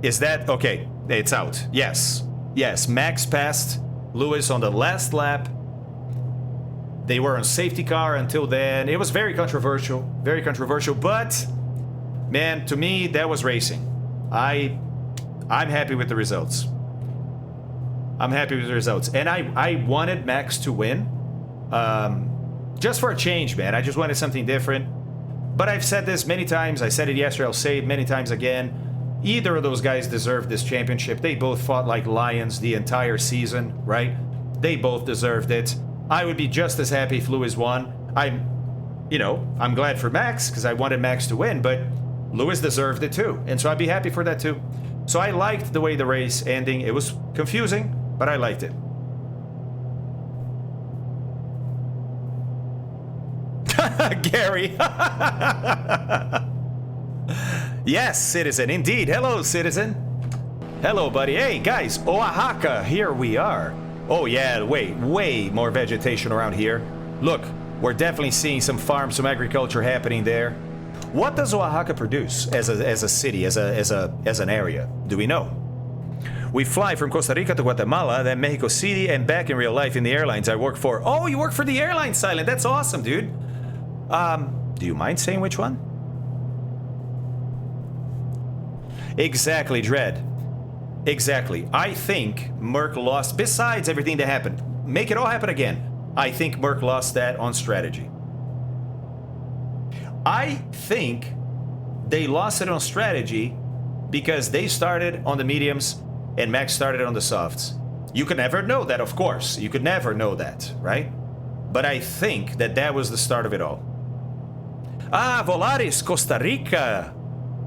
Is that... Okay, it's out. Yes. Yes, Max passed Lewis on the last lap. They were on safety car until then. It was very controversial, but... Man, to me, that was racing. I'm happy with the results. I'm happy with the results. And I wanted Max to win. Just for a change, man. I just wanted something different. But I've said this many times. I said it yesterday. I'll say it many times again. Either of those guys deserved this championship. They both fought like lions the entire season, right? They both deserved it. I would be just as happy if Lewis won. I'm glad for Max because I wanted Max to win, but Lewis deserved it too. And so I'd be happy for that too. So I liked the way the race ending. It was confusing, but I liked it. Gary. Yes, Citizen, indeed. Hello, Citizen. Hello, buddy. Hey, guys, Oaxaca, here we are. Oh, yeah, way more vegetation around here. Look, we're definitely seeing some farms, some agriculture happening there. What does Oaxaca produce as a city, as an area? Do we know? We fly from Costa Rica to Guatemala, then Mexico City, and back in real life in the airlines I work for. Oh, you work for the airline, Silent. That's awesome, dude. Do you mind saying which one? Exactly, Dread. Exactly. I think Merck lost, besides everything that happened, make it all happen again. I think Merck lost that on strategy. I think they lost it on strategy because they started on the mediums and Max started on the softs. You could never know that, of course. You could never know that, right? But I think that was the start of it all. Ah, Volaris, Costa Rica.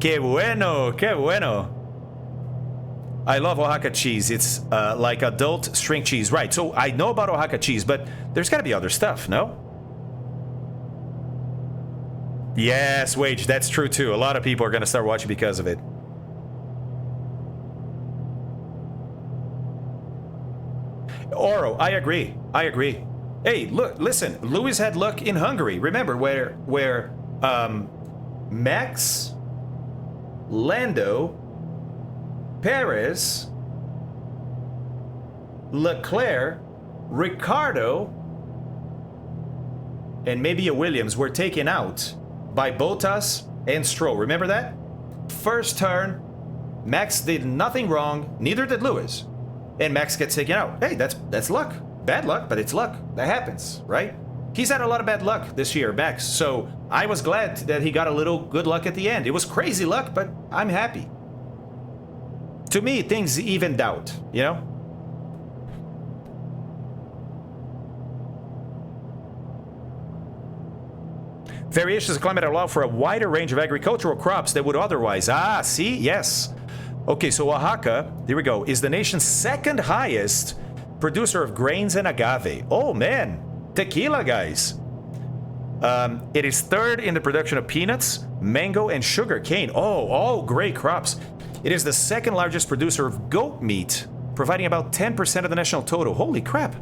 Que bueno, que bueno. I love Oaxaca cheese. It's like adult string cheese. Right, so I know about Oaxaca cheese, but there's gotta be other stuff, no? Yes, Wage, that's true too. A lot of people are gonna start watching because of it. Oro, I agree. Hey, look, listen, Lewis had luck in Hungary. Remember where Max, Lando, Perez, Leclerc, Ricardo, and maybe a Williams were taken out by Bottas and Stroll. Remember that? First turn, Max did nothing wrong, neither did Lewis. And Max gets taken out. Hey, that's luck. Bad luck, but it's luck. That happens, right? He's had a lot of bad luck this year, Max. So I was glad that he got a little good luck at the end. It was crazy luck, but I'm happy. To me, things evened out, you know? Variations of climate allow for a wider range of agricultural crops that would otherwise... Ah, see? Yes. Okay, so Oaxaca, here we go, is the nation's second highest producer of grains and agave. Oh, man. Tequila, guys. It is third in the production of peanuts, mango, and sugar cane. Oh, all great crops. It is the second largest producer of goat meat, providing about 10% of the national total. Holy crap.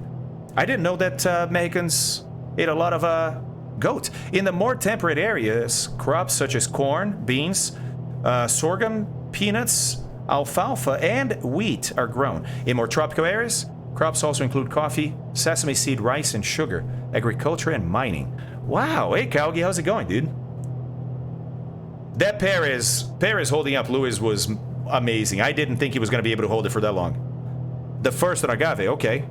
I didn't know that Mexicans ate a lot of goat. In the more temperate areas, crops such as corn, beans, sorghum, peanuts, alfalfa, and wheat are grown. In more tropical areas, crops also include coffee, sesame seed, rice, and sugar, agriculture, and mining. Wow. Hey, Calgi, how's it going, dude? That Perez holding up Lewis was amazing. I didn't think he was going to be able to hold it for that long. The first on agave, okay.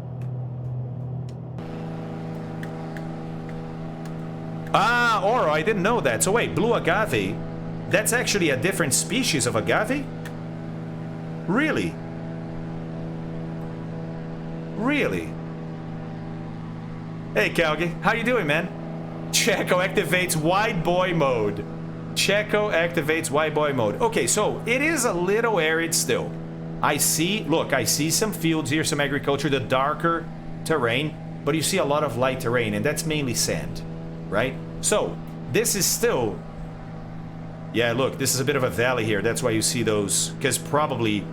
Ah, Oro, I didn't know that. So wait, blue agave, that's actually a different species of agave? Really? Really? Hey, Calgi, how you doing, man? Checo activates wide boy mode. Checo activates wide boy mode. Okay, so it is a little arid still. I see some fields here, some agriculture, the darker terrain, but you see a lot of light terrain, and that's mainly sand, right? So, this is still... Yeah, look, this is a bit of a valley here. That's why you see those... Because probably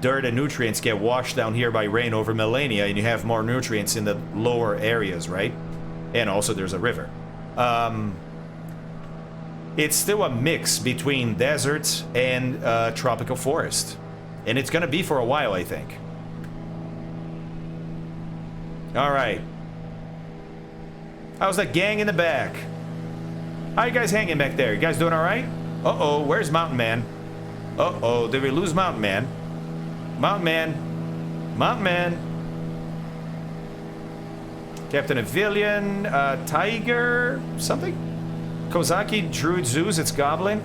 dirt and nutrients get washed down here by rain over millennia, and you have more nutrients in the lower areas, right? And also there's a river. It's still a mix between desert and tropical forest. And it's going to be for a while, I think. All right. How's that gang in the back? How you guys hanging back there? You guys doing all right? Uh-oh, where's Mountain Man? Uh-oh, did we lose Mountain Man? Mountain Man. Mountain Man. Captain Avillion, Tiger, something? Kozaki, Druid, Zeus, it's Goblin.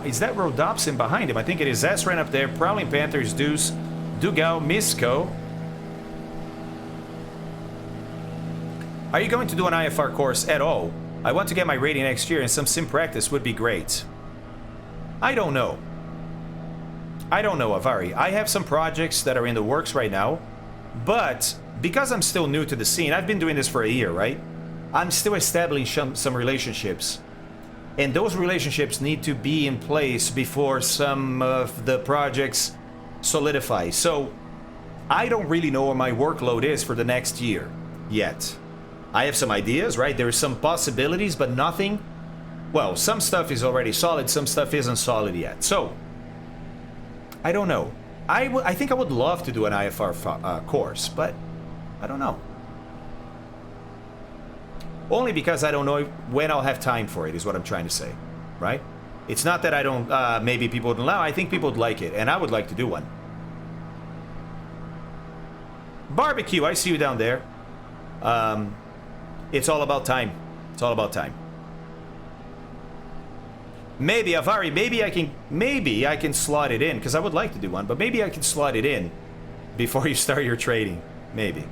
Is that Rhodopsin behind him? I think it is. Zesran up there. Prowling Panthers, Deuce, Dugao, Misco. Are you going to do an IFR course at all? I want to get my rating next year and some sim practice would be great. I don't know. I don't know, Avari. I have some projects that are in the works right now, but because I'm still new to the scene, I've been doing this for a year, right? I'm still establishing some relationships. And those relationships need to be in place before some of the projects solidify. So, I don't really know what my workload is for the next year yet. I have some ideas, right? There are some possibilities, but nothing... Well, some stuff is already solid, some stuff isn't solid yet. So, I don't know. I think I would love to do an IFR course, but I don't know. Only because I don't know when I'll have time for it, is what I'm trying to say, right? It's not that I don't, maybe people wouldn't allow. I think people would like it, and I would like to do one. Barbecue, I see you down there. It's all about time. It's all about time. Maybe, Avari, maybe I can slot it in, because I would like to do one, but maybe I can slot it in before you start your trading. Maybe.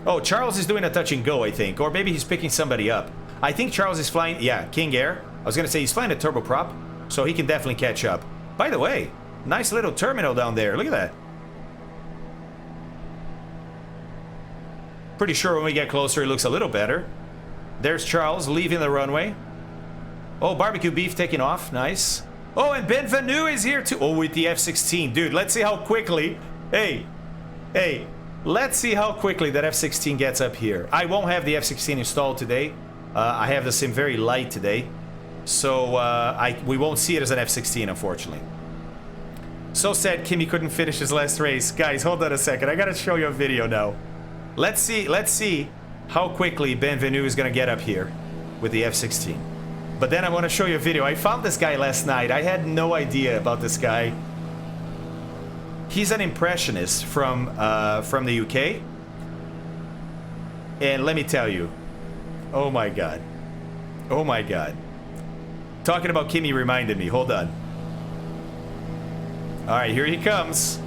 Oh, Charles is doing a touch and go, I think. Or maybe he's picking somebody up. I think Charles is flying... Yeah, King Air. I was going to say he's flying a turboprop, so he can definitely catch up. By the way, nice little terminal down there. Look at that. Pretty sure when we get closer, it looks a little better. There's Charles leaving the runway. Oh, barbecue beef taking off. Nice. Oh, and Benvenu is here too. Oh, with the F-16. Dude, let's see how quickly... Hey. Let's see how quickly that F-16 gets up here. I won't have the F-16 installed today. I have the sim very light today. So, we won't see it as an F-16, unfortunately. So sad Kimmy couldn't finish his last race. Guys, hold on a second. I gotta show you a video now. Let's see how quickly Benvenu is gonna get up here with the F-16. But then I want to show you a video. I found this guy last night. I had no idea about this guy. He's an impressionist from the UK. And let me tell you. Oh my god. Oh my god. Talking about Kimmy reminded me. Hold on. Alright, here he comes.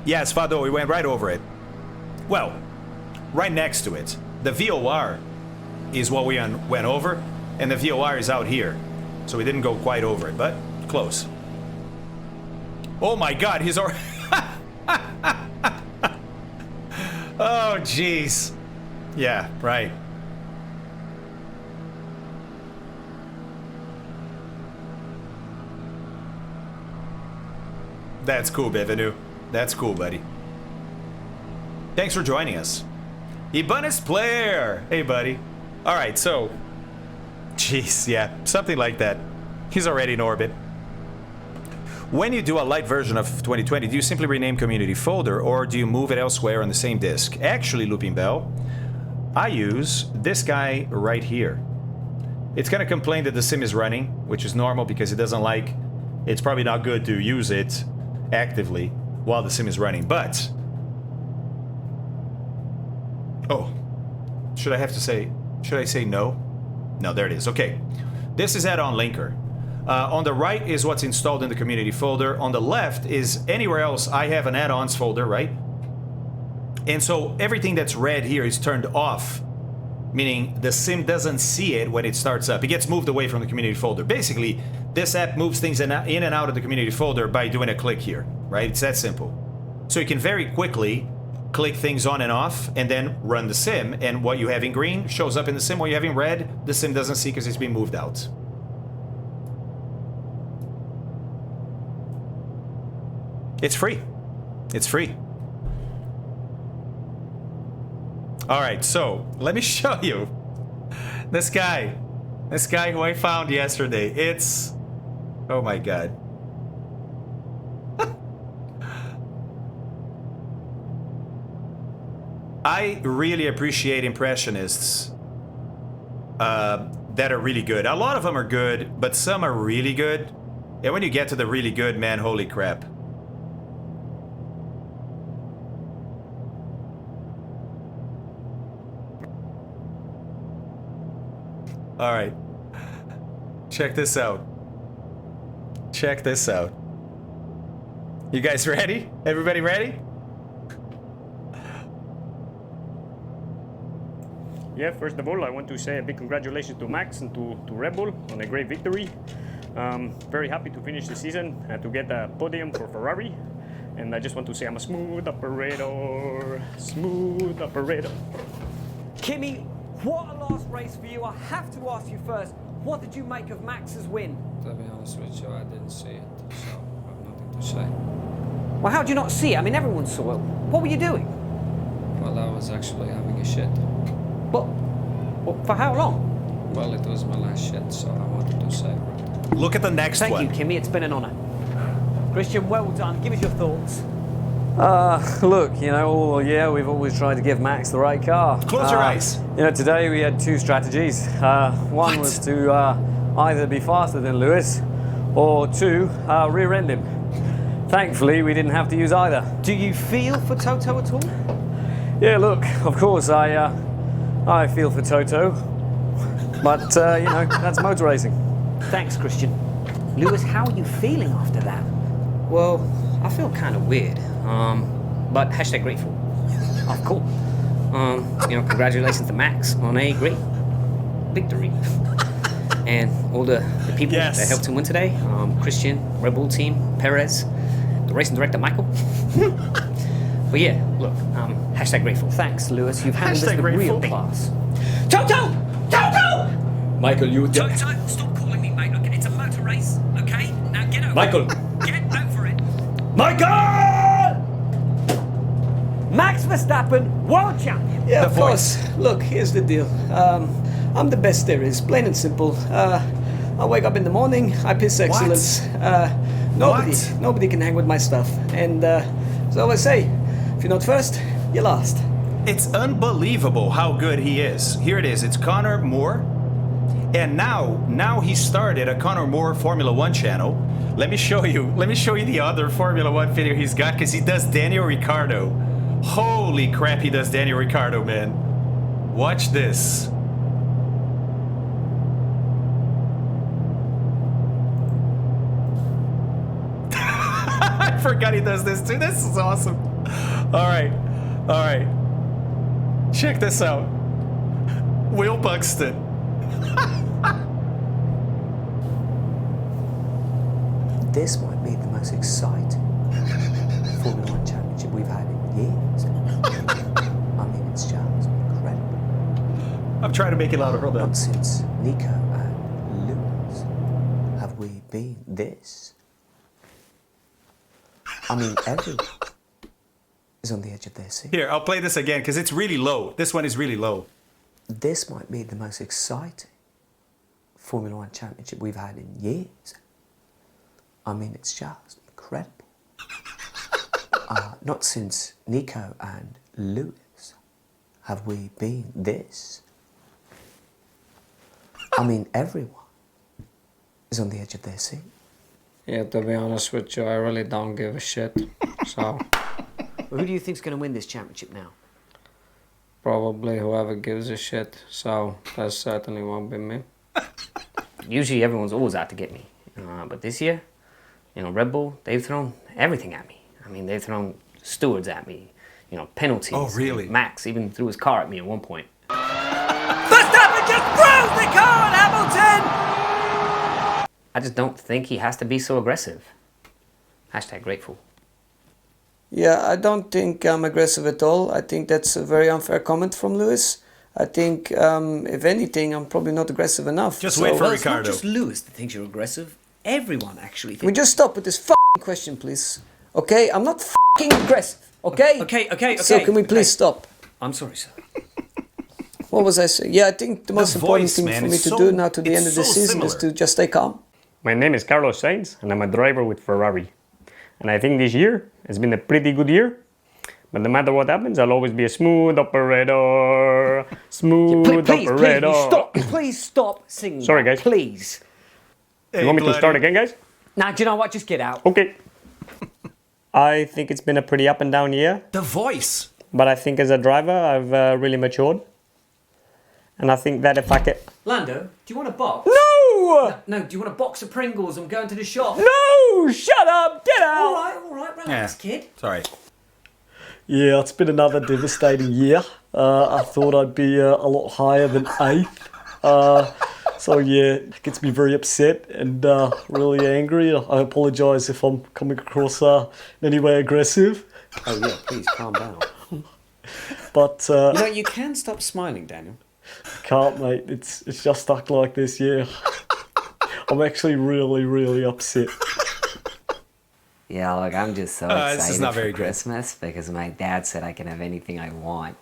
Yes, Fado, we went right over it. Well, right next to it. The VOR is what we went over, and the VOR is out here. So we didn't go quite over it, but close. Oh my god, he's already... Oh, jeez. Yeah, right. That's cool, Bevenu. That's cool, buddy. Thanks for joining us. Ibanez player! Hey, buddy. Alright, so... Jeez, yeah, something like that. He's already in orbit. When you do a light version of 2020, do you simply rename community folder, or do you move it elsewhere on the same disk? Actually, Looping Bell, I use this guy right here. It's gonna complain that the sim is running, which is normal because it doesn't like... It's probably not good to use it actively while the sim is running, but... Oh. Should I say no? No, there it is. Okay. This is add-on linker. On the right is what's installed in the community folder. On the left is anywhere else I have an add-ons folder, right? And so everything that's red here is turned off, meaning the sim doesn't see it when it starts up. It gets moved away from the community folder. Basically, this app moves things in and out of the community folder by doing a click here, right? It's that simple. So you can very quickly click things on and off and then run the sim, and what you have in green shows up in the sim. What you have in red, the sim doesn't see because it's been moved out. It's free. It's free. Alright, so let me show you this guy who I found yesterday. It's... Oh my god. I really appreciate impressionists that are really good. A lot of them are good, but some are really good. And when you get to the really good, man, holy crap. All right. Check this out. Check this out. You guys ready? Everybody ready? Yeah, first of all, I want to say a big congratulations to Max and to Red Bull on a great victory. Very happy to finish the season and to get a podium for Ferrari. And I just want to say I'm a smooth operator. Smooth operator. Kimi, what a last race for you. I have to ask you first, what did you make of Max's win? To be honest with you, I didn't see it, so I have nothing to say. Well, how did you not see it? I mean, everyone saw it. What were you doing? Well, I was actually having a shit. But for how long? Well, it was my last shit, so I wanted to say. Look at the next Thank one. you, Kimi. It's been an honour. Christian, well done. Give us your thoughts. Look, you know, all year we've always tried to give Max the right car. Close your eyes. You know, today we had two strategies. One was to either be faster than Lewis, or two, rear-end him. Thankfully, we didn't have to use either. Do you feel for Toto at all? Yeah, look, of course, I feel for Toto, but, you know, that's motor racing. Thanks, Christian. Lewis, how are you feeling after that? Well, I feel kind of weird, but hashtag grateful. Oh, cool. You know, congratulations to Max on a great victory. And all the people Yes. that helped him win today, Christian, Red Bull team, Perez, the racing director, Michael. But yeah, look, hashtag grateful. Thanks, Lewis. You've handled this Hashtag with real grateful. class. Toto! Toto! Michael, you... Toto, stop calling me mate. Okay, it's a motor race, okay? Now get over Michael! it. Get over it. Michael! Max Verstappen, world champion. Yeah, The of course. Look, here's the deal. I'm the best there is, plain and simple. I wake up in the morning, I piss excellence. Nobody can hang with my stuff. And so I say, if you're not first, you're last. It's unbelievable how good he is. Here it is. It's Connor Moore. And now he started a Connor Moore Formula One channel. Let me show you the other Formula One video he's got, because he does Daniel Ricciardo. Holy crap, he does Daniel Ricciardo, man. Watch this. I forgot he does this too. This is awesome. All right. All right. Check this out. Will Buxton. This might be the most exciting Formula One championship we've had in years. I mean, it's just incredible. I'm trying to make it louder. Hold on. Not since Nico and Lewis have we been this. I mean, everyone is on the edge of their seat. Here, I'll play this again because it's really low. This one is really low. This might be the most exciting Formula One championship we've had in years. I mean, it's just incredible. Not since Nico and Lewis have we been this. I mean, everyone is on the edge of their seat. Yeah, to be honest with you, I really don't give a shit. So, Who do you think's going to win this championship now? probably whoever gives a shit. So, that certainly won't be me. Usually everyone's always out to get me. But this year, Red Bull, they've thrown everything at me. I mean, they've thrown stewards at me, penalties. Oh, really? Max even threw his car at me at one point. Verstappen just throws the car at Hamilton! I just don't think he has to be so aggressive. Hashtag grateful. Yeah, I don't think I'm aggressive at all. I think that's a very unfair comment from Lewis. I think, if anything, I'm probably not aggressive enough. Just wait for Well, it's not Ricardo. just Lewis that thinks you're aggressive. Everyone actually Can we thinks. just stop with this f***ing question, please? Okay? I'm not f***ing aggressive, okay? Okay. So can we please stop? I'm sorry, sir. What was I saying? Yeah, I think the most important voice, thing man, for me it's to so- do now to the it's end of the so season is similar. to just stay calm. My name is Carlos Sainz, and I'm a driver with Ferrari. And I think this year has been a pretty good year. But no matter what happens, I'll always be a smooth operator. Smooth operator. Please stop singing. Sorry, that, guys. Please. You want me to start again, guys? Now, do you know what? Just get out. Okay. I think it's been a pretty up and down year. The voice. But I think as a driver, I've really matured. And I think that if I can... Lando, do you want a box? No! No, do you want a box of Pringles? I'm going to the shop. No! Shut up! Get All out! right, relax, kid. Sorry. Yeah, it's been another devastating year. I thought I'd be a lot higher than 8th. So yeah, it gets me very upset and really angry. I apologise if I'm coming across in any way aggressive. Oh yeah, please calm down. But You can stop smiling, Daniel. can't, mate. It's just stuck like this, yeah. I'm actually really upset. Yeah, look, I'm just so this is excited not for very good. Christmas because my dad said I can have anything I want.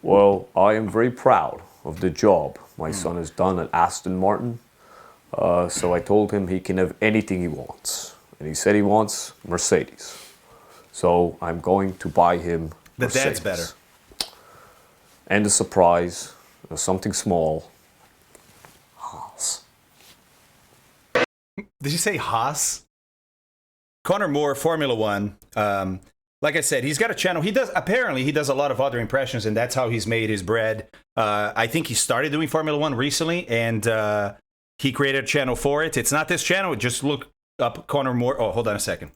Well, I am very proud of the job my son has done at Aston Martin. So I told him he can have anything he wants. And he said he wants Mercedes. So I'm going to buy him The Mercedes. dad's better. And a surprise, something small. Haas. Did you say Haas? Connor Moore, Formula One. Like I said, he's got a channel. He does a lot of other impressions, and that's how he's made his bread. I think he started doing Formula One recently, and he created a channel for it. It's not this channel. Just look up Connor Moore. Oh, hold on a second.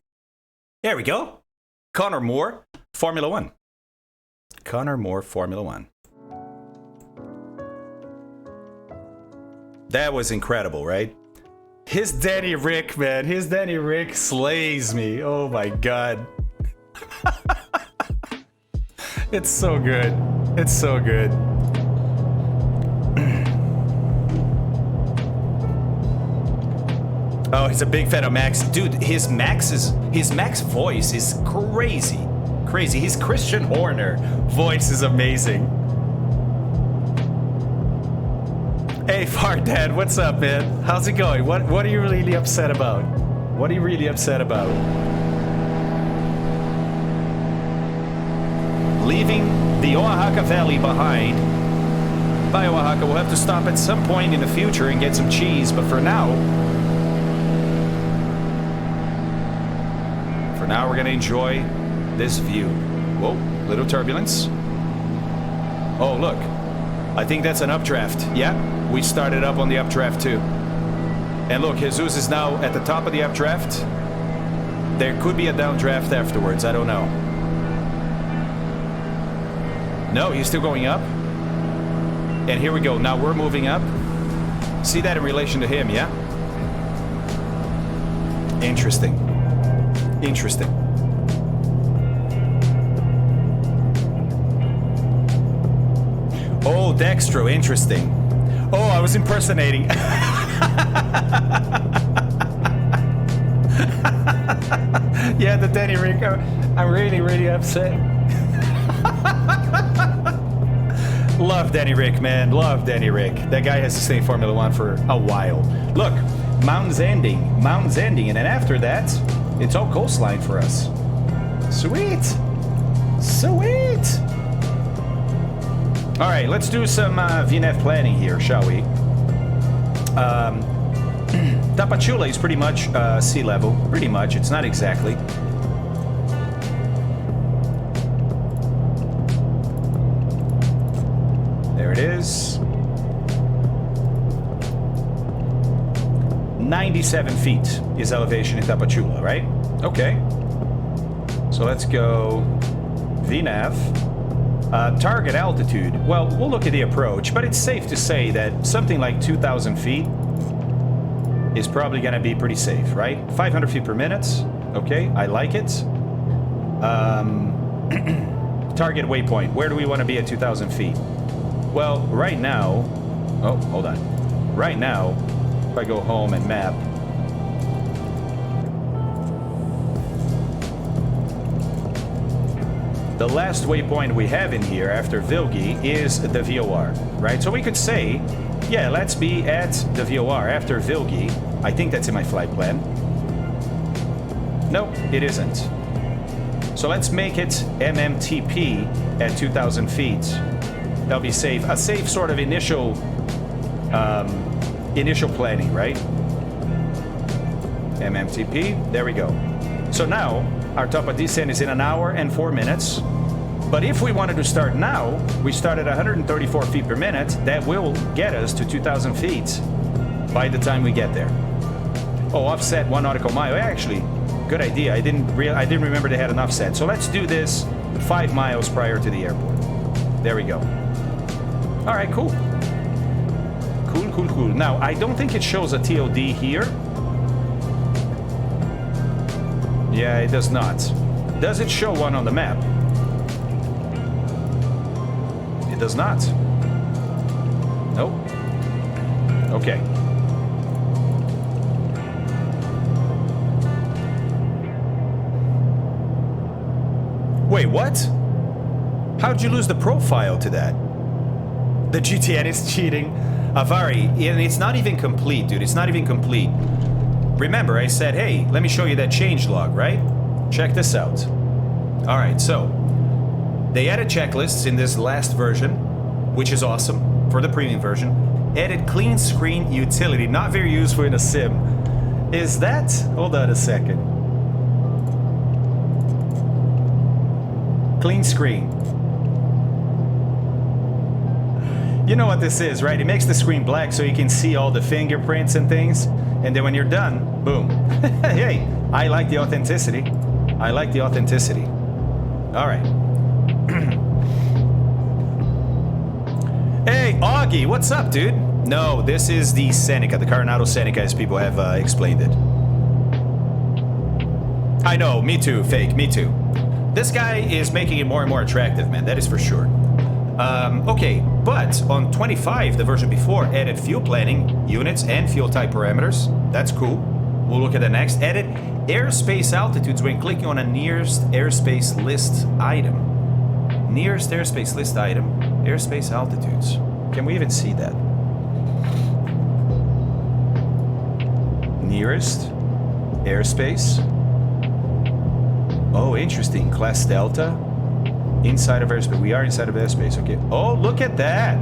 There we go. Connor Moore, Formula One. Connor Moore, Formula One. That was incredible, right? His Danny Rick, man. His Danny Rick slays me. Oh my god. It's so good. It's so good. Oh, he's a big fan of Max. Dude, his Max voice is crazy. Crazy. His Christian Horner voice is amazing. Hey, Fart Dad, what's up, man? How's it going? What are you really upset about? What are you really upset about? Leaving the Oaxaca Valley behind. By Oaxaca, we'll have to stop at some point in the future and get some cheese, but for now, we're gonna enjoy this view. Whoa, little turbulence. Oh, look. I think that's an updraft. Yeah, we started up on the updraft too. And look, Jesus is now at the top of the updraft. There could be a downdraft afterwards, I don't know. No, he's still going up. And here we go. Now we're moving up. See that in relation to him, yeah? Interesting. Interesting. Oh, Dextro, interesting. Oh, I was impersonating. Yeah, the Danny Rick. I'm really, really upset. Love Danny Rick, man. Love Danny Rick. That guy has to stay in Formula One for a while. Look, mountains ending, and then after that, it's all coastline for us. Sweet. Sweet. All right, let's do some VNF planning here, shall we? Tapachula is pretty much sea level. Pretty much. It's not exactly. There it is. 97 feet is elevation in Tapachula, right? Okay. So let's go VNAV. Target altitude. Well, we'll look at the approach, but it's safe to say that something like 2,000 feet is probably going to be pretty safe, right? 500 feet per minute. Okay, I like it. Target waypoint. Where do we want to be at 2,000 feet? Well, right now... Oh, hold on. Right now, if I go home and map... The last waypoint we have in here after Vilgi is the VOR, right? So we could say, yeah, let's be at the VOR after Vilgi. I think that's in my flight plan. No, it isn't. So let's make it MMTP at 2,000 feet. That'll be safe. A safe sort of initial planning, right? MMTP, there we go. So now, our top of descent is in 1 hour and 4 minutes. But if we wanted to start now, we start at 134 feet per minute. That will get us to 2,000 feet by the time we get there. Oh, offset 1 nautical mile. Actually, good idea. I didn't remember they had an offset. So let's do this 5 miles prior to the airport. There we go. All right, cool. Cool. Now, I don't think it shows a TOD here. Yeah, it does not. Does it show one on the map? It does not. Nope. Okay. Wait, what? How'd you lose the profile to that? The GTN is cheating. Avari, and it's not even complete, dude. It's not even complete. Remember, I said, hey, let me show you that change log, right? Check this out. All right, so they added checklists in this last version, which is awesome for the premium version. Added clean screen utility, not very useful in a sim. Is that? Hold on a second. Clean screen. You know what this is, right? It makes the screen black so you can see all the fingerprints and things. And then when you're done, boom. Hey, I like the authenticity. I like the authenticity. All right. Hey, Augie, what's up, dude? No, this is the Seneca, the Coronado Seneca, as people have explained it. I know, me too, fake, me too. This guy is making it more and more attractive, man, that is for sure. Okay, but on 25, the version before, added fuel planning, units, and fuel type parameters. That's cool. We'll look at the next. Added airspace altitudes when clicking on a nearest airspace list item. Nearest airspace list item. Airspace altitudes. Can we even see that? Nearest airspace. Oh, interesting. Class Delta. Inside of airspace. We are inside of airspace, okay. Oh, look at that.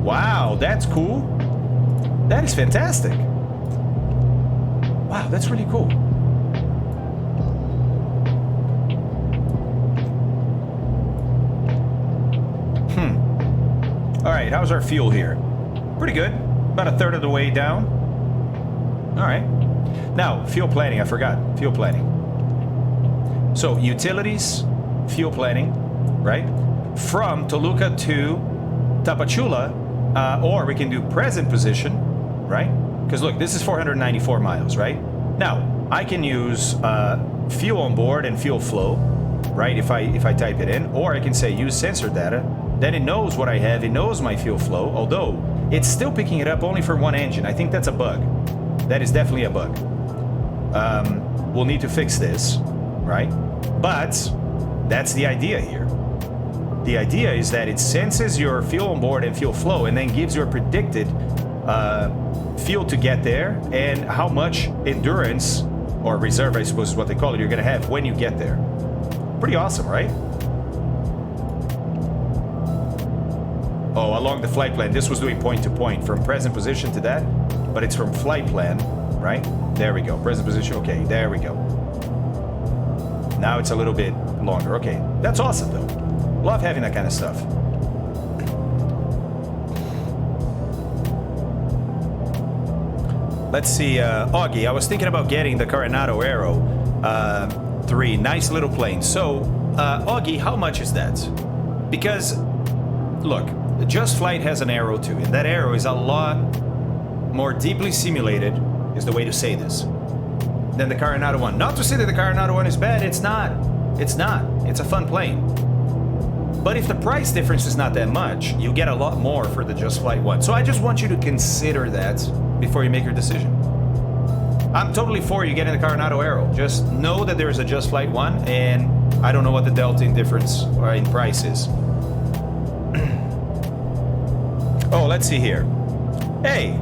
Wow, that's cool. That is fantastic. Wow, that's really cool. All right, how's our fuel here? Pretty good. About a third of the way down. All right. Now, fuel planning, I forgot. Fuel planning. So, utilities, fuel planning, right? from Toluca to Tapachula, or we can do present position, right? Because look, this is 494 miles, right? Now, I can use fuel on board and fuel flow, right? If I type it in, or I can say use sensor data. Then it knows what I have. It knows my fuel flow, although it's still picking it up only for one engine. I think that's a bug. That is definitely a bug. We'll need to fix this, right? But that's the idea here. The idea is that it senses your fuel on board and fuel flow and then gives you a predicted fuel to get there and how much endurance or reserve, I suppose is what they call it, you're going to have when you get there. Pretty awesome, right? Oh, along the flight plan. This was doing point to point from present position to that, but it's from flight plan, right? There we go. Present position. Okay, there we go. Now it's a little bit longer. Okay, that's awesome though. Love having that kind of stuff. Let's see, Augie, I was thinking about getting the Coronado Aero 3. Nice little plane. So, Augie, how much is that? Because, look, Just Flight has an Aero too, and that Aero is a lot more deeply simulated, is the way to say this, than the Coronado one. Not to say that the Coronado one is bad, it's not. It's not. It's a fun plane. But if the price difference is not that much, you get a lot more for the Just Flight one. So I just want you to consider that before you make your decision. I'm totally for you getting the Coronado Aero. Just know that there is a Just Flight one, and I don't know what the delta in difference or in price is. Oh, let's see here. Hey,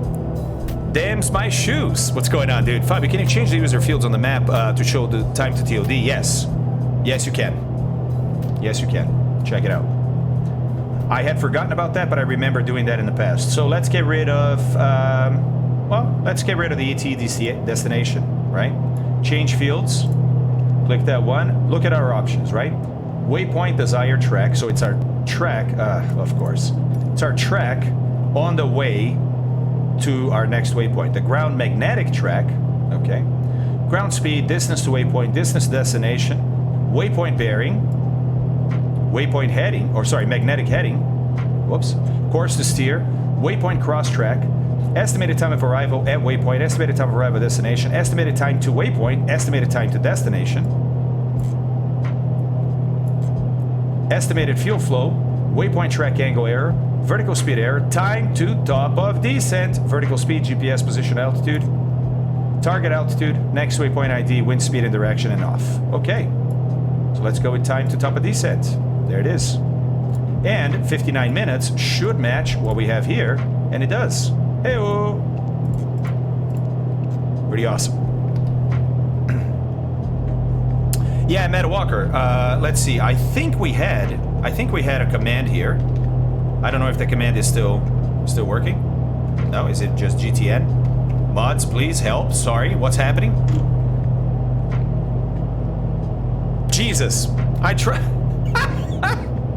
damns my shoes. What's going on, dude? Fabio, can you change the user fields on the map to show the time to TOD? Yes. Yes, you can. Yes, you can. Check it out. I had forgotten about that, but I remember doing that in the past. So let's get rid of, let's get rid of the ET destination, right? Change fields. Click that one. Look at our options, right? Waypoint desired track. So it's our track, of course. It's our track on the way to our next waypoint. The ground magnetic track, okay. Ground speed, distance to waypoint, distance to destination, waypoint bearing, waypoint heading, or sorry, magnetic heading, whoops, course to steer, waypoint cross track, estimated time of arrival at waypoint, estimated time of arrival at destination, estimated time to waypoint, estimated time to destination, estimated fuel flow, waypoint track angle error, vertical speed error, time to top of descent, vertical speed, GPS position, altitude, target altitude, next waypoint ID, wind speed and direction, and off. Okay, so let's go with time to top of descent. There it is. And 59 minutes should match what we have here, and it does. Hey-o! Pretty awesome. Yeah, Meta Walker, let's see. I think we had a command here. I don't know if the command is still working. No, is it just GTN? Mods, please help. Sorry, what's happening? Jesus, I try.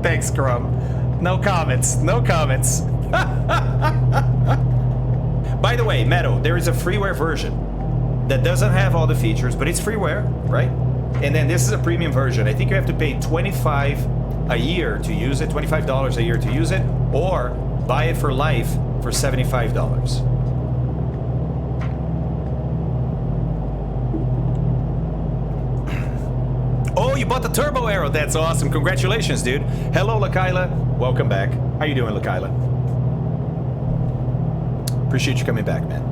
Thanks, Crumb. No comments. No comments. By the way, Meadow, there is a freeware version that doesn't have all the features, but it's freeware, right? And then this is a premium version. I think you have to pay $25 a year to use it, $25 a year to use it, or buy it for life for $75. Oh, you bought the Turbo Arrow. That's awesome. Congratulations, dude. Hello, Lakaila. Welcome back. How you doing, Lakaila? Appreciate you coming back, man.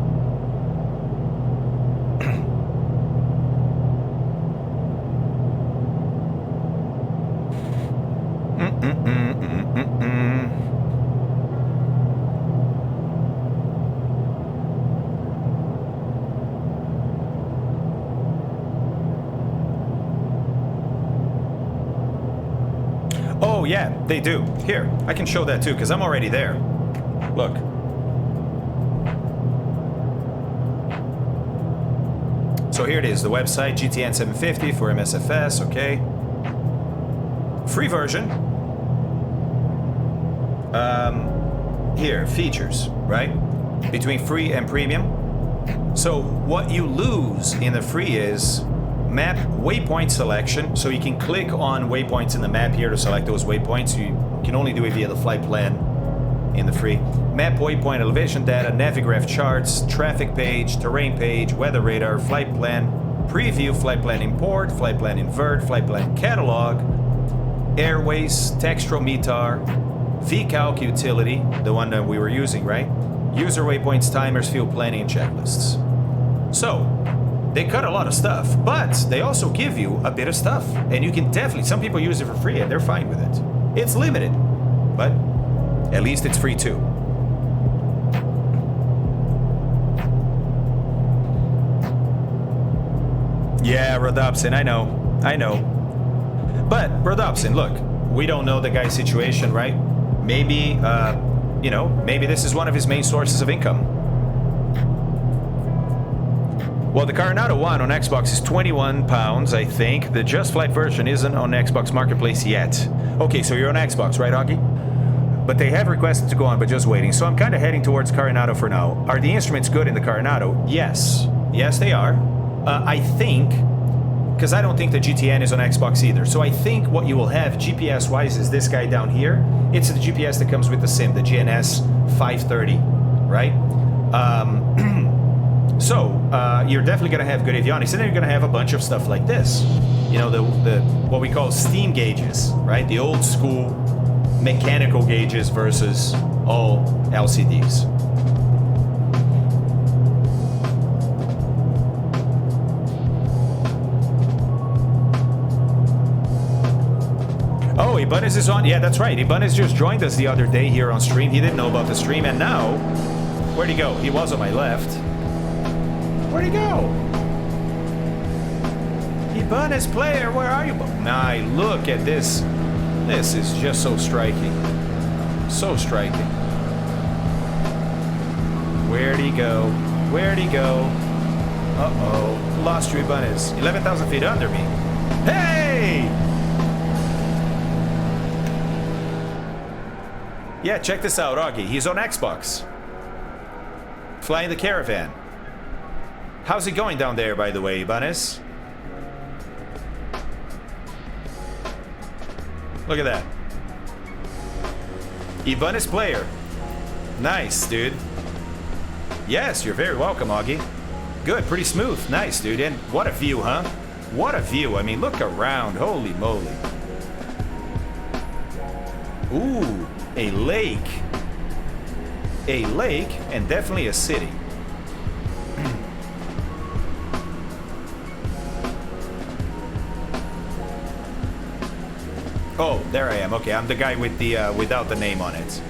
Oh, yeah, they do. Here, I can show that too, because I'm already there. Look. So here it is, the website, GTN 750 for MSFS, okay. Free version. Here, features, right? Between free and premium. So what you lose in the free is map waypoint selection. So you can click on waypoints in the map here to select those waypoints. You Can only do it via the flight plan in the free. Map, waypoint, elevation data, Navigraph charts, traffic page, terrain page, weather radar, flight plan, preview, flight plan import, flight plan invert, flight plan catalog, airways, textrometer, vCalc utility, the one that we were using, right? User waypoints, timers, fuel planning, and checklists. So, they cut a lot of stuff, but they also give you a bit of stuff. And you can definitely, some people use it for free and they're fine with it. It's limited, but at least it's free too. Yeah, Rodobson, I know. But, Rodobson, look, we don't know the guy's situation, right? Maybe, you know, maybe this is one of his main sources of income. Well, the Coronado one on Xbox is £21, I think. The Just Flight version isn't on Xbox Marketplace yet. Okay, so you're on Xbox, right, Augie? But they have requested to go on, but just waiting. So I'm kind of heading towards Coronado for now. Are the instruments good in the Coronado? Yes. Yes, they are. I think, because I don't think the GTN is on Xbox either. So I think what you will have GPS-wise is this guy down here. It's the GPS that comes with the SIM, the GNS 530, right? So you're definitely going to have good avionics, and then you're going to have a bunch of stuff like this. You know, the what we call steam gauges, right? The old school mechanical gauges versus all LCDs. Oh, Ibanez is on. Yeah, that's right. Ibanez just joined us the other day here on stream. He didn't know about the stream, and now, where'd he go? He was on my left. Where'd he go? Ibanez player, where are you? Nah, look at this. This is just so striking. So striking. Where'd he go? Where'd he go? Uh-oh. Lost you, Ibanez. 11,000 feet under me. Hey! Yeah, check this out, Augie. He's on Xbox. Flying the Caravan. How's it going down there, by the way, Ibanez? Look at that. Ibanez player. Nice, dude. Yes, you're very welcome, Augie. Good, pretty smooth. Nice, dude. And what a view, huh? What a view. I mean, look around. Holy moly. Ooh, a lake. A lake and definitely a city. Oh, there I am. Okay, I'm the guy with the without the name on it.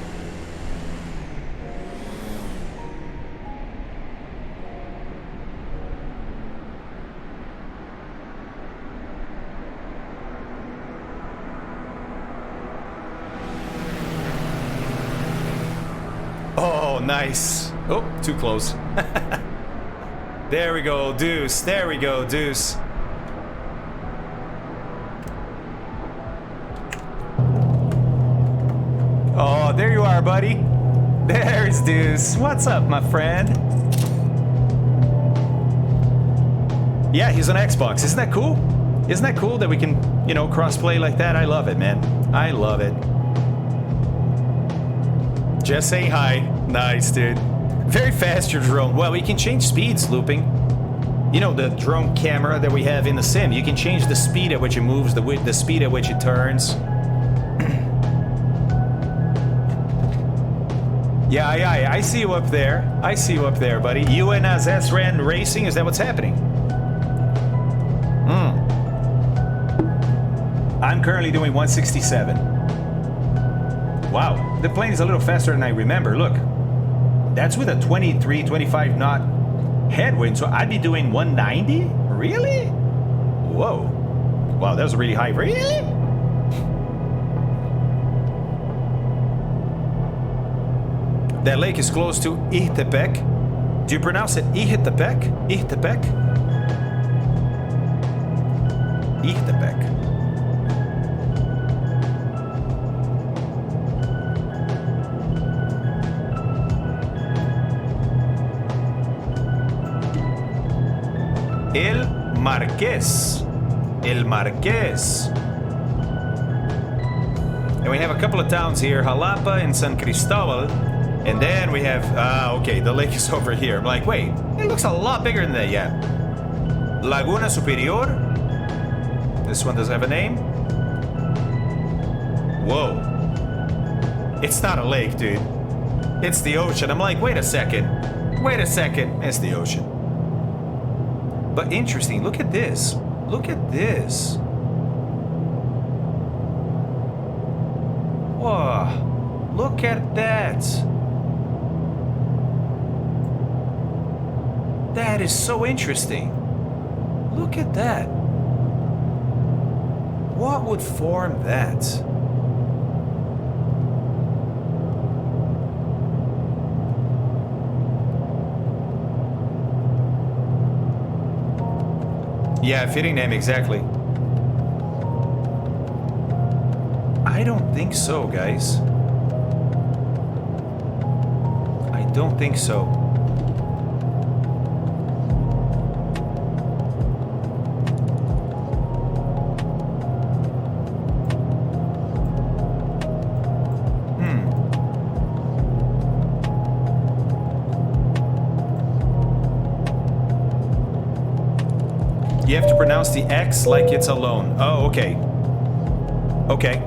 Oh, nice. Oh, too close. There we go, Deuce. There we go, Deuce. Oh, there you are, buddy. There's Deuce. What's up, my friend? Yeah, he's on Xbox. Isn't that cool? Isn't that cool that we can, you know, cross-play like that? I love it, man. I love it. Just saying hi. Nice, dude. Very fast, your drone. Well, we can change speeds, Looping. You know, the drone camera that we have in the sim. You can change the speed at which it moves, the speed at which it turns. Yeah, I see you up there. I see you up there, buddy. You and Zesran Racing, is that what's happening? I'm currently doing 167. Wow, the plane is a little faster than I remember. Look, that's with a 23, 25 knot headwind, so I'd be doing 190? Really? Whoa. Wow, that was really high. Really? That lake is close to Ihtepec. Do you pronounce it Ihtepec? Ihtepec? Ihtepec. El Marqués. El Marqués. And we have a couple of towns here, Jalapa and San Cristobal. And then we have, okay, the lake is over here. I'm like, wait, it looks a lot bigger than that, yeah. Laguna Superior. This one doesn't have a name. Whoa. It's not a lake, dude. It's the ocean. I'm like, wait a second. Wait a second. It's the ocean. But interesting, look at this. Look at this. Whoa. Look at that. That is so interesting. Look at that. What would form that? Yeah, fitting name, exactly. I don't think so, guys. I don't think so. You have to pronounce the X like it's alone. Oh, okay. Okay.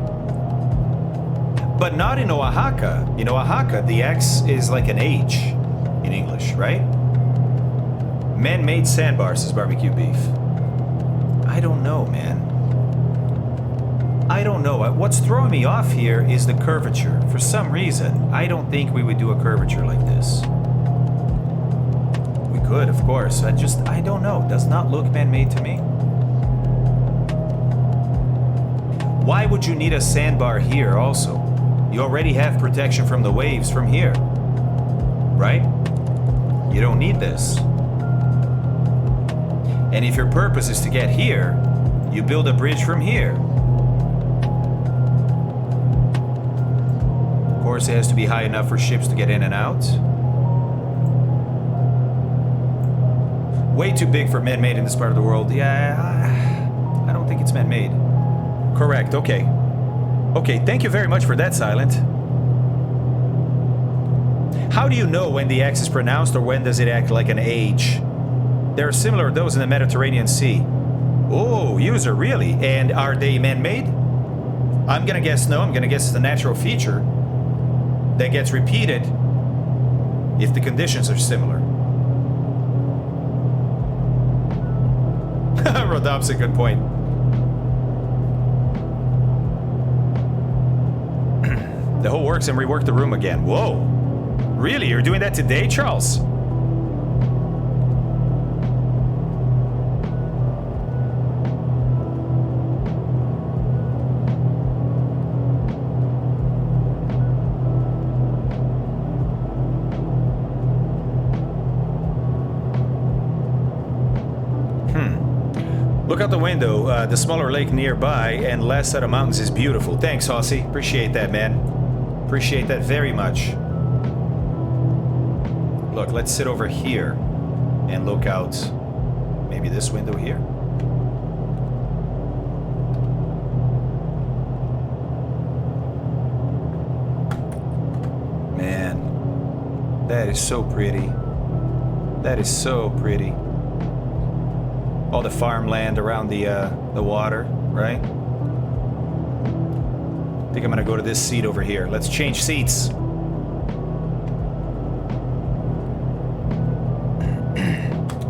But not in Oaxaca. In Oaxaca, the X is like an H in English, right? Man-made sandbars is barbecue beef. I don't know, man. I don't know. What's throwing me off here is the curvature. For some reason, I don't think we would do a curvature like this. Good, of course. I don't know. Does not look man-made to me. Why would you need a sandbar here also? You already have protection from the waves from here. Right? You don't need this. And if your purpose is to get here, you build a bridge from here. Of course, it has to be high enough for ships to get in and out. Way too big for man-made in this part of the world. Yeah, I don't think it's man-made. Correct, okay. Okay, thank you very much for that, Silent. How do you know when the X is pronounced or when does it act like an H? There are similar to those in the Mediterranean Sea. Oh, user, really? And are they man-made? I'm gonna guess no. I'm gonna guess it's a natural feature that gets repeated if the conditions are similar. Rodop's a good point. The whole works and rework the room again. Whoa. Really? You're doing that today, Charles? Look out the window. The smaller lake nearby and last set of mountains is beautiful. Thanks, Hossy. Appreciate that, man. Appreciate that very much. Look, let's sit over here and look out. Maybe this window here. Man, that is so pretty. That is so pretty. All the farmland around the water, right? I think I'm gonna go to this seat over here. Let's change seats.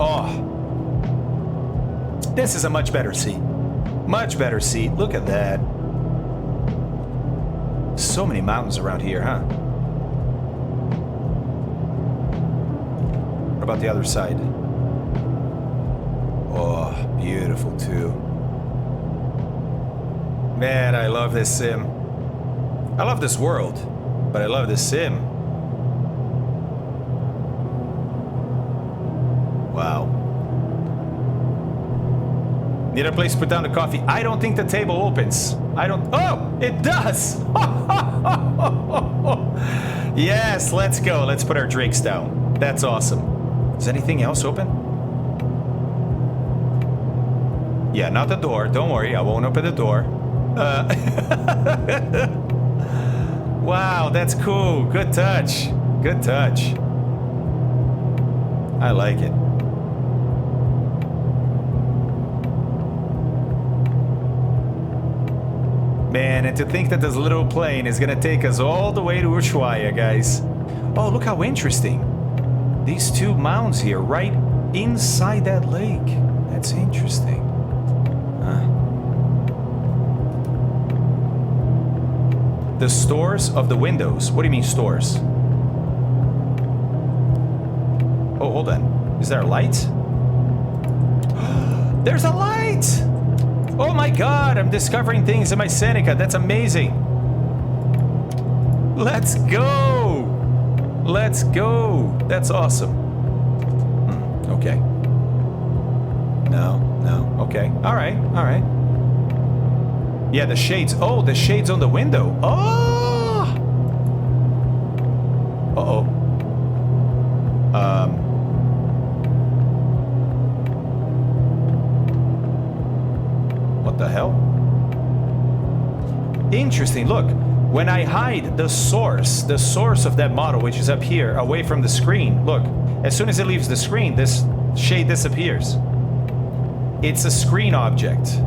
Oh, this is a much better seat. Much better seat. Look at that. So many mountains around here, huh? What about the other side? Oh, beautiful too. Man, I love this sim. I love this world, but I love this sim. Wow. Need a place to put down the coffee. I don't think the table opens. I don't... Oh, it does! Yes, let's go. Let's put our drinks down. That's awesome. Is anything else open? Yeah, not the door. Don't worry, I won't open the door. Wow, that's cool. Good touch. Good touch. I like it. Man, and to think that this little plane is gonna take us all the way to Ushuaia, guys. Oh, look how interesting. These two mounds here, right inside that lake. That's interesting. The stores of the windows. What do you mean stores? Oh, hold on. Is there a light? There's a light! Oh my god, I'm discovering things in my Seneca. That's amazing. Let's go! Let's go! That's awesome. Okay. No. Okay. Alright. Yeah, the shades. Oh, the shades on the window. Oh! Uh-oh. What the hell? Interesting. Look, when I hide the source of that model, which is up here, away from the screen, look, as soon as it leaves the screen, this shade disappears. It's a screen object.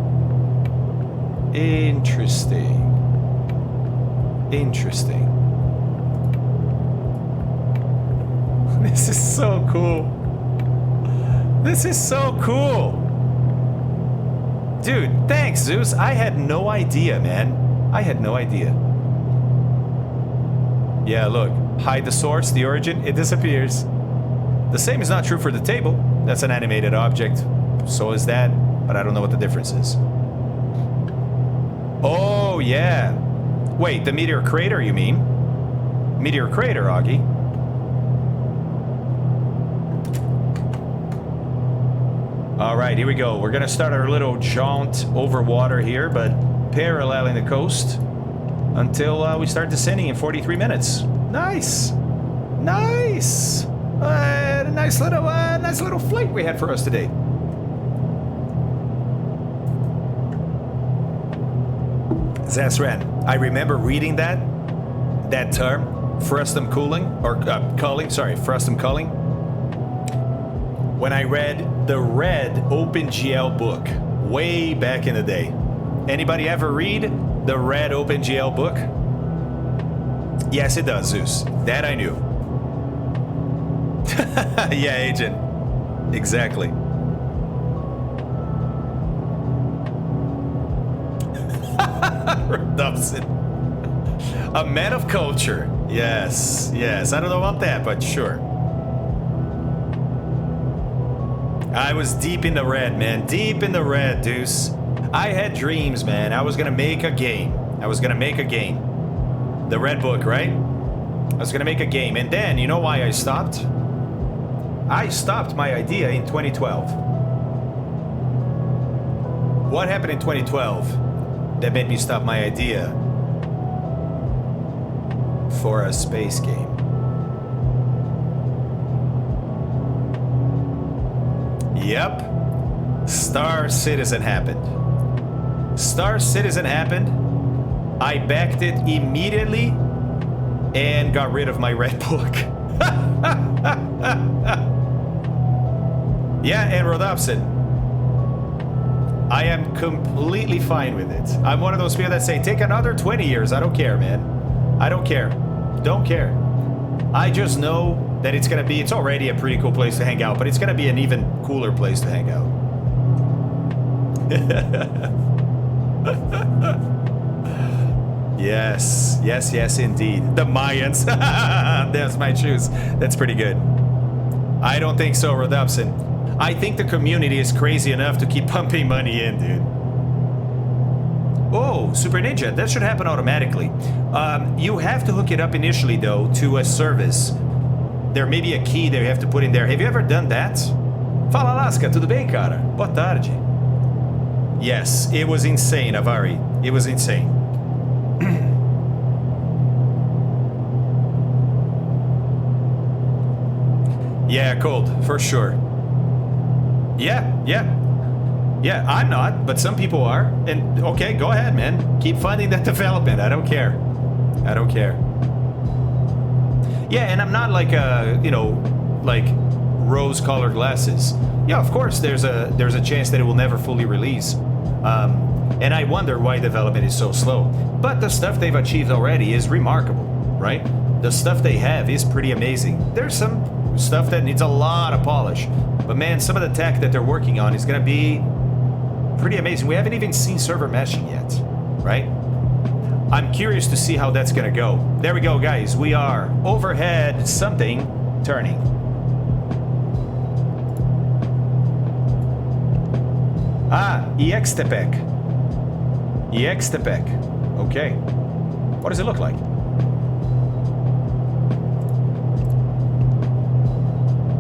Interesting. This is so cool. This is so cool. Dude, thanks, Zeus. I had no idea, man. I had no idea. Yeah, look. Hide the source, the origin, it disappears. The same is not true for the table. That's an animated object. So is that, but I don't know what the difference is. Oh, yeah. Wait, the meteor crater, you mean? Meteor crater, Augie. All right, here we go. We're gonna start our little jaunt over water here, but paralleling the coast until we start descending in 43 minutes. Nice. Nice. Nice little flight we had for us today. Zasran, I remember reading that term, frustum cooling, or frustum culling, when I read the Red OpenGL book way back in the day. Anybody ever read the Red OpenGL book? Yes, it does, Zeus. That I knew. Yeah, Agent. Exactly. Dobson. A man of culture. Yes. I don't know about that, but sure. I was deep in the red, man. Deep in the red, Deuce. I had dreams, man. I was gonna make a game. The red book, right? I was gonna make a game. And then, you know why I stopped? I stopped my idea in 2012. What happened in 2012 that made me stop my idea for a space game? Yep. Star Citizen happened. I backed it immediately and got rid of my red book. Yeah, and Rodopson, I am completely fine with it. I'm one of those people that say, take another 20 years. I don't care, man. I don't care. Don't care. I just know that it's already a pretty cool place to hang out, but it's gonna be an even cooler place to hang out. Yes, indeed. The Mayans. That's my shoes. That's pretty good. I don't think so, Rodopson. I think the community is crazy enough to keep pumping money in, dude. Oh, Super Ninja, that should happen automatically. You have to hook it up initially, though, to a service. There may be a key that you have to put in there. Have you ever done that? Fala, Alaska, tudo bem, cara? Boa tarde. Yes, it was insane, Avari. It was insane. Yeah, cold, for sure. Yeah, I'm not, but some people are. And okay, go ahead, man. Keep funding that development. I don't care. Yeah, and I'm not like like rose-colored glasses. Yeah, of course, there's a chance that it will never fully release. And I wonder why development is so slow. But the stuff they've achieved already is remarkable, right? The stuff they have is pretty amazing. There's some stuff that needs a lot of polish. But man, some of the tech that they're working on is going to be pretty amazing. We haven't even seen server meshing yet, right? I'm curious to see how that's going to go. There we go, guys. We are overhead something turning. Ah, Ixtepec. Ixtepec. Okay. What does it look like?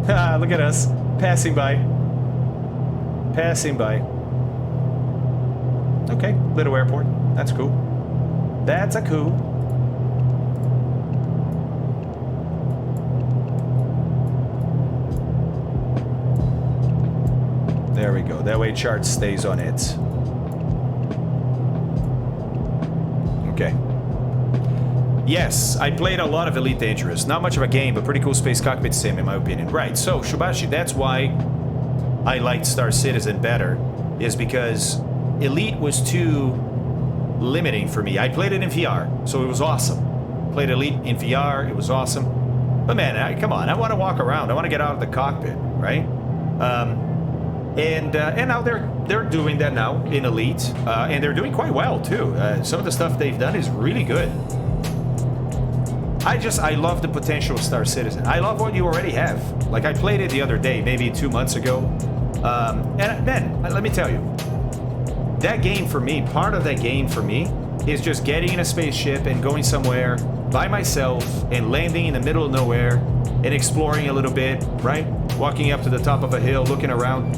Ah, look at us. Passing by. Passing by. Okay, little airport. That's cool. That's a cool. There we go. That way chart stays on it. Okay. Yes, I played a lot of Elite Dangerous. Not much of a game, but pretty cool space cockpit sim in my opinion. Right, so Shubashi, that's why I liked Star Citizen better, is because Elite was too limiting for me. I played it in VR, so it was awesome. Played Elite in VR, it was awesome. But man, come on, I want to walk around. I want to get out of the cockpit, right? And now they're doing that now in Elite, and they're doing quite well too. Some of the stuff they've done is really good. I love the potential of Star Citizen. I love what you already have. Like, I played it the other day, maybe 2 months ago. And man, let me tell you, that game for me, part of that game for me, is just getting in a spaceship and going somewhere by myself and landing in the middle of nowhere and exploring a little bit, right? Walking up to the top of a hill, looking around.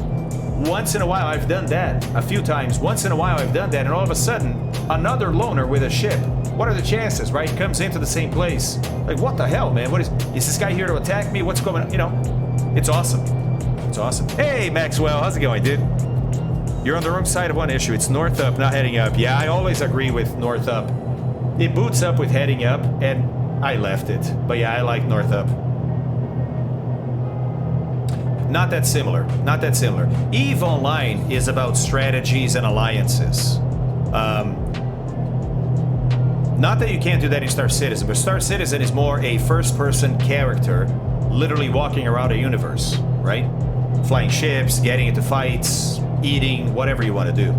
Once in a while, I've done that a few times. Once in a while, I've done that, and all of a sudden, another loner with a ship. What are the chances, right? Comes into the same place. Like, what the hell, man? Is this guy here to attack me? What's going on? You know, it's awesome. It's awesome. Hey, Maxwell, how's it going, dude? You're on the wrong side of one issue. It's north up, not heading up. Yeah, I always agree with north up. It boots up with heading up, and I left it. But yeah, I like north up. Not that similar. Not that similar. EVE Online is about strategies and alliances. Not that you can't do that in Star Citizen, but Star Citizen is more a first-person character literally walking around a universe, right? Flying ships, getting into fights, eating, whatever you want to do.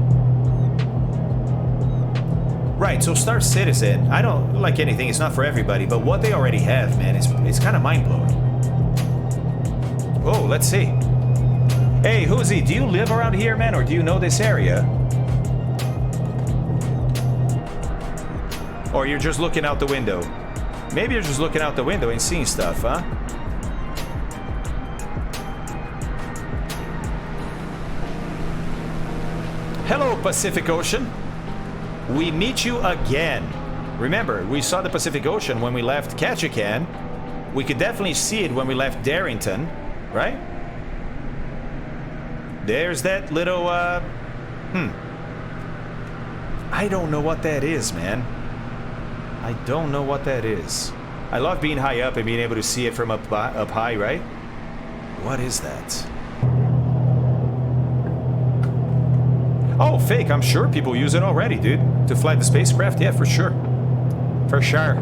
Right, so Star Citizen, I don't like anything, it's not for everybody, but what they already have, man, it's kind of mind-blowing. Oh, let's see. Hey, Hoozy, do you live around here, man, or do you know this area? Or you're just looking out the window? Maybe you're just looking out the window and seeing stuff, huh? Hello, Pacific Ocean. We meet you again. Remember, we saw the Pacific Ocean when we left Ketchikan. We could definitely see it when we left Darrington, right? There's that little, I don't know what that is, man. I don't know what that is. I love being high up and being able to see it from up high, right? What is that? Oh, fake. I'm sure people use it already, dude. To fly the spacecraft? Yeah, for sure. For sure.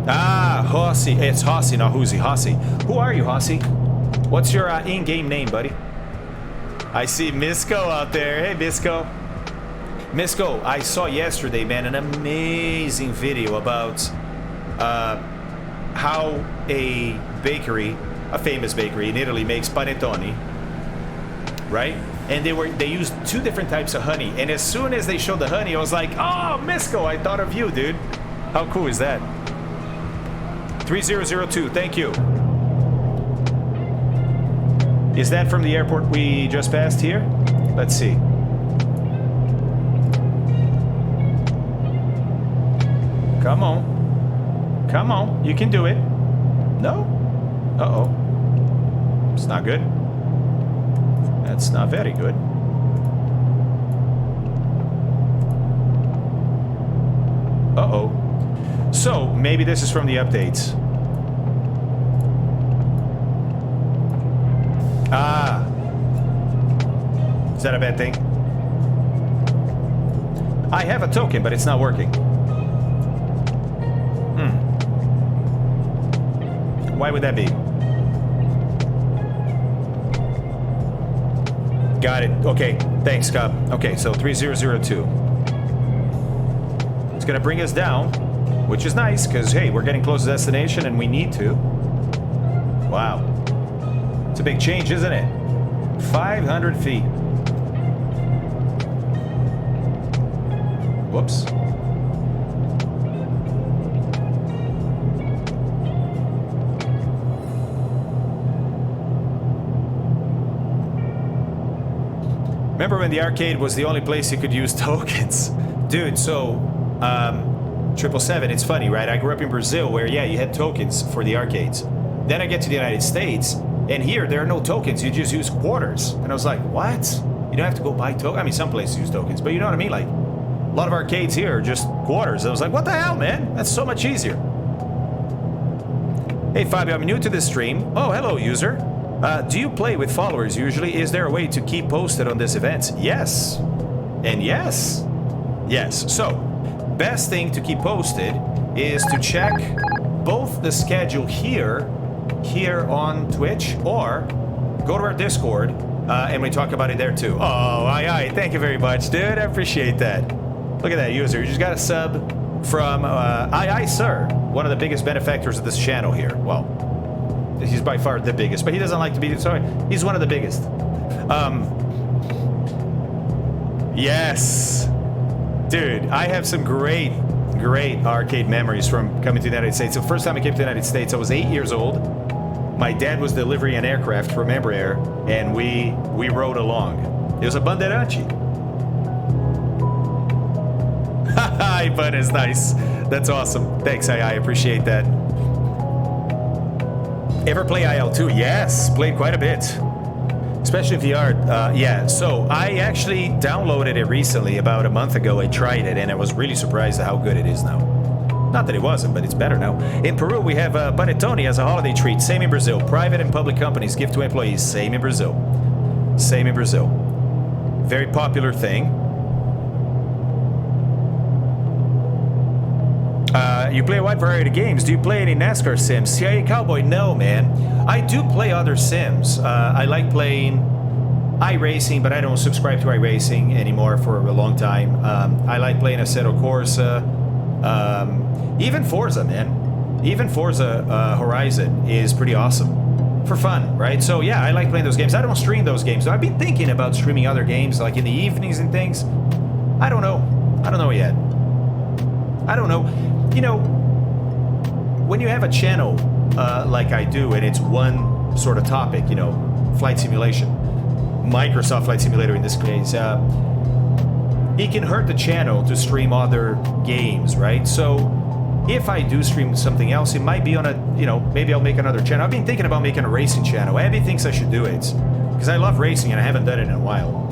Ah, Hossie. It's Hossie, not Hoosie. Hossie. Who are you, Hossie? What's your in-game name, buddy? I see Misco out there. Hey, Misco. Misco, I saw yesterday, man, an amazing video about how a bakery, a famous bakery in Italy, makes panettone, right? And they used 2 different types of honey. And as soon as they showed the honey, I was like, oh, Misco, I thought of you, dude. How cool is that? 3002, thank you. Is that from the airport we just passed here? Let's see. Come on. Come on. You can do it. No? Uh-oh. It's not good. That's not very good. Uh-oh. So, maybe this is from the updates. Ah. Is that a bad thing? I have a token, but it's not working. Why would that be? Got it. Okay. Thanks, Scott. Okay, so 3002. It's gonna bring us down, which is nice, because, hey, we're getting close to destination and we need to. Wow. It's a big change, isn't it? 500 feet. Whoops. Remember when the arcade was the only place you could use tokens? Dude, so, 777, it's funny, right? I grew up in Brazil where, yeah, you had tokens for the arcades. Then I get to the United States, and here there are no tokens, you just use quarters. And I was like, what? You don't have to go buy tokens? I mean, some places use tokens, but you know what I mean? Like, a lot of arcades here are just quarters. I was like, what the hell, man? That's so much easier. Hey, Fabio, I'm new to this stream. Oh, hello, user. Do you play with followers usually? Is there a way to keep posted on this event? Yes. And yes. Yes. So, best thing to keep posted is to check both the schedule here on Twitch, or go to our Discord, and we talk about it there too. Oh, aye. Thank you very much, dude. I appreciate that. Look at that, user. You just got a sub from aye, sir. One of the biggest benefactors of this channel here. Well, he's by far the biggest, but he doesn't like to be, sorry, he's one of the biggest. Yes. Dude, I have some great arcade memories from coming to the United States. The first time I came to the United States, I was 8 years old. My dad was delivering an aircraft from Embraer, and we rode along. It was a Bandeirante. Hi, bud, is nice. That's awesome. Thanks, I appreciate that. Ever play IL-2? Yes, played quite a bit. Especially VR. Yeah, so I actually downloaded it recently, about a month ago. I tried it, and I was really surprised at how good it is now. Not that it wasn't, but it's better now. In Peru, we have Panettone as a holiday treat. Same in Brazil. Private and public companies give to employees. Same in Brazil. Same in Brazil. Very popular thing. You play a wide variety of games. Do you play any NASCAR sims? CIA Cowboy? No, man. I do play other sims. I like playing iRacing, but I don't subscribe to iRacing anymore for a long time. I like playing Assetto Corsa. Even Forza, man. Even Forza Horizon is pretty awesome. For fun, right? So yeah, I like playing those games. I don't stream those games. So I've been thinking about streaming other games, like in the evenings and things. I don't know. I don't know yet. I don't know. You know, when you have a channel like I do, and it's one sort of topic, you know, flight simulation, Microsoft Flight Simulator in this case, it can hurt the channel to stream other games, right? So if I do stream something else, it might be on a, you know, maybe I'll make another channel. I've been thinking about making a racing channel. Abby thinks I should do it because I love racing and I haven't done it in a while.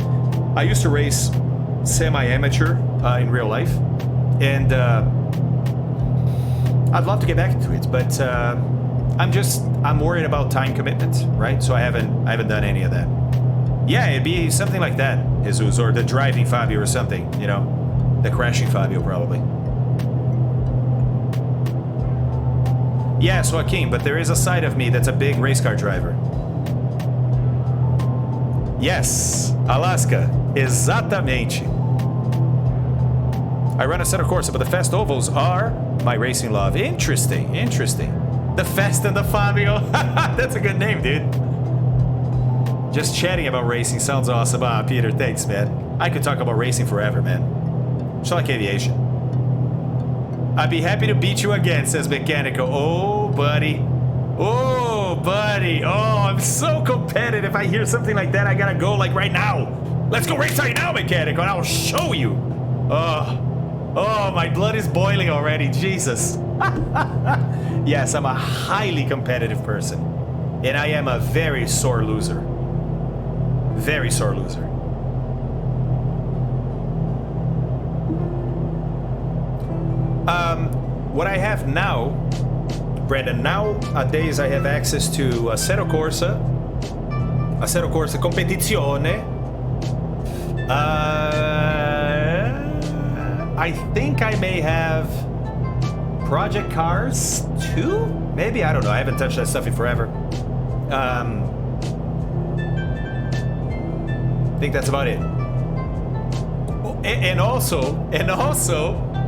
I used to race semi-amateur in real life, and I'd love to get back into it, but I'm worried about time commitment, right? So I haven't done any of that. Yeah, it'd be something like that, Jesus, or the driving Fabio or something, you know, the crashing Fabio probably. Yes, Joaquin, but there is a side of me that's a big race car driver. Yes, Alaska, exatamente. I run a set of courses, but the fast ovals are my racing love. Interesting, interesting. The Fast and the Fabio. That's a good name, dude. Just chatting about racing sounds awesome. Ah, Peter, thanks, man. I could talk about racing forever, man. Just like aviation. I'd be happy to beat you again, says Mechanical. Oh, buddy. Oh, buddy. Oh, I'm so competitive. I hear something like that, I gotta go like right now. Let's go race right now, Mechanical, and I'll show you. Oh, my blood is boiling already. Jesus. Yes, I'm a highly competitive person. And I am a very sore loser. Very sore loser. what I have now, Brandon, nowadays I have access to Assetto Corsa Competizione. I think I may have Project Cars 2? Maybe, I don't know. I haven't touched that stuff in forever. I think that's about it. And also,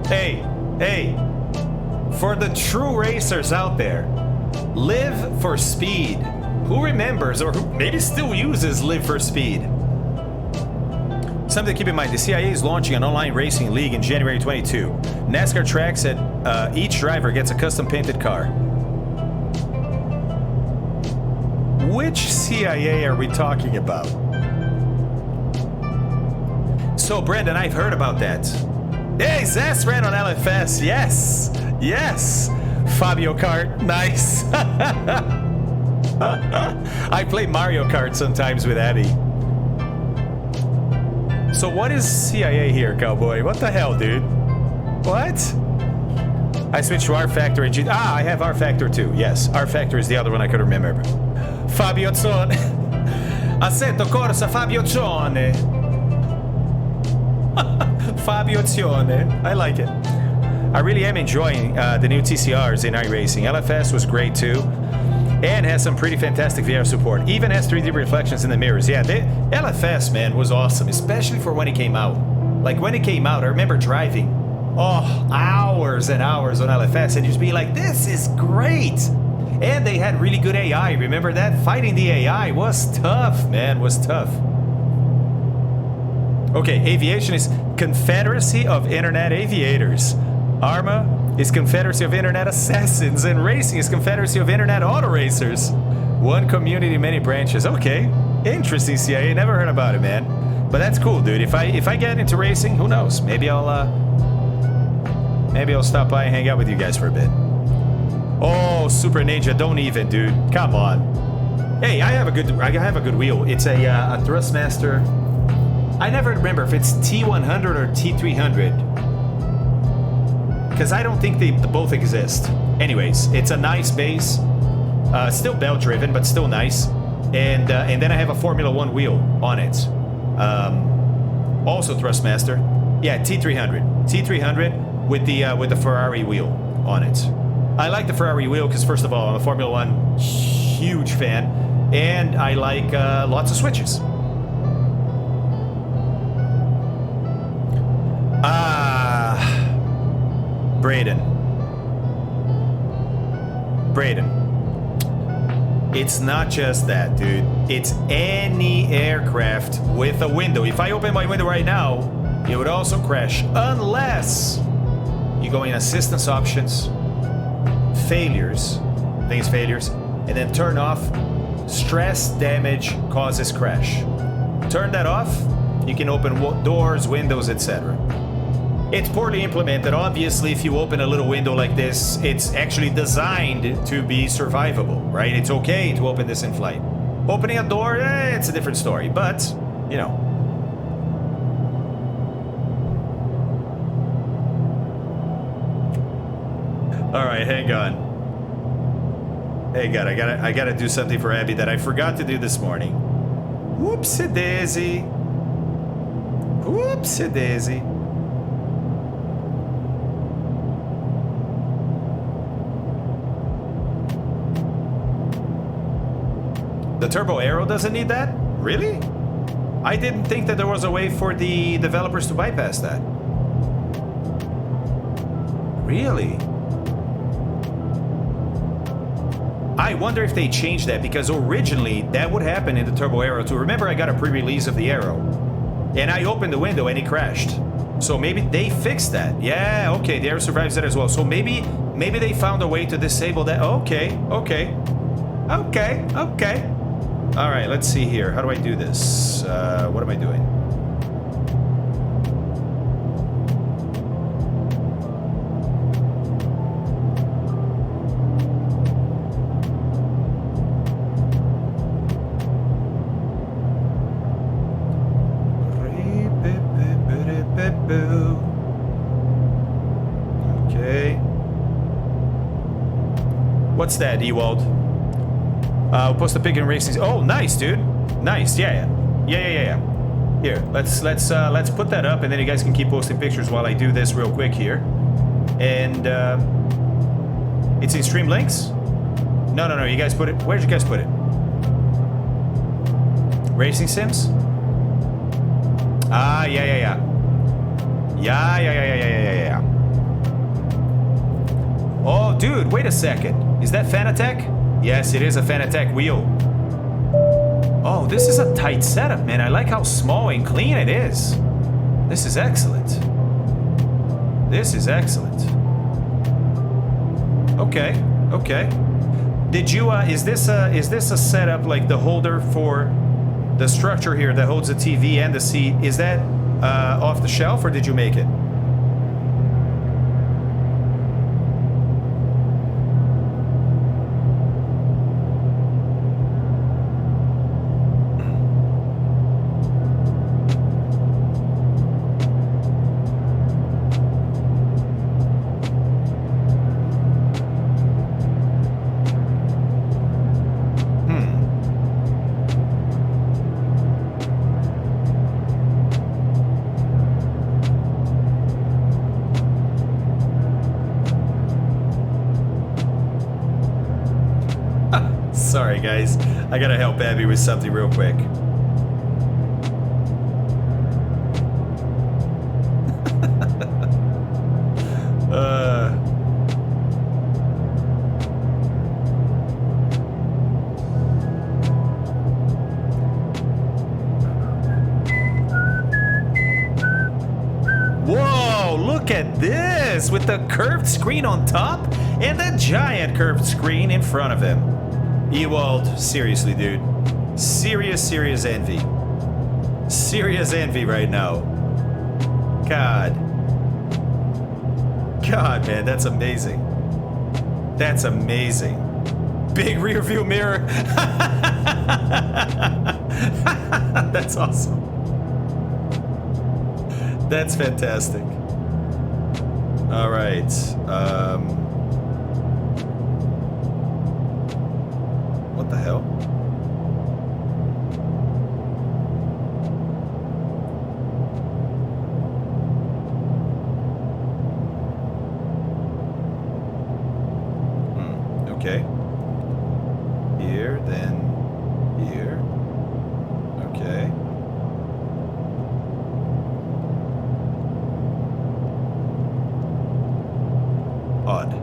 hey, for the true racers out there, Live for Speed. Who remembers or who maybe still uses Live for Speed? Something to keep in mind, the CIA is launching an online racing league in January 22. NASCAR tracks at each driver gets a custom painted car. Which CIA are we talking about? So, Brendan, I've heard about that. Hey, Zess ran on LFS. Yes. Yes. Fabio Kart. Nice. I play Mario Kart sometimes with Abby. So what is CIA here, cowboy? What the hell, dude? What? I switched to R Factor and I have R Factor too. Yes, R Factor is the other one I could remember. Fabio Zone. Assetto Corsa Fabio Zone. Fabio Zone. I like it. I really am enjoying the new TCRs in iRacing. LFS was great too. And has some pretty fantastic VR support. Even has 3D reflections in the mirrors. Yeah, LFS, man, was awesome, especially for when it came out. Like, when it came out, I remember driving, hours and hours on LFS and just being like, this is great. And they had really good AI. Remember that? Fighting the AI was tough, man, was tough. Okay, aviation is Confederacy of Internet Aviators. ARMA is Confederacy of Internet Assassins, and racing is Confederacy of Internet Auto Racers. One community, many branches. Okay, interesting, CIA. Never heard about it, man. But that's cool, dude. If I get into racing, who knows? Maybe I'll stop by and hang out with you guys for a bit. Oh, Super Ninja, don't even, dude. Come on. Hey, I have a good wheel. It's a Thrustmaster. I never remember if it's T100 or T300. Because I don't think they both exist. Anyways, it's a nice base. Still belt-driven, but still nice. And then I have a Formula 1 wheel on it. Also Thrustmaster. Yeah, T300. T300 with the Ferrari wheel on it. I like the Ferrari wheel because, first of all, I'm a Formula 1 huge fan. And I like lots of switches. Braden. It's not just that, dude. It's any aircraft with a window. If I open my window right now, it would also crash. Unless you go in assistance options, failures, and then turn off stress damage causes crash. Turn that off, you can open doors, windows, etc. It's poorly implemented. Obviously, if you open a little window like this, it's actually designed to be survivable, right? It's okay to open this in flight. Opening a door, it's a different story, but, you know. All right, hang on. Hey, God, I gotta do something for Abby that I forgot to do this morning. Whoopsie-daisy. Whoopsie-daisy. The Turbo Aero doesn't need that? Really? I didn't think that there was a way for the developers to bypass that. Really? I wonder if they changed that, because originally that would happen in the Turbo Aero too. Remember, I got a pre-release of the Aero, and I opened the window and it crashed. So maybe they fixed that. Yeah, okay, the Aero survives that as well. So maybe they found a way to disable that. Okay. All right, let's see here. How do I do this? What am I doing? Okay. What's that, Ewald? We'll post a pic in racing. Oh, nice, dude. Nice. Yeah. Here, let's put that up, and then you guys can keep posting pictures while I do this real quick here. And it's in stream links. No. You guys put it. Where'd you guys put it? Racing sims. Ah, yeah. Oh, dude, wait a second. Is that Fanatec? Yes, it is a Fanatec wheel. Oh, this is a tight setup, man. I like how small and clean it is. This is excellent. This is excellent. Okay. Did you, is this a setup like the holder for the structure here that holds the TV and the seat? Is that off the shelf, or did you make it? Sorry, guys. I gotta help Abby with something real quick. Whoa, look at this! With the curved screen on top and the giant curved screen in front of him. Ewald, seriously, dude. Serious envy. Serious envy right now. God, man, that's amazing. That's amazing. Big rear view mirror. That's awesome. That's fantastic. All right. What the hell? Okay. Here, then here. Okay. Odd.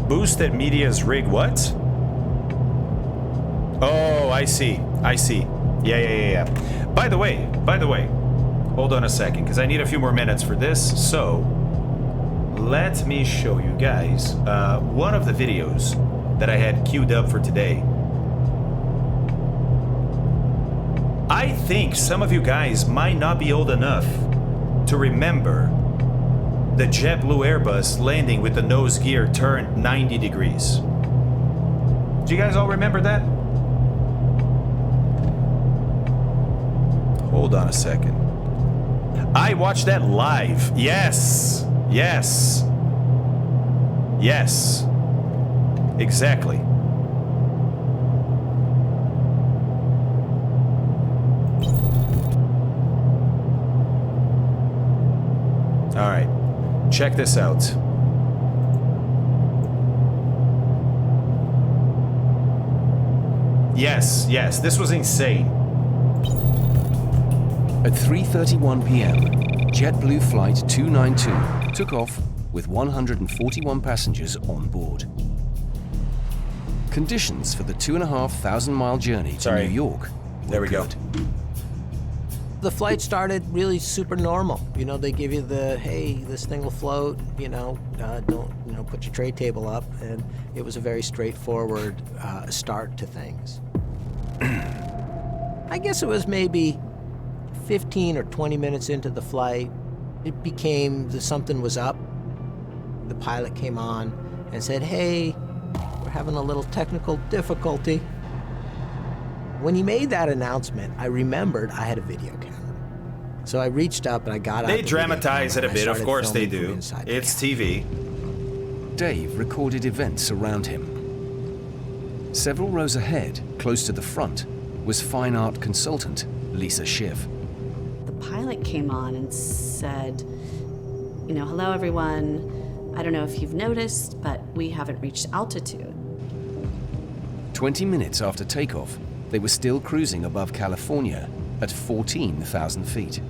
Boosted media's rig, what? Oh, I see. Yeah. By the way, hold on a second, because I need a few more minutes for this, so let me show you guys one of the videos that I had queued up for today. I think some of you guys might not be old enough to remember the JetBlue Airbus landing with the nose gear turned 90 degrees. Do you guys all remember that? Hold on a second. I watched that live. Yes. Exactly. All right. Check this out. Yes, this was insane. At 3:31 p.m., JetBlue Flight 292 took off with 141 passengers on board. Conditions for the 2,500-mile journey to New York were There we go. good. The flight started really super normal. You know, they give you the, hey, this thing will float, don't, put your tray table up. And it was a very straightforward start to things. I guess it was maybe 15 or 20 minutes into the flight, it became something was up. The pilot came on and said, hey, we're having a little technical difficulty. When he made that announcement, I remembered I had a video camera. So I reached up and I got out They the dramatize it video a camera bit, and I of started course they filming from do. inside the It's cabin. TV. Dave recorded events around him. Several rows ahead, close to the front, was fine art consultant Lisa Schiff. The pilot came on and said, you know, hello everyone. I don't know if you've noticed, but we haven't reached altitude. 20 minutes after takeoff, they were still cruising above California at 14,000 feet.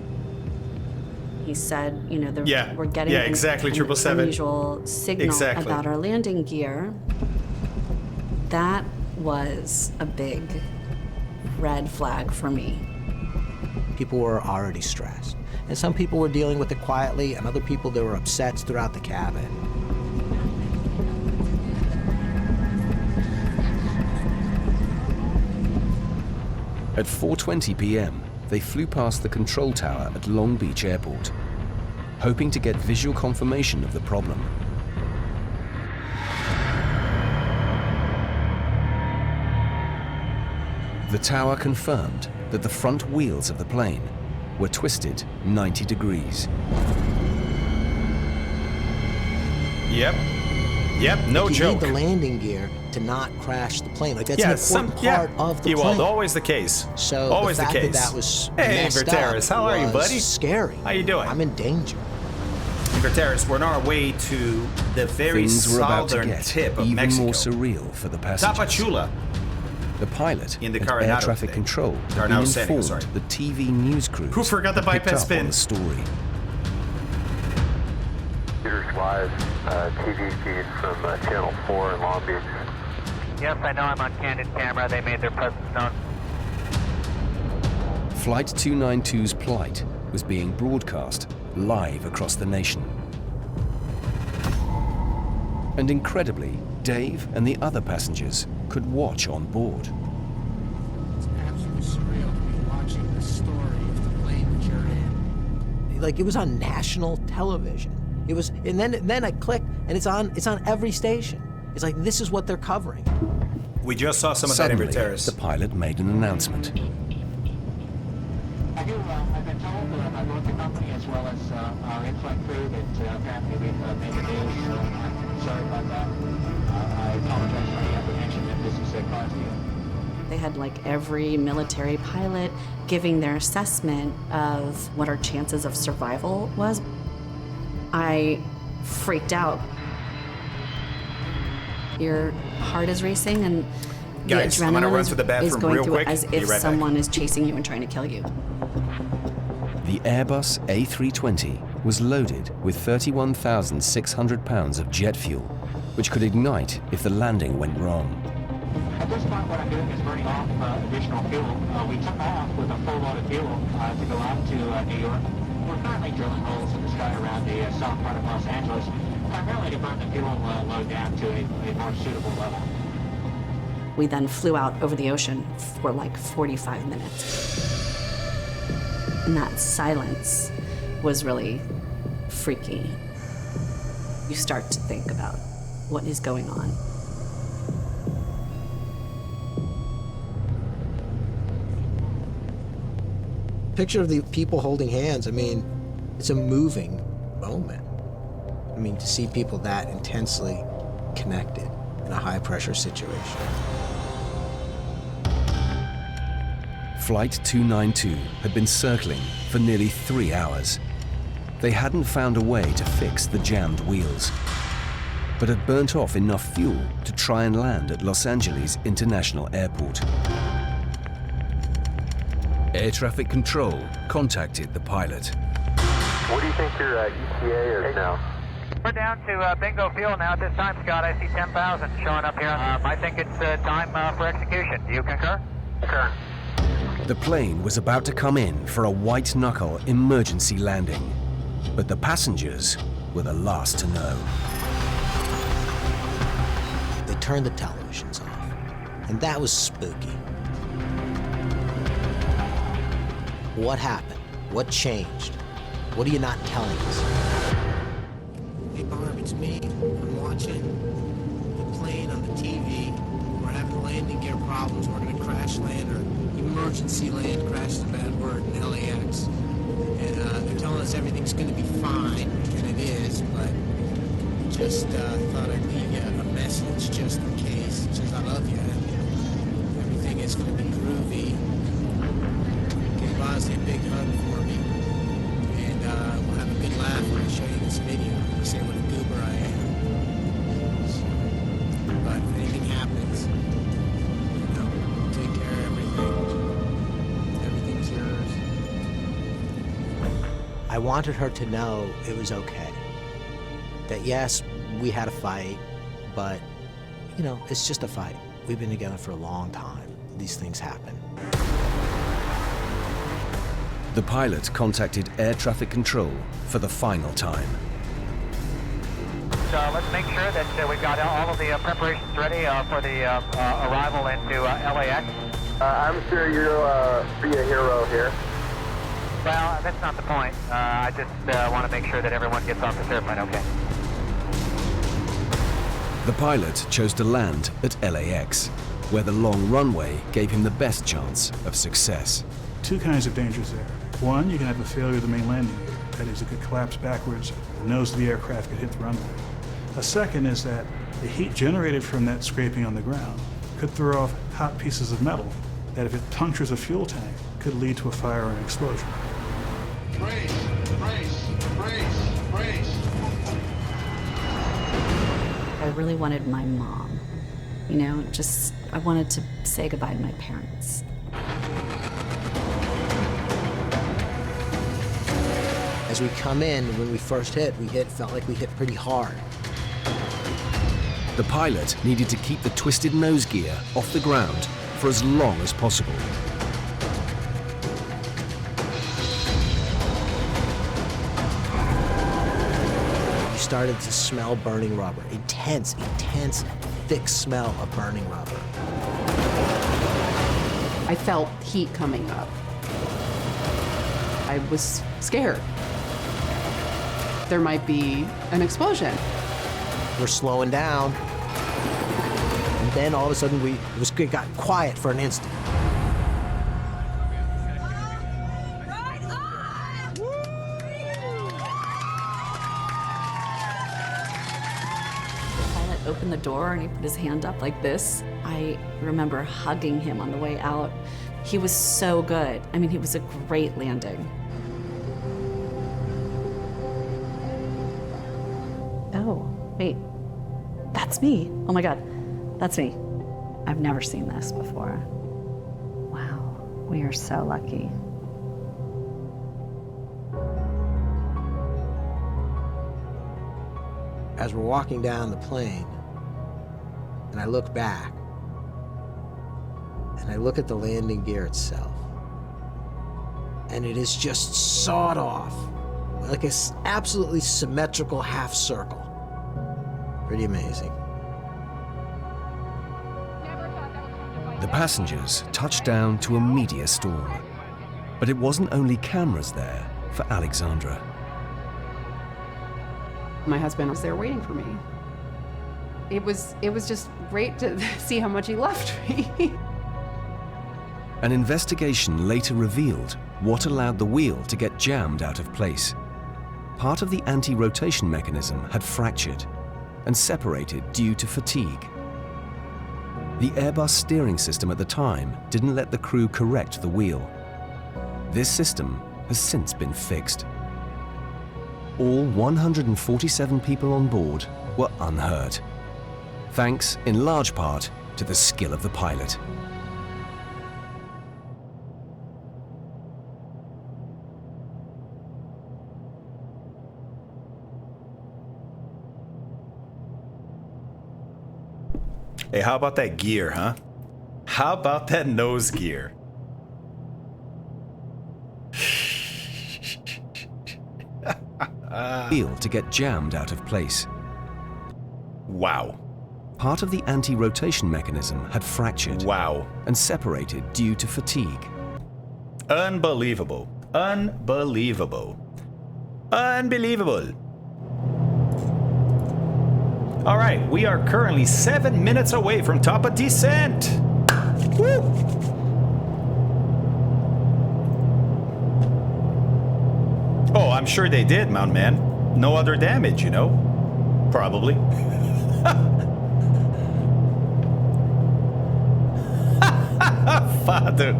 He said, you know, Yeah. we're getting Yeah, exactly, an 777. unusual signal Exactly. about our landing gear. That was a big red flag for me. People were already stressed. And some people were dealing with it quietly, and other people, there were upsets throughout the cabin. At 4:20 p.m., they flew past the control tower at Long Beach Airport, hoping to get visual confirmation of the problem. The tower confirmed that the front wheels of the plane were twisted 90 degrees. Yep. Yep, no you joke. need the landing gear to not crash the plane. Like, that's Yeah, an important part of the Ewald, plane. always the case. So always the fact case. that was Hey, messed Verteris, up how are you, was buddy? Scary. How you doing? I'm in danger. Verteris, we're on our way to the very Things were about to southern get tip of even Mexico. more surreal for the passengers. Tapachula. The pilot In the and Coronado air traffic today. control had Coronado been San Diego, informed sorry. the TV news crews Who forgot the had picked bypass up pin? on the story. Computers live TV feed from Channel 4 in Long Beach. Yes, I know I'm on candid camera. They made their presence known. Flight 292's plight was being broadcast live across the nation. And incredibly, Dave and the other passengers could watch on board. It's absolutely surreal to be watching the story of the plane that you're in. Like, it was on national television. It was, and then I clicked, and it's on every station. It's like, this is what they're covering. We just saw some of that in Suddenly, Verteris. the pilot made an announcement. I've been told by both the company as well as our in-flight crew that apparently we've made the news. I'm sorry about that. I apologize for any apprehension that this has caused you. They had like every military pilot giving their assessment of what our chances of survival was. I freaked out. Your heart is racing and the Guys, I'm gonna adrenaline run to the is bathroom going real through quick. it as Be if right back. someone is chasing you and trying to kill you. The Airbus A320 was loaded with 31,600 pounds of jet fuel, which could ignite if the landing went wrong. At this point, what I'm doing is burning off additional fuel. We took off with a full load of fuel to go out to New York. We're currently drilling holes in the sky around the south part of Los Angeles, primarily to burn the fuel load down to a more suitable level. We then flew out over the ocean for like 45 minutes. And that silence was really freaky. You start to think about what is going on. Picture of the people holding hands. I mean, it's a moving moment. I mean, to see people that intensely connected in a high-pressure situation. Flight 292 had been circling for nearly 3 hours. They hadn't found a way to fix the jammed wheels, but had burnt off enough fuel to try and land at Los Angeles International Airport. Air traffic control contacted the pilot. What do you think your ETA is now? We're down to bingo fuel now at this time, Scott. I see 10,000 showing up here. I think it's time for execution. Do you concur? Concur. The plane was about to come in for a white-knuckle emergency landing, but the passengers were the last to know. They turned the televisions off, and that was spooky. What happened? What changed? What are you not telling us? Hey, Barb, it's me. I'm watching. emergency land crash's a bad word in LAX. And they're telling us everything's going to be fine, and it is, but just thought I'd leave you a message just in case. Just I love you. Everything is going to be groovy. Give Ozzy a big hug for me. And we'll have a good laugh when I show you this video. You say what a goober I am. But if anything happens, take care of everything. Everything's yours. I wanted her to know it was okay. That yes, we had a fight, but, it's just a fight. We've been together for a long time. These things happen. The pilot contacted air traffic control for the final time. So let's make sure that we've got all of the preparations ready for the arrival into LAX. I'm sure you'll be a hero here. Well, that's not the point. I just want to make sure that everyone gets off this airplane okay. The pilot chose to land at LAX, where the long runway gave him the best chance of success. Two kinds of dangers there. One, you can have a failure of the main landing gear. That is, it could collapse backwards, the nose of the aircraft could hit the runway. A second is that the heat generated from that scraping on the ground could throw off hot pieces of metal that, if it punctures a fuel tank, could lead to a fire or an explosion. Brace, brace, brace, brace. I really wanted my mom. I wanted to say goodbye to my parents. As we come in, when we first felt like we hit pretty hard. The pilot needed to keep the twisted nose gear off the ground for as long as possible. You started to smell burning rubber. Intense, thick smell of burning rubber. I felt heat coming up. I was scared. There might be an explosion. We're slowing down. And then all of a sudden it got quiet for an instant. The pilot opened the door and he put his hand up like this. I remember hugging him on the way out. He was so good. He was a great landing. Oh, wait. That's me. Oh my God, that's me. I've never seen this before. Wow, we are so lucky. As we're walking down the plane, and I look back, and I look at the landing gear itself, and it is just sawed off, like an absolutely symmetrical half circle. Pretty amazing. The passengers touched down to a media storm. But it wasn't only cameras there for Alexandra. My husband was there waiting for me. It was just great to see how much he loved me. An investigation later revealed what allowed the wheel to get jammed out of place. Part of the anti-rotation mechanism had fractured and separated due to fatigue. The Airbus steering system at the time didn't let the crew correct the wheel. This system has since been fixed. All 147 people on board were unhurt, thanks in large part to the skill of the pilot. Hey, how about that gear, huh? How about that nose gear? Wheel to get jammed out of place. Wow. Part of the anti-rotation mechanism had fractured. Wow. And separated due to fatigue. Unbelievable. Unbelievable. Unbelievable. All right, we are currently 7 minutes away from top of descent. Woo! I'm sure they did, Mount Man. No other damage, you know? Probably. Father.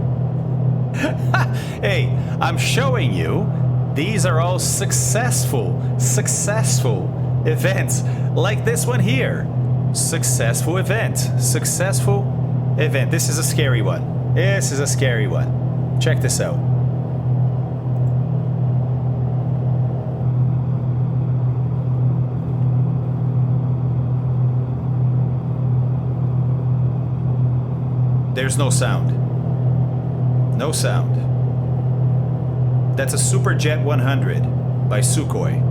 Hey, I'm showing you these are all successful events. Like this one here. Successful event. Successful event. This is a scary one. This is a scary one. Check this out. There's no sound. No sound. That's a Superjet 100 by Sukhoi.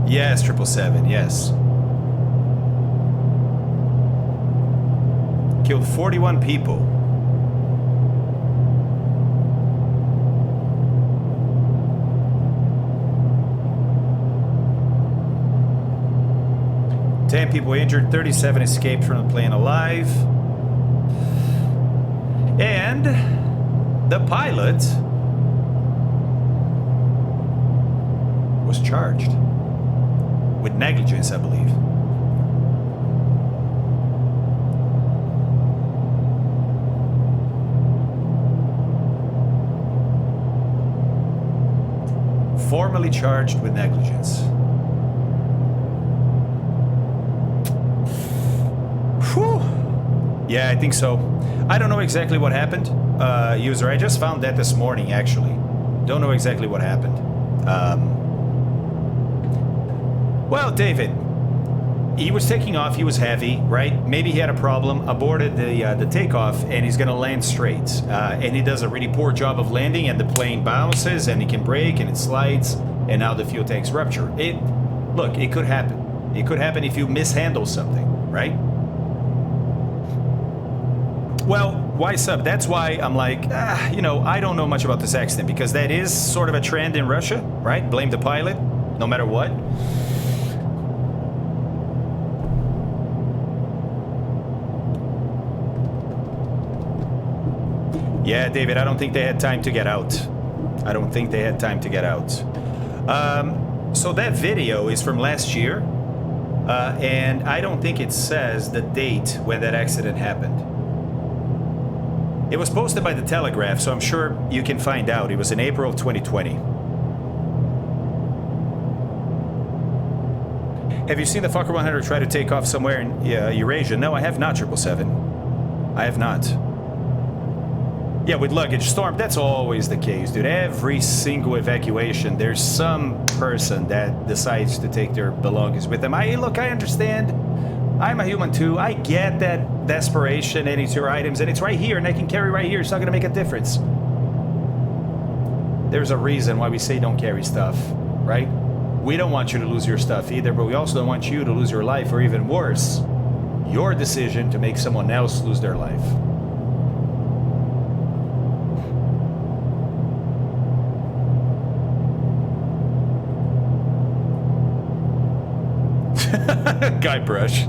Yes, 777, yes. Killed 41 people. Ten people injured, 37 escaped from the plane alive. And the pilot was charged with negligence, I believe. Formally charged with negligence. Whew. Yeah, I think so. I don't know exactly what happened, user. I just found that this morning, actually. Don't know exactly what happened. Well, David, he was taking off. He was heavy, right? Maybe he had a problem, aborted the takeoff, and he's going to land straight. And he does a really poor job of landing, and the plane bounces, and it can break, and it slides, and now the fuel tanks rupture. Look, it could happen. It could happen if you mishandle something, right? Well, why sub? That's why I'm like, you know, I don't know much about this accident, because that is sort of a trend in Russia, right? Blame the pilot, no matter what. Yeah, David, I don't think they had time to get out. I don't think they had time to get out. So that video is from last year, and I don't think it says the date when that accident happened. It was posted by the Telegraph, so I'm sure you can find out. It was in April of 2020. Have you seen the Fokker 100 try to take off somewhere in Eurasia? No, I have not, 777. I have not. Yeah, with luggage storm, that's always the case, dude. Every single evacuation, there's some person that decides to take their belongings with them. Look, I understand. I'm a human too. I get that desperation, and it's your items, and it's right here, and I can carry right here. It's not gonna make a difference. There's a reason why we say don't carry stuff, right? We don't want you to lose your stuff either, but we also don't want you to lose your life, or even worse, your decision to make someone else lose their life. Guybrush.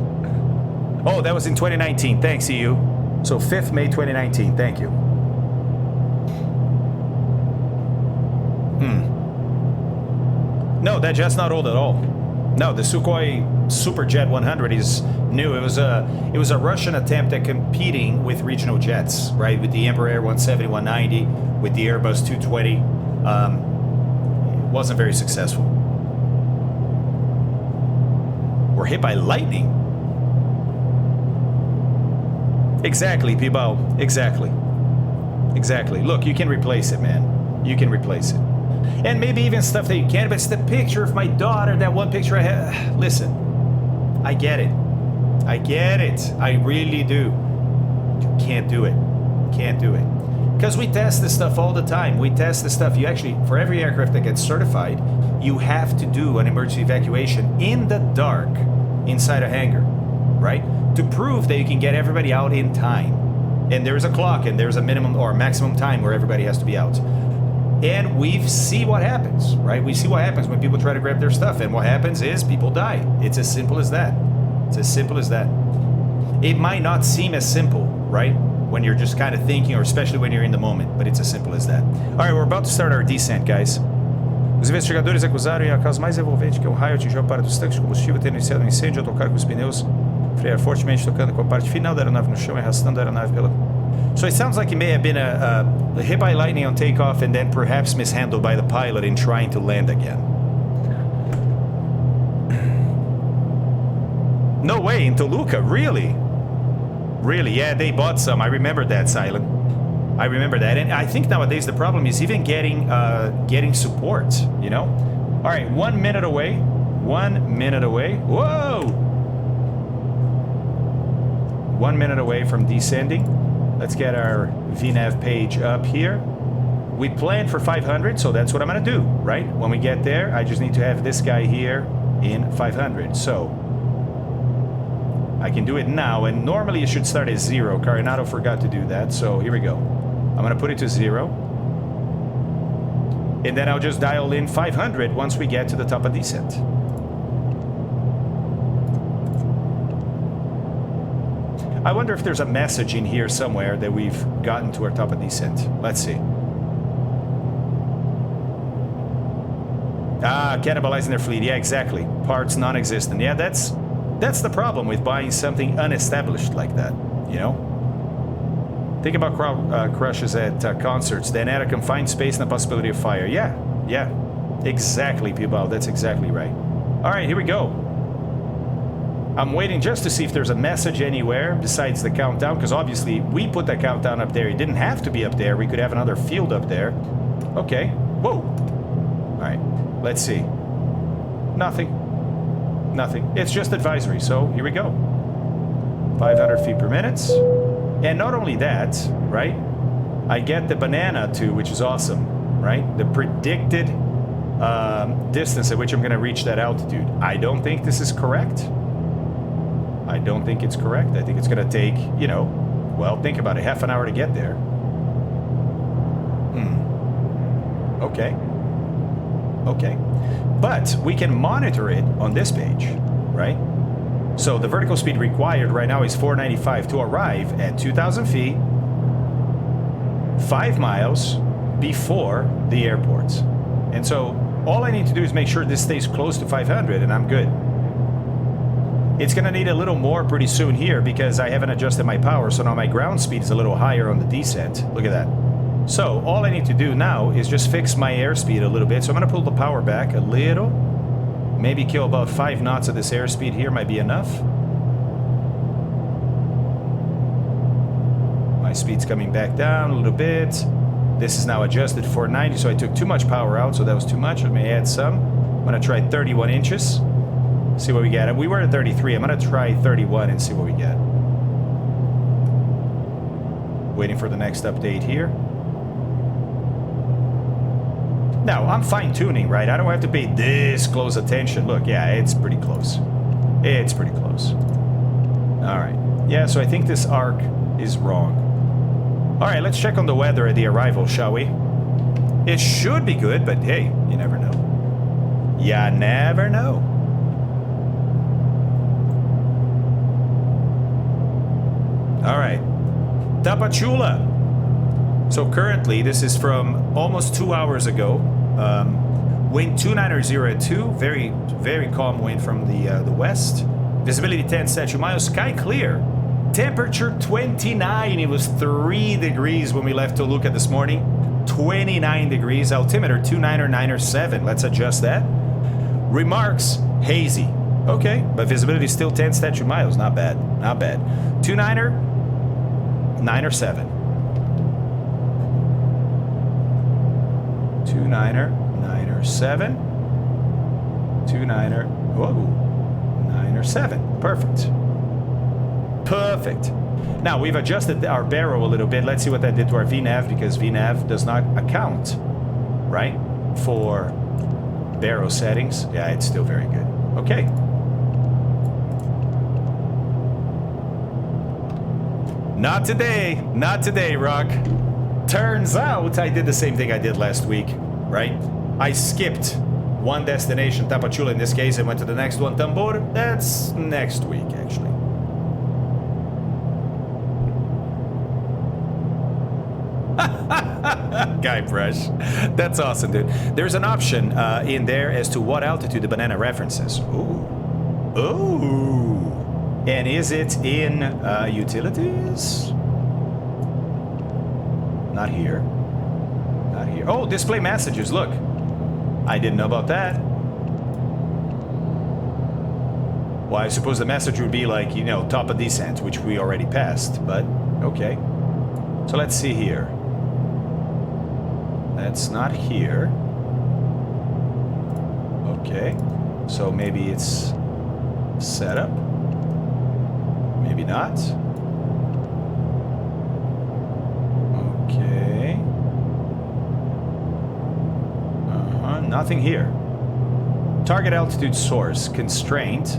Oh, that was in 2019. Thanks, EU. So 5th May 2019. Thank you. No, that jet's not old at all. No, the Sukhoi Superjet 100 is new. It was a Russian attempt at competing with regional jets, right? With the Embraer 170, 190, with the Airbus 220. It wasn't very successful. Were hit by lightning. Exactly, Peebo. Exactly. Exactly. Look, you can replace it, man. You can replace it. And maybe even stuff that you can't, but it's the picture of my daughter, that one picture I have. Listen, I get it. I get it. I really do. You can't do it. Can't do it. Because we test this stuff all the time. We test this stuff. You actually, for every aircraft that gets certified, you have to do an emergency evacuation in the dark inside a hangar, right? To prove that you can get everybody out in time. And there's a clock, and there's a minimum or maximum time where everybody has to be out. And we see what happens, right? We see what happens when people try to grab their stuff. And what happens is people die. It's as simple as that. It's as simple as that. It might not seem as simple, right? When you're just kind of thinking, or especially when you're in the moment. But it's as simple as that. All right, we're about to start our descent, guys. Os investigadores acusaram a causa mais envolvente que um raio atingiu a parte dos tanques de combustível, tendo iniciado um incêndio ao tocar com os pneus, frear fortemente, tocando com a parte final da aeronave no chão e arrastando a aeronave pela... So it sounds like it may have been a hit by lightning on takeoff and then perhaps mishandled by the pilot in trying to land again. No way, in Toluca, really? Really, yeah, they bought some. I remember that, Silent. I remember that. And I think nowadays the problem is even getting support, you know? All right, 1 minute away. 1 minute away. Whoa! 1 minute away from descending. Let's get our VNAV page up here. We planned for 500, so that's what I'm gonna do, right? When we get there, I just need to have this guy here in 500. So I can do it now, and normally it should start at 0. Coronado forgot to do that, so here we go. I'm gonna put it to 0. And then I'll just dial in 500 once we get to the top of descent. I wonder if there's a message in here somewhere that we've gotten to our top of descent. Let's see. Ah, cannibalizing their fleet. Yeah, exactly. Parts non-existent. Yeah, that's the problem with buying something unestablished like that, you know? Think about crowd crushes at concerts. Then add a confined space and the possibility of fire. Yeah, yeah. Exactly, people. That's exactly right. All right, here we go. I'm waiting just to see if there's a message anywhere besides the countdown, because obviously we put that countdown up there. It didn't have to be up there. We could have another field up there. Okay. Whoa. All right. Let's see. Nothing. Nothing. It's just advisory, so here we go. 500 feet per minute. And not only that, right? I get the banana too, which is awesome, right? The predicted distance at which I'm going to reach that altitude. I don't think this is correct. I don't think it's correct. I think it's going to take, you know, well, think about it, half an hour to get there. Okay. Okay. But we can monitor it on this page, right? So the vertical speed required right now is 495 to arrive at 2,000 feet, 5 miles before the airport. And so all I need to do is make sure this stays close to 500 and I'm good. It's gonna need a little more pretty soon here because I haven't adjusted my power, so now my ground speed is a little higher on the descent. Look at that. So all I need to do now is just fix my airspeed a little bit. So I'm gonna pull the power back a little. Maybe kill about 5 knots of this airspeed here might be enough. My speed's coming back down a little bit. This is now adjusted for 90, so I took too much power out, so that was too much. Let me add some. I'm gonna try 31 inches. See what we get. We were at 33. I'm gonna try 31 and see what we get. Waiting for the next update here. Now, I'm fine-tuning, right? I don't have to pay this close attention. Look, yeah, it's pretty close. It's pretty close. All right. Yeah, so I think this arc is wrong. All right, let's check on the weather at the arrival, shall we? It should be good, but hey, you never know. You never know. All right, Tapachula. So currently, this is from almost 2 hours ago. Wind 290 at 2, very, very calm wind from the west. Visibility 10 statute miles, sky clear. Temperature 29, it was 3 degrees when we left Toluca this morning. 29 degrees, altimeter 29097, let's adjust that. Remarks, hazy. Okay, but visibility is still 10 statute miles, not bad, not bad. 29097. 29097. 29097. Perfect. Perfect. Now we've adjusted our barrel a little bit. Let's see what that did to our VNAV, because VNAV does not account, right, for barrel settings. Yeah, it's still very good. Okay. Not today. Not today, Rock. Turns out I did the same thing I did last week, right? I skipped one destination, Tapachula in this case, and went to the next one, Tambor. That's next week, actually. Guy Brush. That's awesome, dude. There's an option in there as to what altitude the banana references. Ooh. Ooh. And is it in utilities? Not here. Not here. Oh, display messages. Look. I didn't know about that. Well, I suppose the message would be like, you know, top of descent, which we already passed, but okay. So let's see here. That's not here. Okay. So maybe it's set up. Maybe not. Okay. Nothing here. Target altitude source, constraint,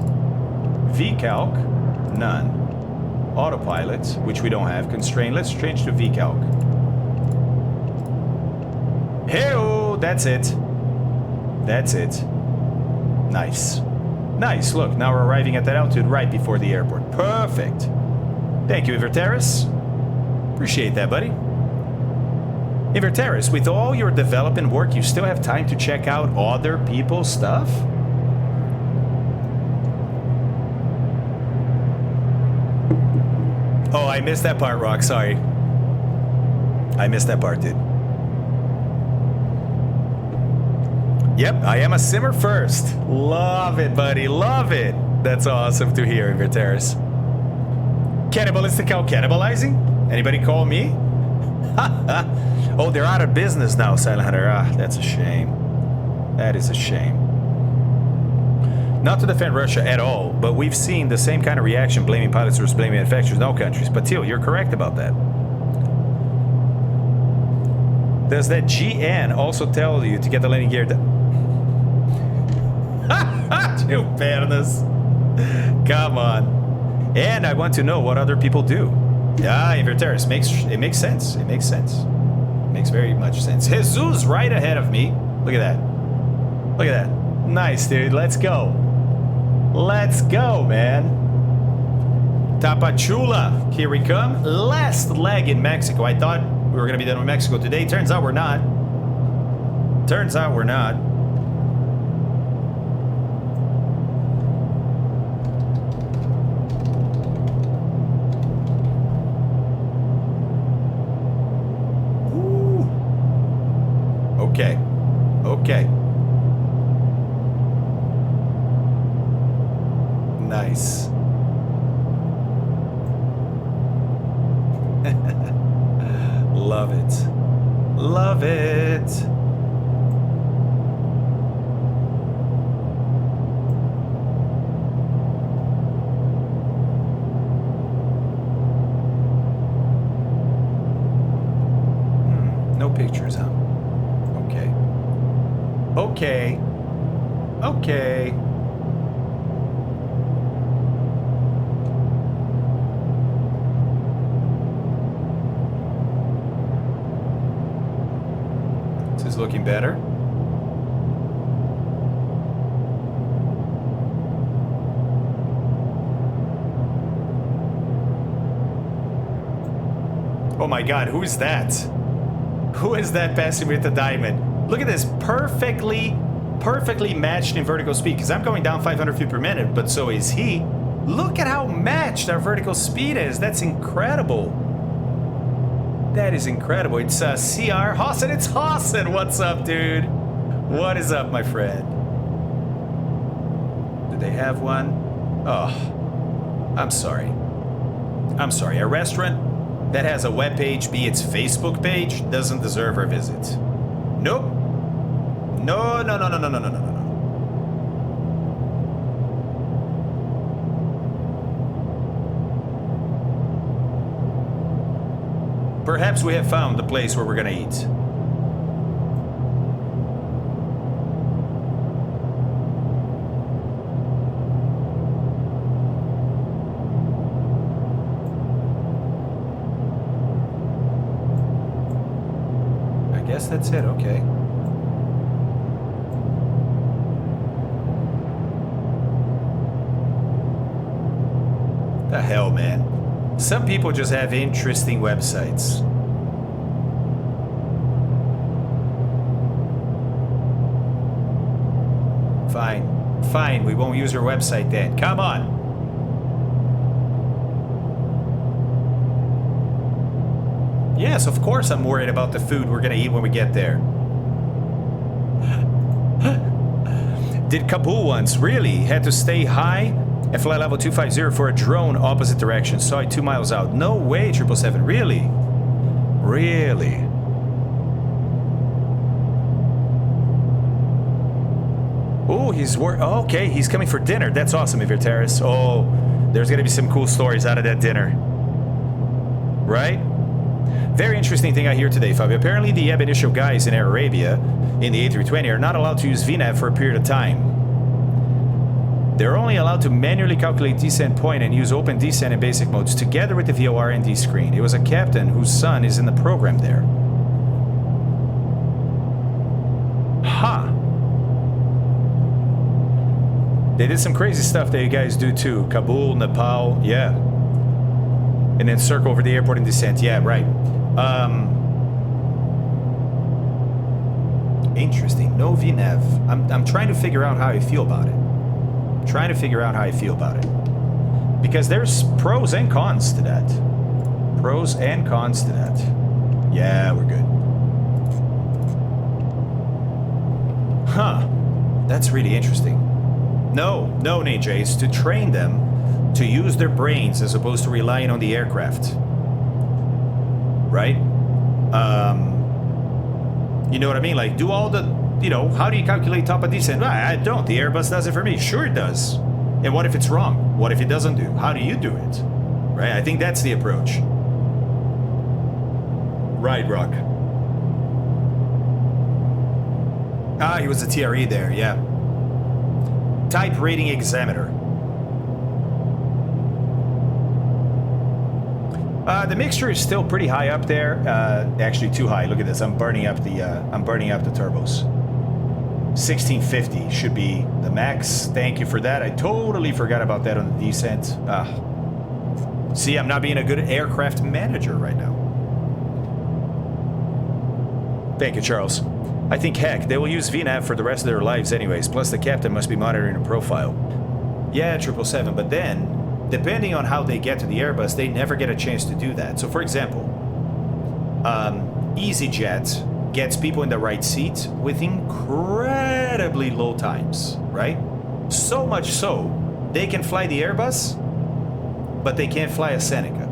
VCalc, none. Autopilot, which we don't have, constraint. Let's change to VCalc. Hey-oh, that's it. That's it. Nice. Nice, look, now we're arriving at that altitude right before the airport. Perfect. Thank you, Iverteris. Appreciate that, buddy. Iverteris, with all your development work, you still have time to check out other people's stuff? Oh, I missed that part, Rock, sorry. I missed that part, dude. Yep, I am a simmer first. Love it, buddy, love it. That's awesome to hear, Iverteris. Cannibalistic out cannibalizing? Anybody call me? Oh, they're out of business now, Silent Hunter. Ah, that's a shame. That is a shame. Not to defend Russia at all, but we've seen the same kind of reaction blaming pilots versus blaming manufacturers in all countries. But Teal, you're correct about that. Does that GN also tell you to get the landing gear down? Too fairness. Come on. And I want to know what other people do. Ah, Inverteris, it makes sense. It makes sense. Makes very much sense. Jesus right ahead of me. Look at that. Look at that. Nice, dude. Let's go. Let's go, man. Tapachula. Here we come. Last leg in Mexico. I thought we were going to be done with Mexico today. Turns out we're not. Turns out we're not. Okay. Okay. Nice. Love it. Love it. No pictures, huh? Okay. Okay. Okay. This is looking better. Oh my God, who is that? Who is that passing with the diamond? Look at this, perfectly matched in vertical speed, because I'm going down 500 feet per minute, but so is he. Look at how matched our vertical speed is. That's incredible. That is incredible. It's CR Hassan. It's Hassan. What's up, dude? What is up, my friend? Do they have one? Oh, I'm sorry. I'm sorry. A restaurant that has a web page, be its Facebook page, doesn't deserve our visit. Nope. No, no, no, no, no, no, no, no, no. Perhaps we have found the place where we're gonna eat. that's it. Okay. The hell, man. Some people just have interesting websites. Fine. Fine, we won't use your website then. Come on. Yes, of course I'm worried about the food we're gonna eat when we get there. Did Kabul once, really? Had to stay high at flight level 250 for a drone opposite direction. Saw it 2 miles out. No way, 777. Really? Really? Oh, okay, he's coming for dinner. That's awesome, Ivir Terrace. Oh, there's gonna be some cool stories out of that dinner. Right? Very interesting thing I hear today, Fabio. Apparently the ab initio guys in Air Arabia in the A320 are not allowed to use VNAV for a period of time. They're only allowed to manually calculate descent point and use open descent in basic modes together with the VOR ND screen. It was a captain whose son is in the program there. Huh. They did some crazy stuff that you guys do too. Kabul, Nepal, yeah. And then circle over the airport and descent. Yeah, right. Interesting. No VNAV. I'm trying to figure out how I feel about it. Because there's pros and cons to that. Yeah, we're good. Huh. That's really interesting. No, Ninja. It's to train them to use their brains as opposed to relying on the aircraft. Right? You know what I mean? Like, do all the, how do you calculate top of descent? I don't. The Airbus does it for me. Sure it does. And what if it's wrong? What if it doesn't do? How do you do it? Right? I think that's the approach. Right, Rock. Ah, he was a TRE there, yeah. Type rating examiner. The mixture is still pretty high up there. Actually, too high. Look at this. I'm burning up the turbos. 1650 should be the max. Thank you for that. I totally forgot about that on the descent. See, I'm not being a good aircraft manager right now. Thank you, Charles. I think, heck, they will use VNAV for the rest of their lives anyways. Plus, the captain must be monitoring a profile. Yeah, 777, but then, depending on how they get to the Airbus, they never get a chance to do that. So, for example, EasyJet gets people in the right seat with incredibly low times, right? So much so, they can fly the Airbus, but they can't fly a Seneca.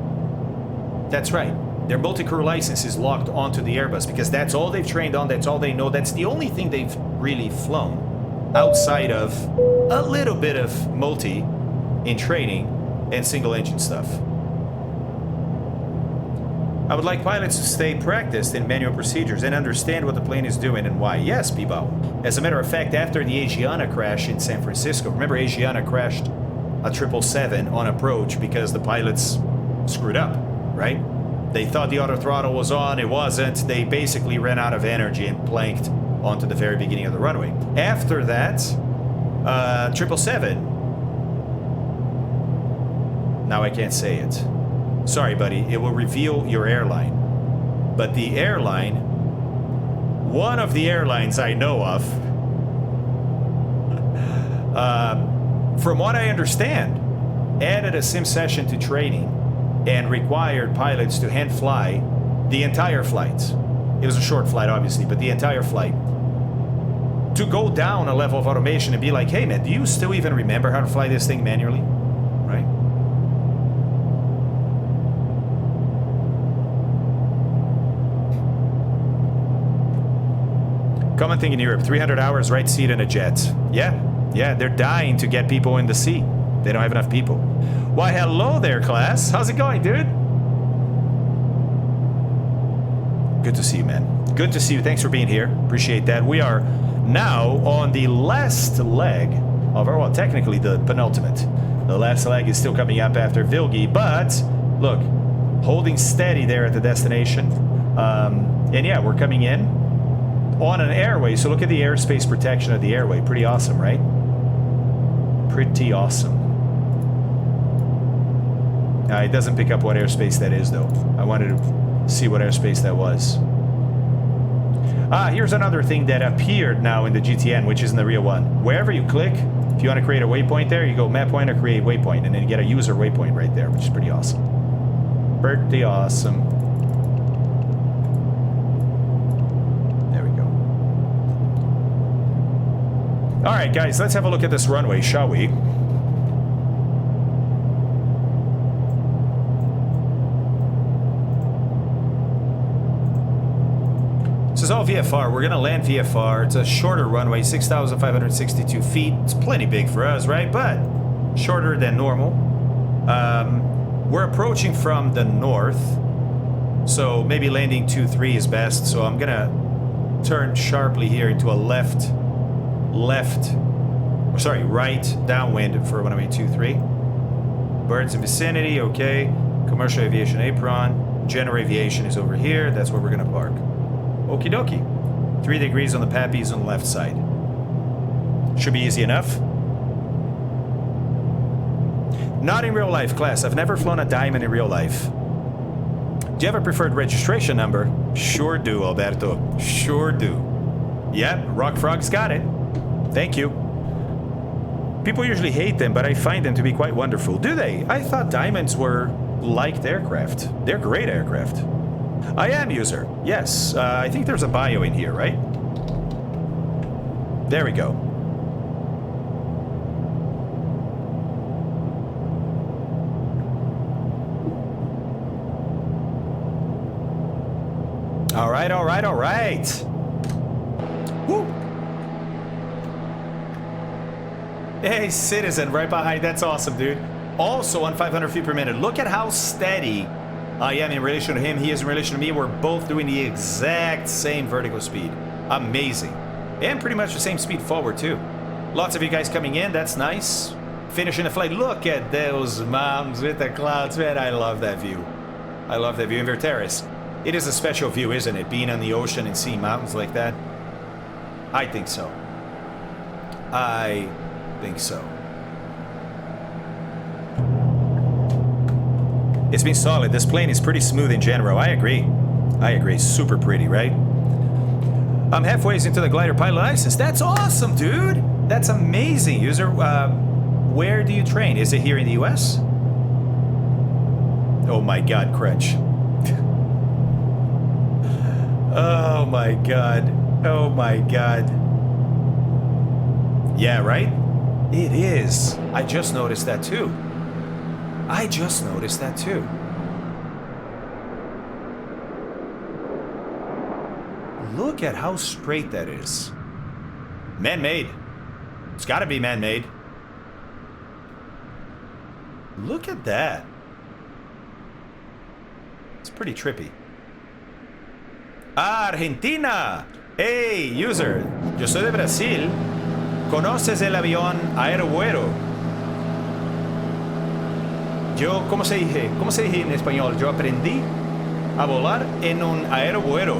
That's right. Their multi-crew license is locked onto the Airbus because that's all they've trained on, that's all they know, that's the only thing they've really flown outside of a little bit of multi in training and single engine stuff. I would like pilots to stay practiced in manual procedures and understand what the plane is doing and why. Yes, Bibao. As a matter of fact, after the Asiana crash in San Francisco, remember Asiana crashed a 777 on approach because the pilots screwed up, right? They thought the auto throttle was on, it wasn't. They basically ran out of energy and planked onto the very beginning of the runway. After that, 777. Now I can't say it. Sorry, buddy. It will reveal your airline. But the airline, one of the airlines I know of, from what I understand, added a sim session to training and required pilots to hand fly the entire flight. It was a short flight, obviously, but the entire flight. To go down a level of automation and be like, hey, man, do you still even remember how to fly this thing manually? Right? Common thing in Europe, 300 hours right seat in a jet. Yeah, they're dying to get people in the seat. They don't have enough people. Why, hello there, class. How's it going, dude? Good to see you, man. Good to see you. Thanks for being here. Appreciate that. We are now on the last leg of our, well, technically the penultimate. The last leg is still coming up after Vilgi, but look, holding steady there at the destination. And yeah, we're coming in. on an airway. So look at the airspace protection of the airway. Pretty awesome, right? Pretty awesome. It doesn't pick up what airspace that is, though. I wanted to see what airspace that was. Here's another thing that appeared now in the GTN, which is in the real one. Wherever you click, if you want to create a waypoint there, you go map point or create waypoint, and then you get a user waypoint right there, which is pretty awesome. Pretty awesome. There we go. All right, guys, let's have a look at this runway, shall we? This is all VFR. We're gonna land VFR. It's a shorter runway, 6,562 feet. It's plenty big for us, right? But shorter than normal. We're approaching from the north, so maybe landing 2-3 is best. So I'm gonna turn sharply here into a right downwind for runway 23. Birds in vicinity, okay. Commercial aviation apron. General aviation is over here. That's where we're gonna park. Okie dokie. 3 degrees on the pappies on the left side. Should be easy enough. Not in real life, class. I've never flown a Diamond in real life. Do you have a preferred registration number? Sure do, Alberto. Sure do. Yep, Rock Frog's got it. Thank you. People usually hate them, but I find them to be quite wonderful. Do they? I thought Diamonds were liked aircraft. They're great aircraft. I am user. Yes. I think there's a bio in here, right? There we go. All right, all right, all right. Woo. Hey, Citizen, right behind. That's awesome, dude. Also on 500 feet per minute. Look at how steady I am in relation to him. He is in relation to me. We're both doing the exact same vertical speed. Amazing. And pretty much the same speed forward, too. Lots of you guys coming in. That's nice. Finishing the flight. Look at those mountains with the clouds. Man, I love that view. I love that view. Inver Terrace. It is a special view, isn't it? Being on the ocean and seeing mountains like that. I think so. I think so. It's been solid. This plane is pretty smooth in general. I agree. I agree. Super pretty, right? I'm halfway into the glider pilot license. That's awesome, dude. That's amazing. User, where do you train? Is it here in the US? Oh my God, Crutch. Oh my God. Oh my God. Yeah, right? It is. I just noticed that too. I just noticed that too. Look at how straight that is. Man-made. It's gotta be man-made. Look at that. It's pretty trippy. Argentina. Hey, user. Yo soy de Brasil. ¿Conoces el avión aerovuelo? Yo, ¿cómo se dice en español? Yo aprendí a volar en un aerovuelo.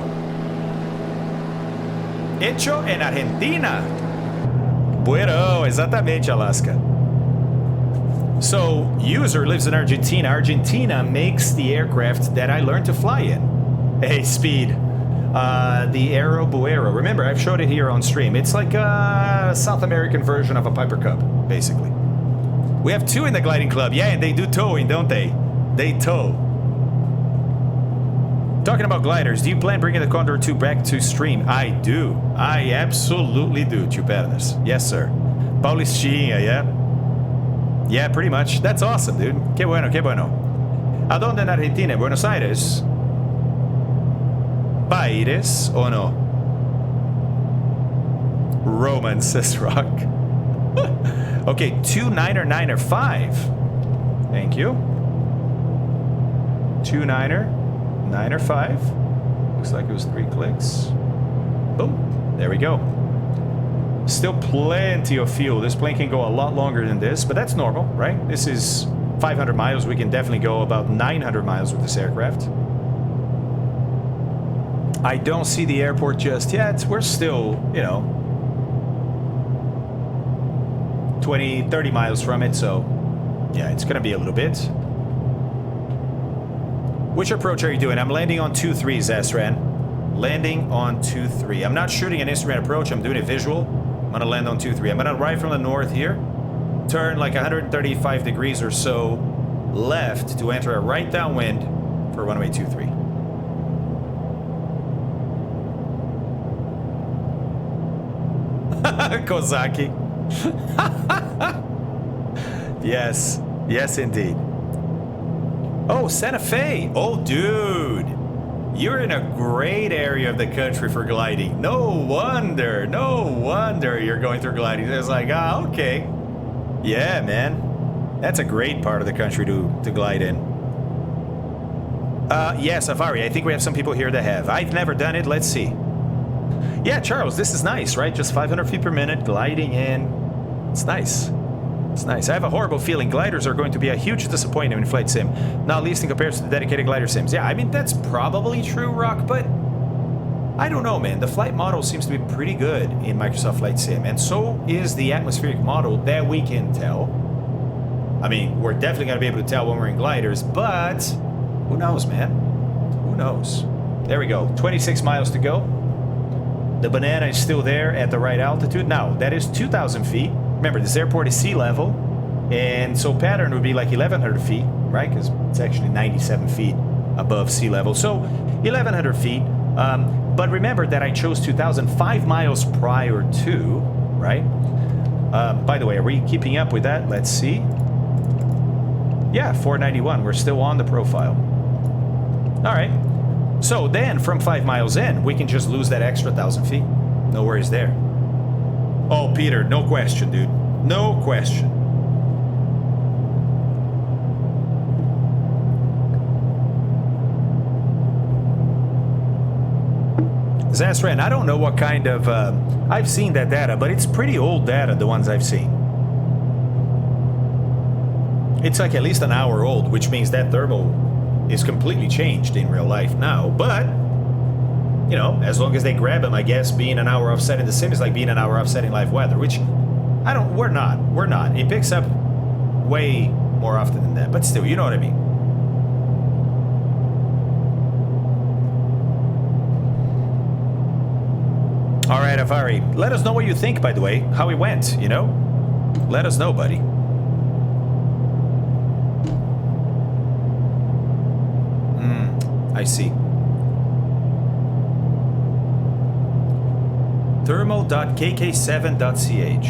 Hecho en Argentina. Bueno, exactamente, Alaska. So, user lives in Argentina. Argentina makes the aircraft that I learned to fly in. Hey, Speed. The Aerobuero. Remember, I've showed it here on stream. It's like a South American version of a Piper Cub, basically. We have 2 in the gliding club. Yeah, and they do towing, don't they? They tow. Talking about gliders, do you plan bringing the Condor 2 back to stream? I do. I absolutely do, Chupernas. Yes, sir. Paulistinha, yeah? Yeah, pretty much. That's awesome, dude. Qué bueno, qué bueno. ¿A dónde en Argentina? Buenos Aires? Baires o no? Roman, says Rock. Okay, 2-9er-9er-5. Thank you. 2-9er-9er-5. Looks like it was 3 clicks. Boom. There we go. Still plenty of fuel. This plane can go a lot longer than this, but that's normal, right? This is 500 miles. We can definitely go about 900 miles with this aircraft. I don't see the airport just yet. We're still, you know, 20, 30 miles from it, so yeah, it's gonna be a little bit. Which approach are you doing? I'm landing on 2-3, Zesran. Landing on 2-3. I'm not shooting an instrument approach, I'm doing a visual. I'm gonna land on 2-3. I'm gonna ride from the north here, turn like 135 degrees or so left to enter a right downwind for runway 23. Kozaki. Yes. Yes, indeed. Oh, Santa Fe. Oh, dude. You're in a great area of the country for gliding. No wonder you're going through gliding. It's like, ah, okay. Yeah, man. That's a great part of the country to glide in. Yeah, Safari. I think we have some people here that have. I've never done it. Let's see. Yeah, Charles, this is nice, right? Just 500 feet per minute, gliding in. It's nice. It's nice. I have a horrible feeling gliders are going to be a huge disappointment in Flight Sim, not least in comparison to dedicated glider sims. Yeah, I mean, that's probably true, Rock, but I don't know, man. The flight model seems to be pretty good in Microsoft Flight Sim, and so is the atmospheric model that we can tell. I mean, we're definitely going to be able to tell when we're in gliders, but who knows, man? Who knows? There we go. 26 miles to go. The banana is still there at the right altitude. Now, that is 2,000 feet. Remember, this airport is sea level, and so pattern would be like 1,100 feet, right? Because it's actually 97 feet above sea level. So 1,100 feet. But remember that I chose 2,005 miles prior to, right? By the way, are we keeping up with that? Let's see. Yeah, 491. We're still on the profile. All right. So then, from 5 miles in, we can just lose that extra 1,000 feet. No worries there. Oh, Peter, no question, dude. No question. Zasran, I don't know what kind of... I've seen that data, but it's pretty old data, the ones I've seen. It's like at least an hour old, which means that thermal is completely changed in real life now, but you know, as long as they grab him, I guess being an hour offset in the sim is like being an hour offset in live weather, which we're not. It picks up way more often than that, but still, you know what I mean. All right, Avari, let us know what you think, by the way, how it went, you know? Let us know, buddy. I see. Thermal.kk7.ch.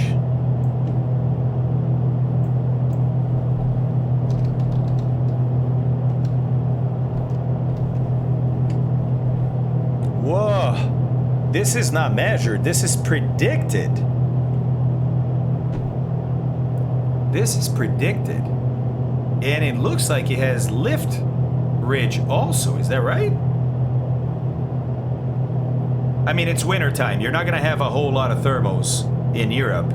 Whoa. This is not measured. This is predicted. This is predicted. And it looks like it has lift ridge also, is that right? I mean, it's winter time. You're not gonna have a whole lot of thermals in Europe.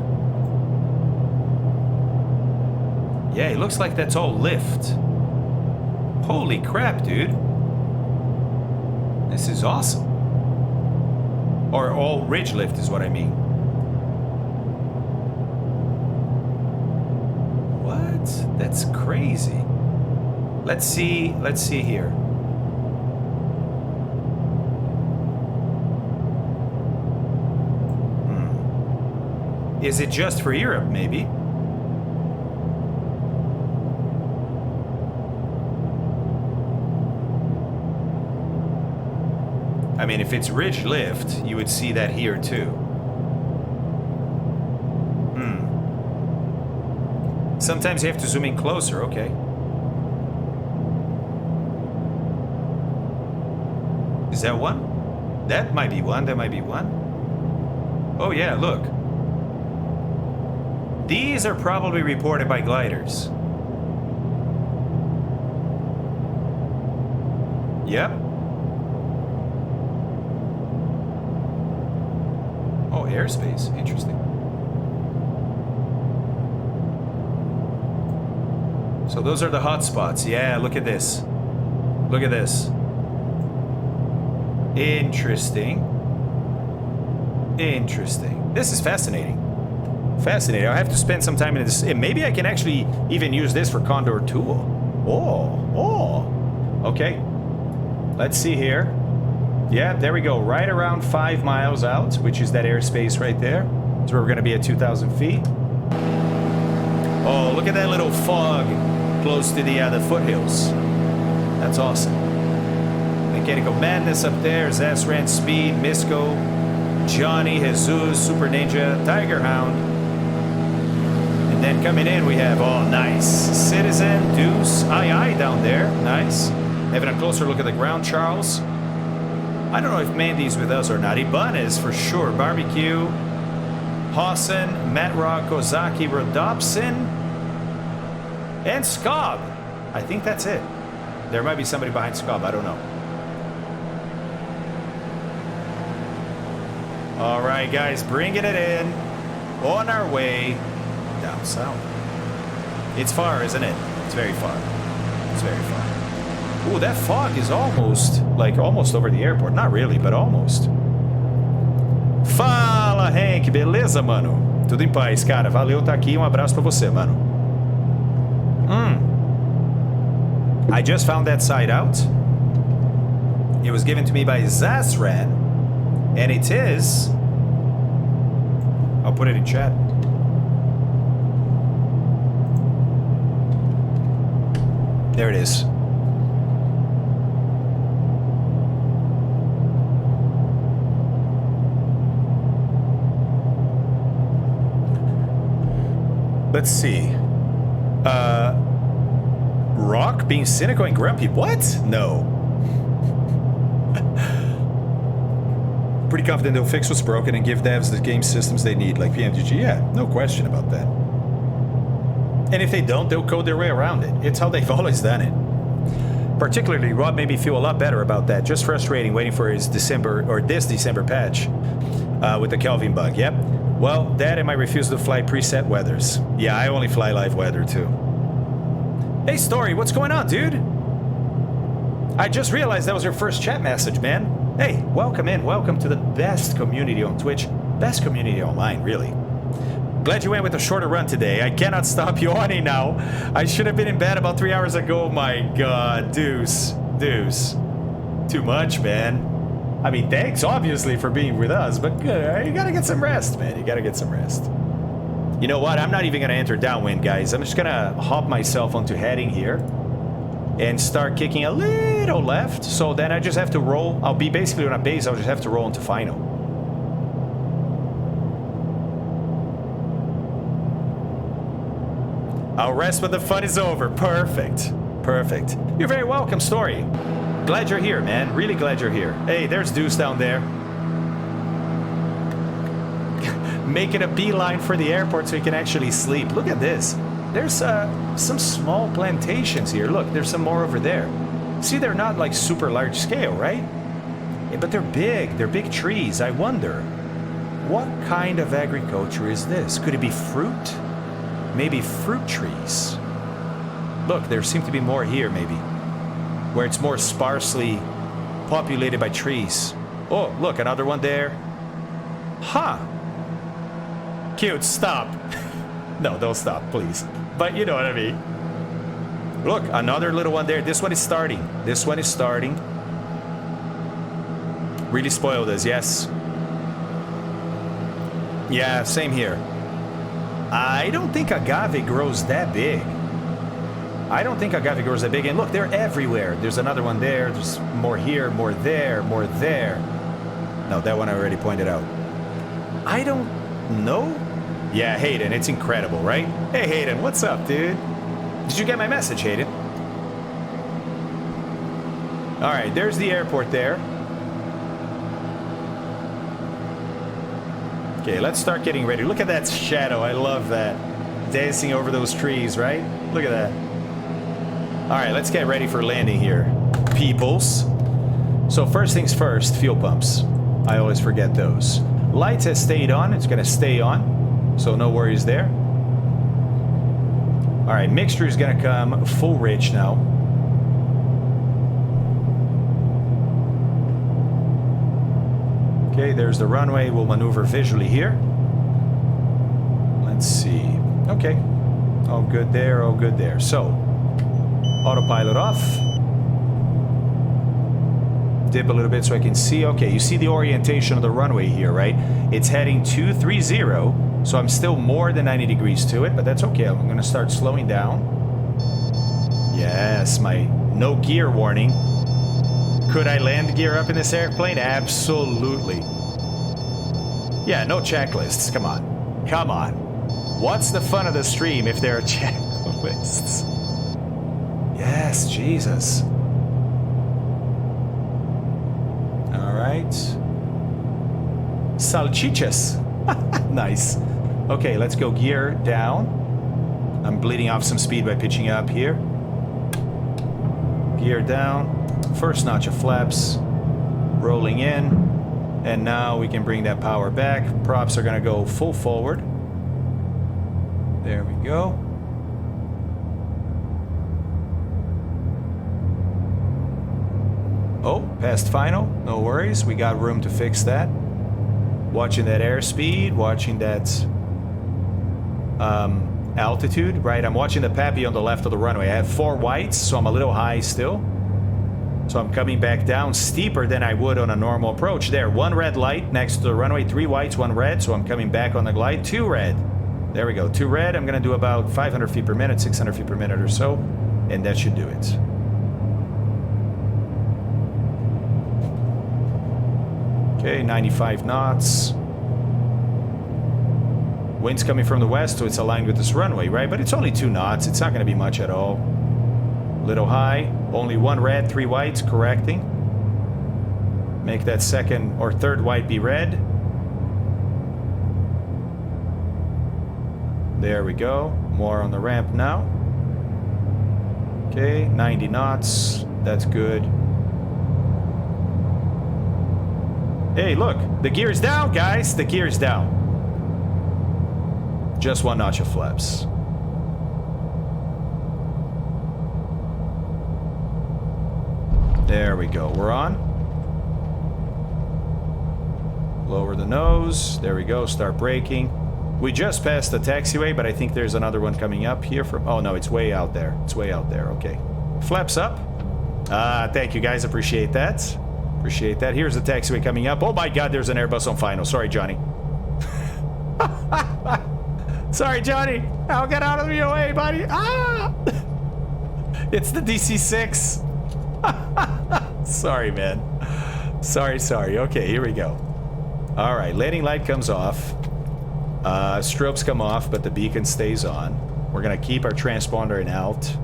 Yeah, it looks like that's all lift. Holy crap, dude. This is awesome. Or all ridge lift is what I mean. What? That's crazy. Let's see here. Is it just for Europe, maybe? I mean, if it's ridge lift, you would see that here too. Sometimes you have to zoom in closer, okay. Is that one? That might be one, that might be one. Oh yeah, look. These are probably reported by gliders. Yep. Oh, airspace, interesting. So those are the hot spots. Yeah, look at this. Look at this. Interesting. Interesting. This is fascinating. Fascinating. I have to spend some time in this. Maybe I can actually even use this for Condor Tool. Oh. Okay. Let's see here. Yeah, there we go. Right around 5 miles out, which is that airspace right there. So we're going to be at 2,000 feet. Oh, look at that little fog close to the foothills. That's awesome. Mechanical Madness up there. Zasran, Speed, Misco, Johnny, Jesus, Super Ninja, Tiger Hound. And then coming in, we have, oh, nice. Citizen, Deuce, II down there. Nice. Having a closer look at the ground, Charles. I don't know if Mandy's with us or not. Ibanez for sure. Barbecue, Hawson, Matt Rock, Kozaki, Rodopson, and Scob. I think that's it. There might be somebody behind Scob. I don't know. All right, guys, bringing it in. On our way down south. It's far, isn't it? It's very far. It's very far. Ooh, that fog is almost over the airport. Not really, but almost. Fala, Hank. Beleza, mano? Tudo em paz, cara. Valeu, tá aqui. Abraço pra você, mano. I just found that site out. It was given to me by Zasran. And it is... I'll put it in chat. There it is. Let's see. Rock being cynical and grumpy. What? No. Pretty confident they'll fix what's broken and give devs the game systems they need, like PMGG. Yeah, no question about that. And if they don't, they'll code their way around it. It's how they've always done it. Particularly, Rob made me feel a lot better about that. Just frustrating waiting for his this December patch with the Kelvin bug. Yep. Well, that and my refusal to fly preset weathers. Yeah, I only fly live weather too. Hey, Story, what's going on, dude? I just realized that was your first chat message, man. Hey, welcome in. Welcome to the best community on Twitch. Best community online, really. Glad you went with a shorter run today. I cannot stop yawning now. I should have been in bed about 3 hours ago. My God, Deuce. Too much, man. I mean, thanks, obviously, for being with us, but you gotta get some rest, man. You gotta get some rest. You know what? I'm not even gonna enter downwind, guys. I'm just gonna hop myself onto heading here and start kicking a little left. So then I just have to roll. I'll be basically on a base. I'll just have to roll into final. I'll rest when the fun is over. Perfect. Perfect. You're very welcome, Story. Glad you're here, man. Really glad you're here. Hey, there's Deuce down there. Making a beeline for the airport so he can actually sleep. Look at this. There's some small plantations here. Look, there's some more over there. See, they're not like super large scale, right? Yeah, but they're big. They're big trees. I wonder, what kind of agriculture is this? Could it be fruit? Maybe fruit trees. Look, there seem to be more here, maybe. Where it's more sparsely populated by trees. Oh, look, another one there. Huh. Cute, stop. No, don't stop, please. But you know what I mean. Look, another little one there. This one is starting. This one is starting. Really spoiled us, yes. Yeah, same here. I don't think agave grows that big. I don't think agave grows that big. And look, they're everywhere. There's another one there. There's more here, more there, more there. No, that one I already pointed out. I don't know. Yeah, Hayden, it's incredible, right? Hey, Hayden, what's up, dude? Did you get my message, Hayden? All right, there's the airport there. Okay, let's start getting ready. Look at that shadow. I love that. Dancing over those trees, right? Look at that. All right, let's get ready for landing here, peoples. So first things first, fuel pumps. I always forget those. Lights has stayed on. It's going to stay on, so no worries there. All right, mixture is going to come full rich now. Okay, there's the runway. We'll maneuver visually here. Let's see. Okay. All good there, all good there. So, autopilot off. Dip a little bit so I can see. Okay, you see the orientation of the runway here, right? It's heading 230, so I'm still more than 90 degrees to it, but that's okay. I'm gonna start slowing down. Yes, my no gear warning. Could I land gear up in this airplane? Absolutely. Yeah, no checklists. Come on. Come on. What's the fun of the stream if there are checklists? Yes, Jesus. All right. Salchichas. Nice. Okay, let's go gear down. I'm bleeding off some speed by pitching up here. Gear down. First notch of flaps. Rolling in. And now we can bring that power back. Props are going to go full forward. There we go. Oh, past final. No worries. We got room to fix that. Watching that airspeed. Watching that altitude. Right, I'm watching the Pappy on the left of the runway. I have 4 whites, so I'm a little high still. So I'm coming back down steeper than I would on a normal approach. There, 1 red light next to the runway. 3 whites, 1 red. So I'm coming back on the glide. 2 red. There we go. 2 red. I'm going to do about 500 feet per minute, 600 feet per minute or so. And that should do it. Okay, 95 knots. Wind's coming from the west, so it's aligned with this runway, right? But it's only 2 knots. It's not going to be much at all. Little high. Only 1 red, 3 whites. Correcting. Make that second or third white be red. There we go. More on the ramp now. Okay, 90 knots. That's good. Hey, look. The gear's down, guys. The gear's down. Just 1 notch of flaps. There we go. We're on. Lower the nose. There we go. Start braking. We just passed the taxiway, but I think there's another one coming up here from... Oh, no, it's way out there. It's way out there. Okay. Flaps up. Thank you, guys. Appreciate that. Appreciate that. Here's the taxiway coming up. Oh, my God, there's an Airbus on final. Sorry, Johnny. Sorry, Johnny. I'll get out of the way, buddy. Ah! It's the DC-6. Sorry, man. Sorry. Okay, here we go. All right, landing light comes off. Strobes come off, but the beacon stays on. We're going to keep our transponder in alt.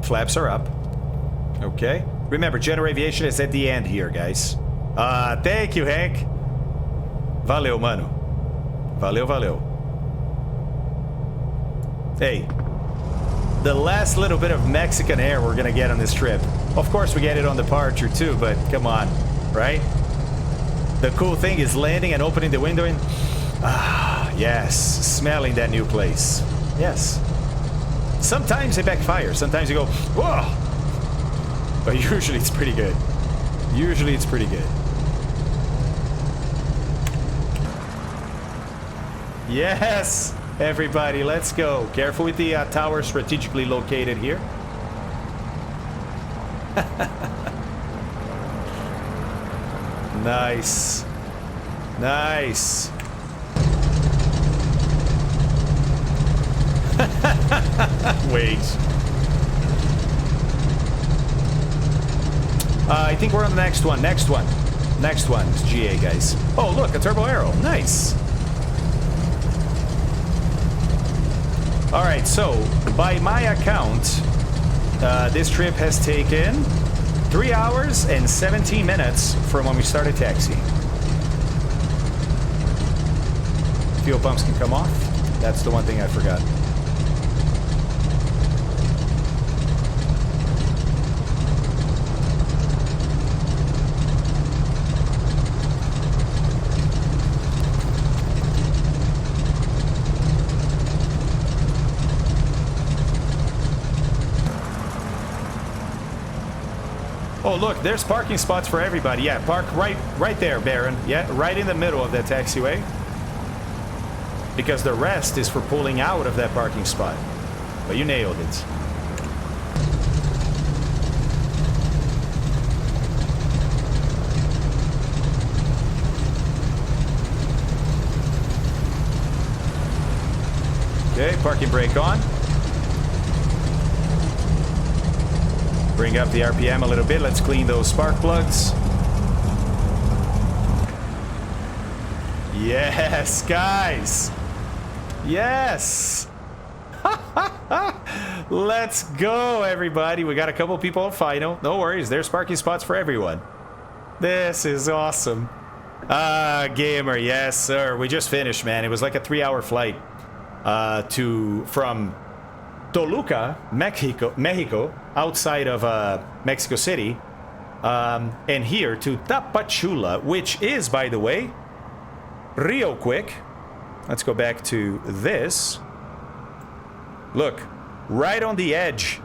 Flaps are up. Okay. Remember, general aviation is at the end here, guys. Thank you, Hank. Valeu, mano. Valeu. Hey. The last little bit of Mexican air we're gonna get on this trip. Of course, we get it on departure too, but come on, right? The cool thing is landing and opening the window and... yes. Smelling that new place. Yes. Sometimes it backfires. Sometimes you go, whoa! But usually it's pretty good. Usually it's pretty good. Yes! Everybody, let's go. Careful with the tower strategically located here. Nice. Nice. Wait. I think we're on the next one. Next one. Next one is GA, guys. Oh, look, a turbo arrow. Nice. All right, so by my account, this trip has taken 3 hours and 17 minutes from when we started taxiing. Fuel pumps can come off. That's the one thing I forgot. Oh, look, there's parking spots for everybody. Yeah, park right there, Baron. Yeah, right in the middle of that taxiway. Because the rest is for pulling out of that parking spot. But you nailed it. Okay, parking brake on. Bring up the RPM a little bit. Let's clean those spark plugs. Yes, guys. Yes. Let's go, everybody. We got a couple people on final. No worries. There's parking spots for everyone. This is awesome. Gamer. Yes, sir. We just finished, man. It was like a 3-hour flight from Toluca, Mexico, outside of Mexico City, and here to Tapachula, which is, by the way, real quick. Let's go back to this. Look, right on the edge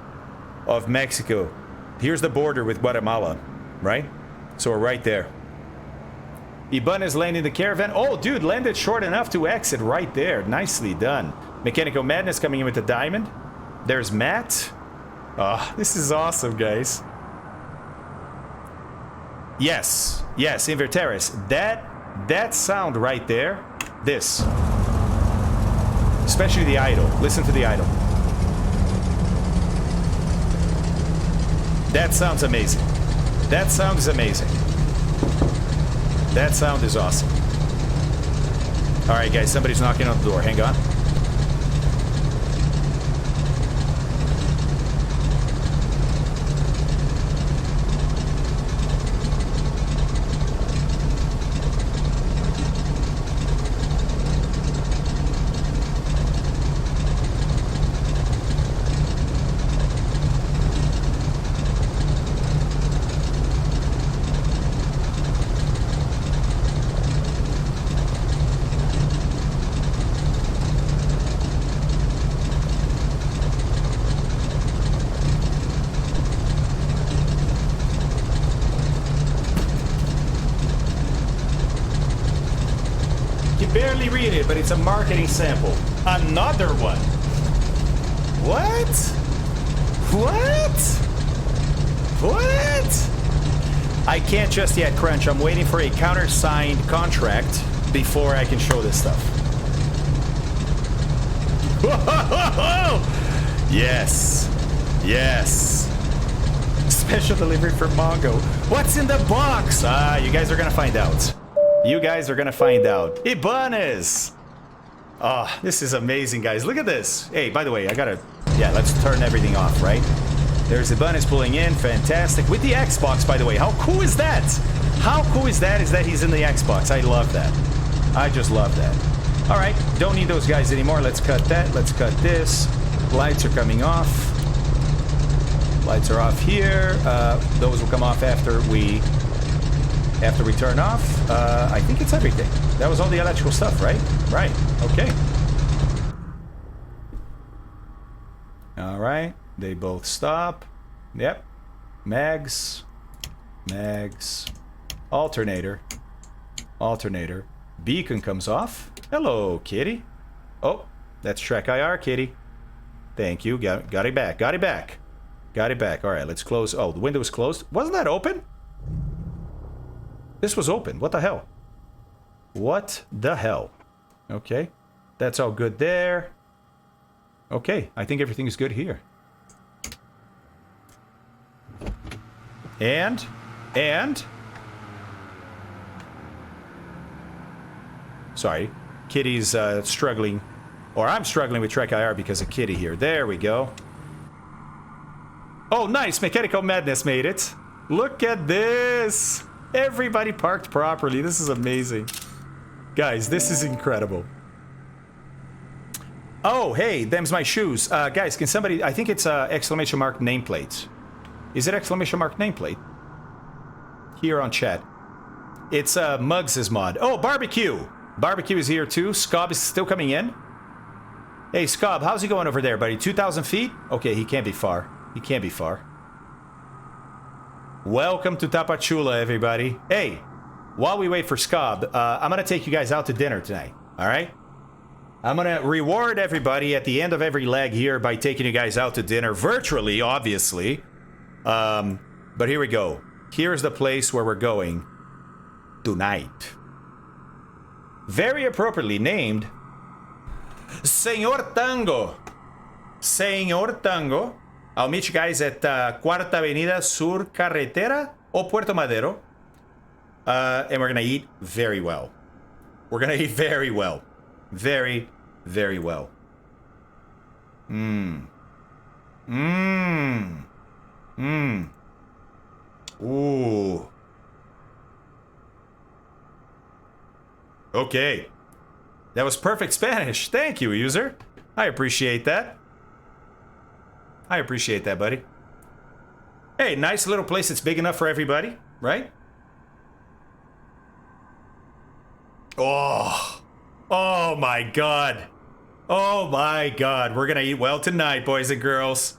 of Mexico. Here's the border with Guatemala, right? So we're right there. Iban is landing the caravan. Oh, dude, landed short enough to exit right there. Nicely done. Mechanical Madness coming in with the diamond. There's Matt. Oh, this is awesome, guys. Yes, yes, Inverteris. That sound right there. This. Especially the idle. Listen to the idle. That sounds amazing. That sound is amazing. That sound is awesome. All right, guys, somebody's knocking on the door. Hang on. Barely read it, but it's a marketing sample. Another one. What? What? What? I can't just yet, Crunch. I'm waiting for a countersigned contract before I can show this stuff. Whoa! Yes. Yes. Special delivery for Mongo. What's in the box? You guys are gonna find out. You guys are gonna find out. Ibanez! Oh, this is amazing, guys. Look at this. Hey, by the way, I gotta... Yeah, let's turn everything off, right? There's Ibanez pulling in. Fantastic. With the Xbox, by the way. How cool is that? How cool is that he's in the Xbox? I love that. I just love that. All right, don't need those guys anymore. Let's cut that. Let's cut this. Lights are coming off. Lights are off here. Those will come off after we turn off. I think it's everything. That was all the electrical stuff, right? Right. Okay. All right. They both stop. Yep. Mags. Mags. Alternator. Alternator. Beacon comes off. Hello, kitty. Oh, that's Trek IR, kitty. Thank you. Got it back. Got it back. Got it back. All right, let's close. Oh, the window is closed. Wasn't that open? This was open. What the hell? What the hell? Okay. That's all good there. Okay. I think everything is good here. And... Sorry. Kitty's struggling. Or I'm struggling with Trek IR because of Kitty here. There we go. Oh, nice. Mechanical Madness made it. Look at this. Everybody parked properly. This is amazing. Guys, this is incredible. Oh, hey, them's my shoes. Guys, can somebody... I think it's exclamation mark nameplate. Is it exclamation mark nameplate? Here on chat. It's Muggs' mod. Oh, Barbecue. Barbecue is here too. Scob is still coming in. Hey, Scob, how's he going over there, buddy? 2,000 feet? Okay, he can't be far. He can't be far. Welcome to Tapachula, everybody. Hey, while we wait for Scob, I'm gonna take you guys out to dinner tonight, all right? I'm gonna reward everybody at the end of every leg here by taking you guys out to dinner, virtually, obviously. But here we go. Here's the place where we're going tonight. Very appropriately named Senor Tango. Senor Tango. I'll meet you guys at Cuarta Avenida Sur Carretera or Puerto Madero. And we're gonna eat very well. We're gonna eat very well. Very, very well. Mmm. Mmm. Mmm. Ooh. Okay. That was perfect Spanish. Thank you, user. I appreciate that. I appreciate that, buddy. Hey, nice little place that's big enough for everybody, right? Oh. Oh my God. Oh my God. We're gonna eat well tonight, boys and girls.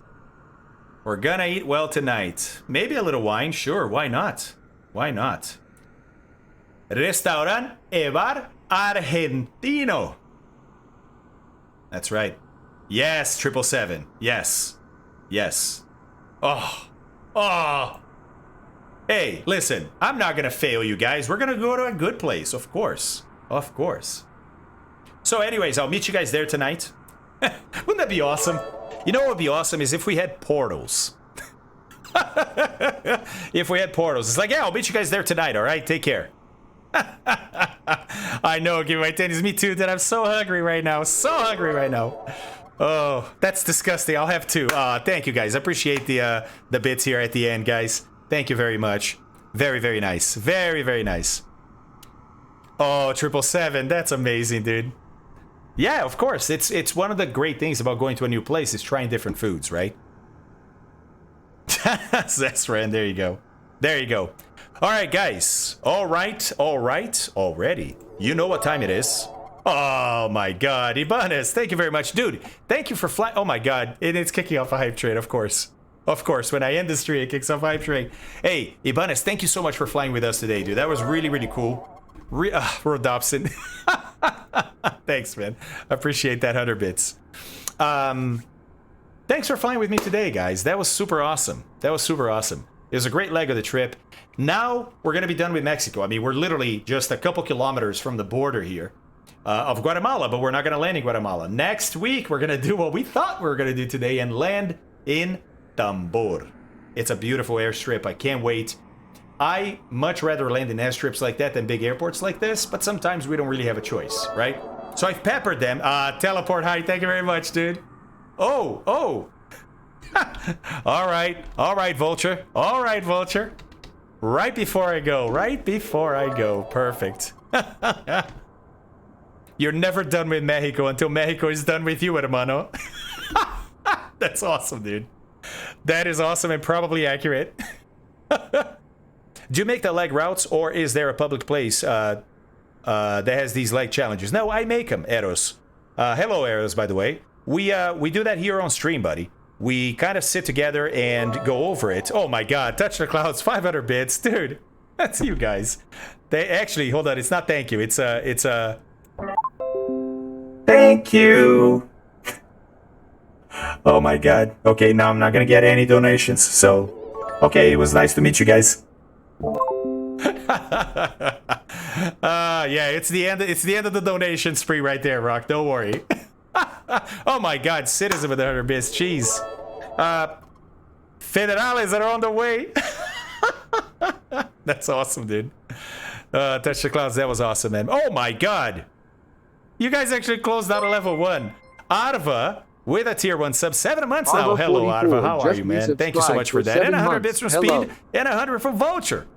We're gonna eat well tonight. Maybe a little wine, sure, why not? Why not? Restaurant Evar Argentino. That's right. Yes, 777. Yes. Yes. Oh. Oh. Hey, listen, I'm not gonna fail you guys. We're gonna go to a good place, of course. Of course. So anyways, I'll meet you guys there tonight. Wouldn't that be awesome? You know what would be awesome is if we had portals. If we had portals. It's like, yeah, I'll meet you guys there tonight, all right? Take care. I know, give me my tennies. Me too, dude. I'm so hungry right now. So hungry right now. Oh, that's disgusting. I'll have two. Thank you, guys. I appreciate the bits here at the end, guys. Thank you very much. Very, very nice. Very, very nice. Oh, 777. That's amazing, dude. Yeah, of course. It's one of the great things about going to a new place is trying different foods, right? That's right. There you go. There you go. All right, guys. All right. All right. Already. You know what time it is. Oh, my God. Ibanez, thank you very much. Dude, thank you for flying. Oh, my God. It's kicking off a hype train, of course. Of course. When I end the stream, it kicks off a hype train. Hey, Ibanez, thank you so much for flying with us today, dude. That was really, really cool. Rodobson. Thanks, man. I appreciate that 100 bits. Thanks for flying with me today, guys. That was super awesome. That was super awesome. It was a great leg of the trip. Now we're going to be done with Mexico. I mean, we're literally just a couple kilometers from the border here of Guatemala, but we're not going to land in Guatemala. Next week, we're going to do what we thought we were going to do today and land in Tambor. It's a beautiful airstrip. I can't wait. I much rather land in airstrips like that than big airports like this, but sometimes we don't really have a choice, right? So I've peppered them. Teleport, hi, thank you very much, dude. Oh, oh. All right, Vulture. All right, Vulture. Right before I go, right before I go. Perfect. You're never done with Mexico until Mexico is done with you, hermano. That's awesome, dude. That is awesome and probably accurate. Do you make the leg routes, or is there a public place that has these leg challenges? No, I make them, Eros. Hello, Eros, by the way. We do that here on stream, buddy. We kind of sit together and go over it. Oh my God, Touch the Clouds, 500 bits, dude. That's you guys. They actually, hold on, it's not thank you. It's thank you. Oh my God. Okay, now I'm not gonna get any donations. So, okay, it was nice to meet you guys. Yeah, it's the end of the donation spree right there, Rock. Don't worry. Oh my God, Citizen with 100 bits. Jeez. Federales are on the way. That's awesome, dude. Touch the Clouds, that was awesome, man. Oh my God. You guys actually closed out a level 1. Arva with a tier 1 sub, 7 months now. Hello, Arva. How are you, man? Thank you so much for that. And 100 bits from Speed and 100 from Vulture.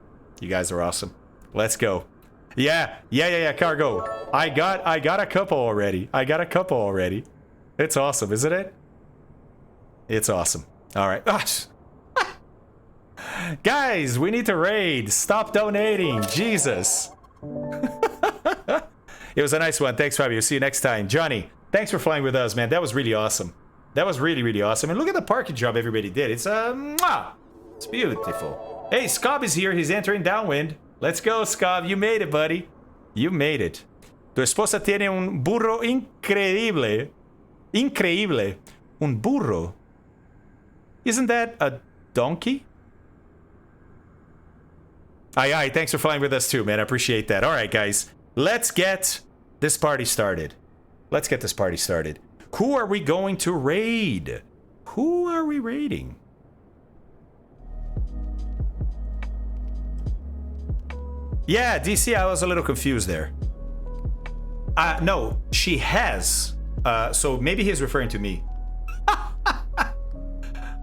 You guys are awesome. Let's go. Yeah, cargo. I got a couple already. It's awesome, isn't it? It's awesome. All right. Guys, we need to raid. Stop donating. Jesus. It was a nice one. Thanks, Fabio. See you next time. Johnny, thanks for flying with us, man. That was really awesome. That was really, really awesome. And look at the parking job everybody did. It's beautiful. Hey, Scob is here. He's entering downwind. Let's go, Scob. You made it, buddy. You made it. Tu esposa tiene un burro increíble. Increíble. Un burro. Isn't that a donkey? Aye, thanks for flying with us too, man. I appreciate that. All right, guys. Let's get this party started. Let's get this party started. Who are we going to raid? Who are we raiding? Yeah, DC, I was a little confused there. No, she has. So maybe he's referring to me.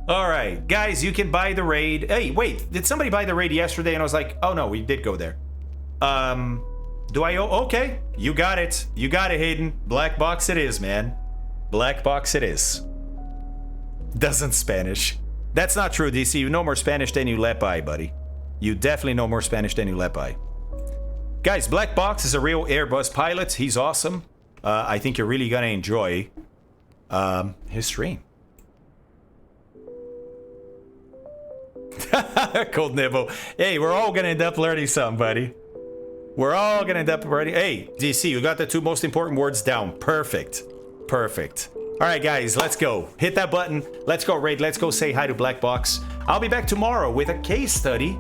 All right, guys, you can buy the raid. Hey, wait, did somebody buy the raid yesterday? And I was like, oh no, we did go there. Do I owe? Okay, you got it. You got it, Hayden. Black box it is, man. Black box it is. Doesn't Spanish. That's not true, DC. You know more Spanish than you let by, buddy. You definitely know more Spanish than you let by. Guys, Black Box is a real Airbus pilot. He's awesome. I think you're really gonna enjoy his stream. Cold nibble. Hey, we're all gonna end up learning something, buddy. We're all gonna end up learning. Hey, DC, you got the two most important words down. Perfect. Perfect. All right, guys, let's go. Hit that button. Let's go raid. Let's go say hi to Black Box. I'll be back tomorrow with a case study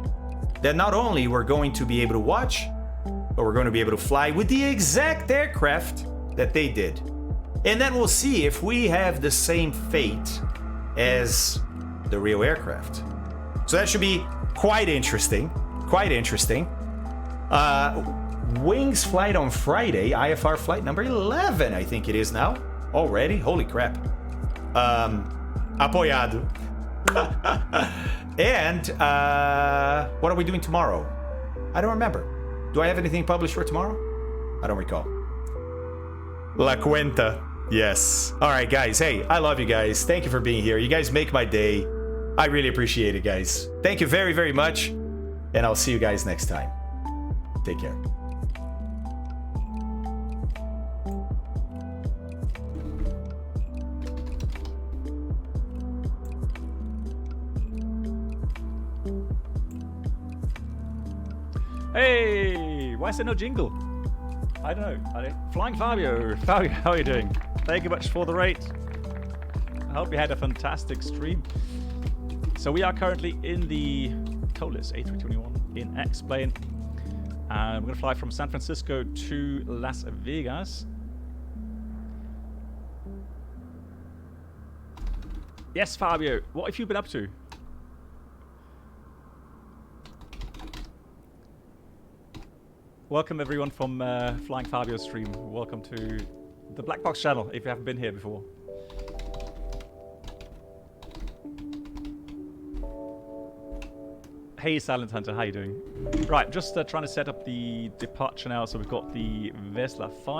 that not only we're going to be able to watch, but we're going to be able to fly with the exact aircraft that they did. And then we'll see if we have the same fate as the real aircraft. So that should be quite interesting. Quite interesting. Wings flight on Friday. IFR flight number 11, I think it is now. Already? Holy crap. Apoiado. And what are we doing tomorrow? I don't remember. Do I have anything published for tomorrow? I don't recall. La Cuenta. Yes. All right, guys. Hey, I love you guys. Thank you for being here. You guys make my day. I really appreciate it, guys. Thank you very, very much. And I'll see you guys next time. Take care. Hey, why is there no jingle? I don't know. Flying Fabio. Fabio, how are you doing? Thank you much for the rate. I hope you had a fantastic stream. So we are currently in the Tolis A321 in X-Plane. And we're going to fly from San Francisco to Las Vegas. Yes, Fabio. What have you been up to? Welcome everyone from Flying Fabio's stream. Welcome to the Black Box channel if you haven't been here before. Hey Silent Hunter, how you doing? Right, just trying to set up the departure now. So we've got the Vesla 5.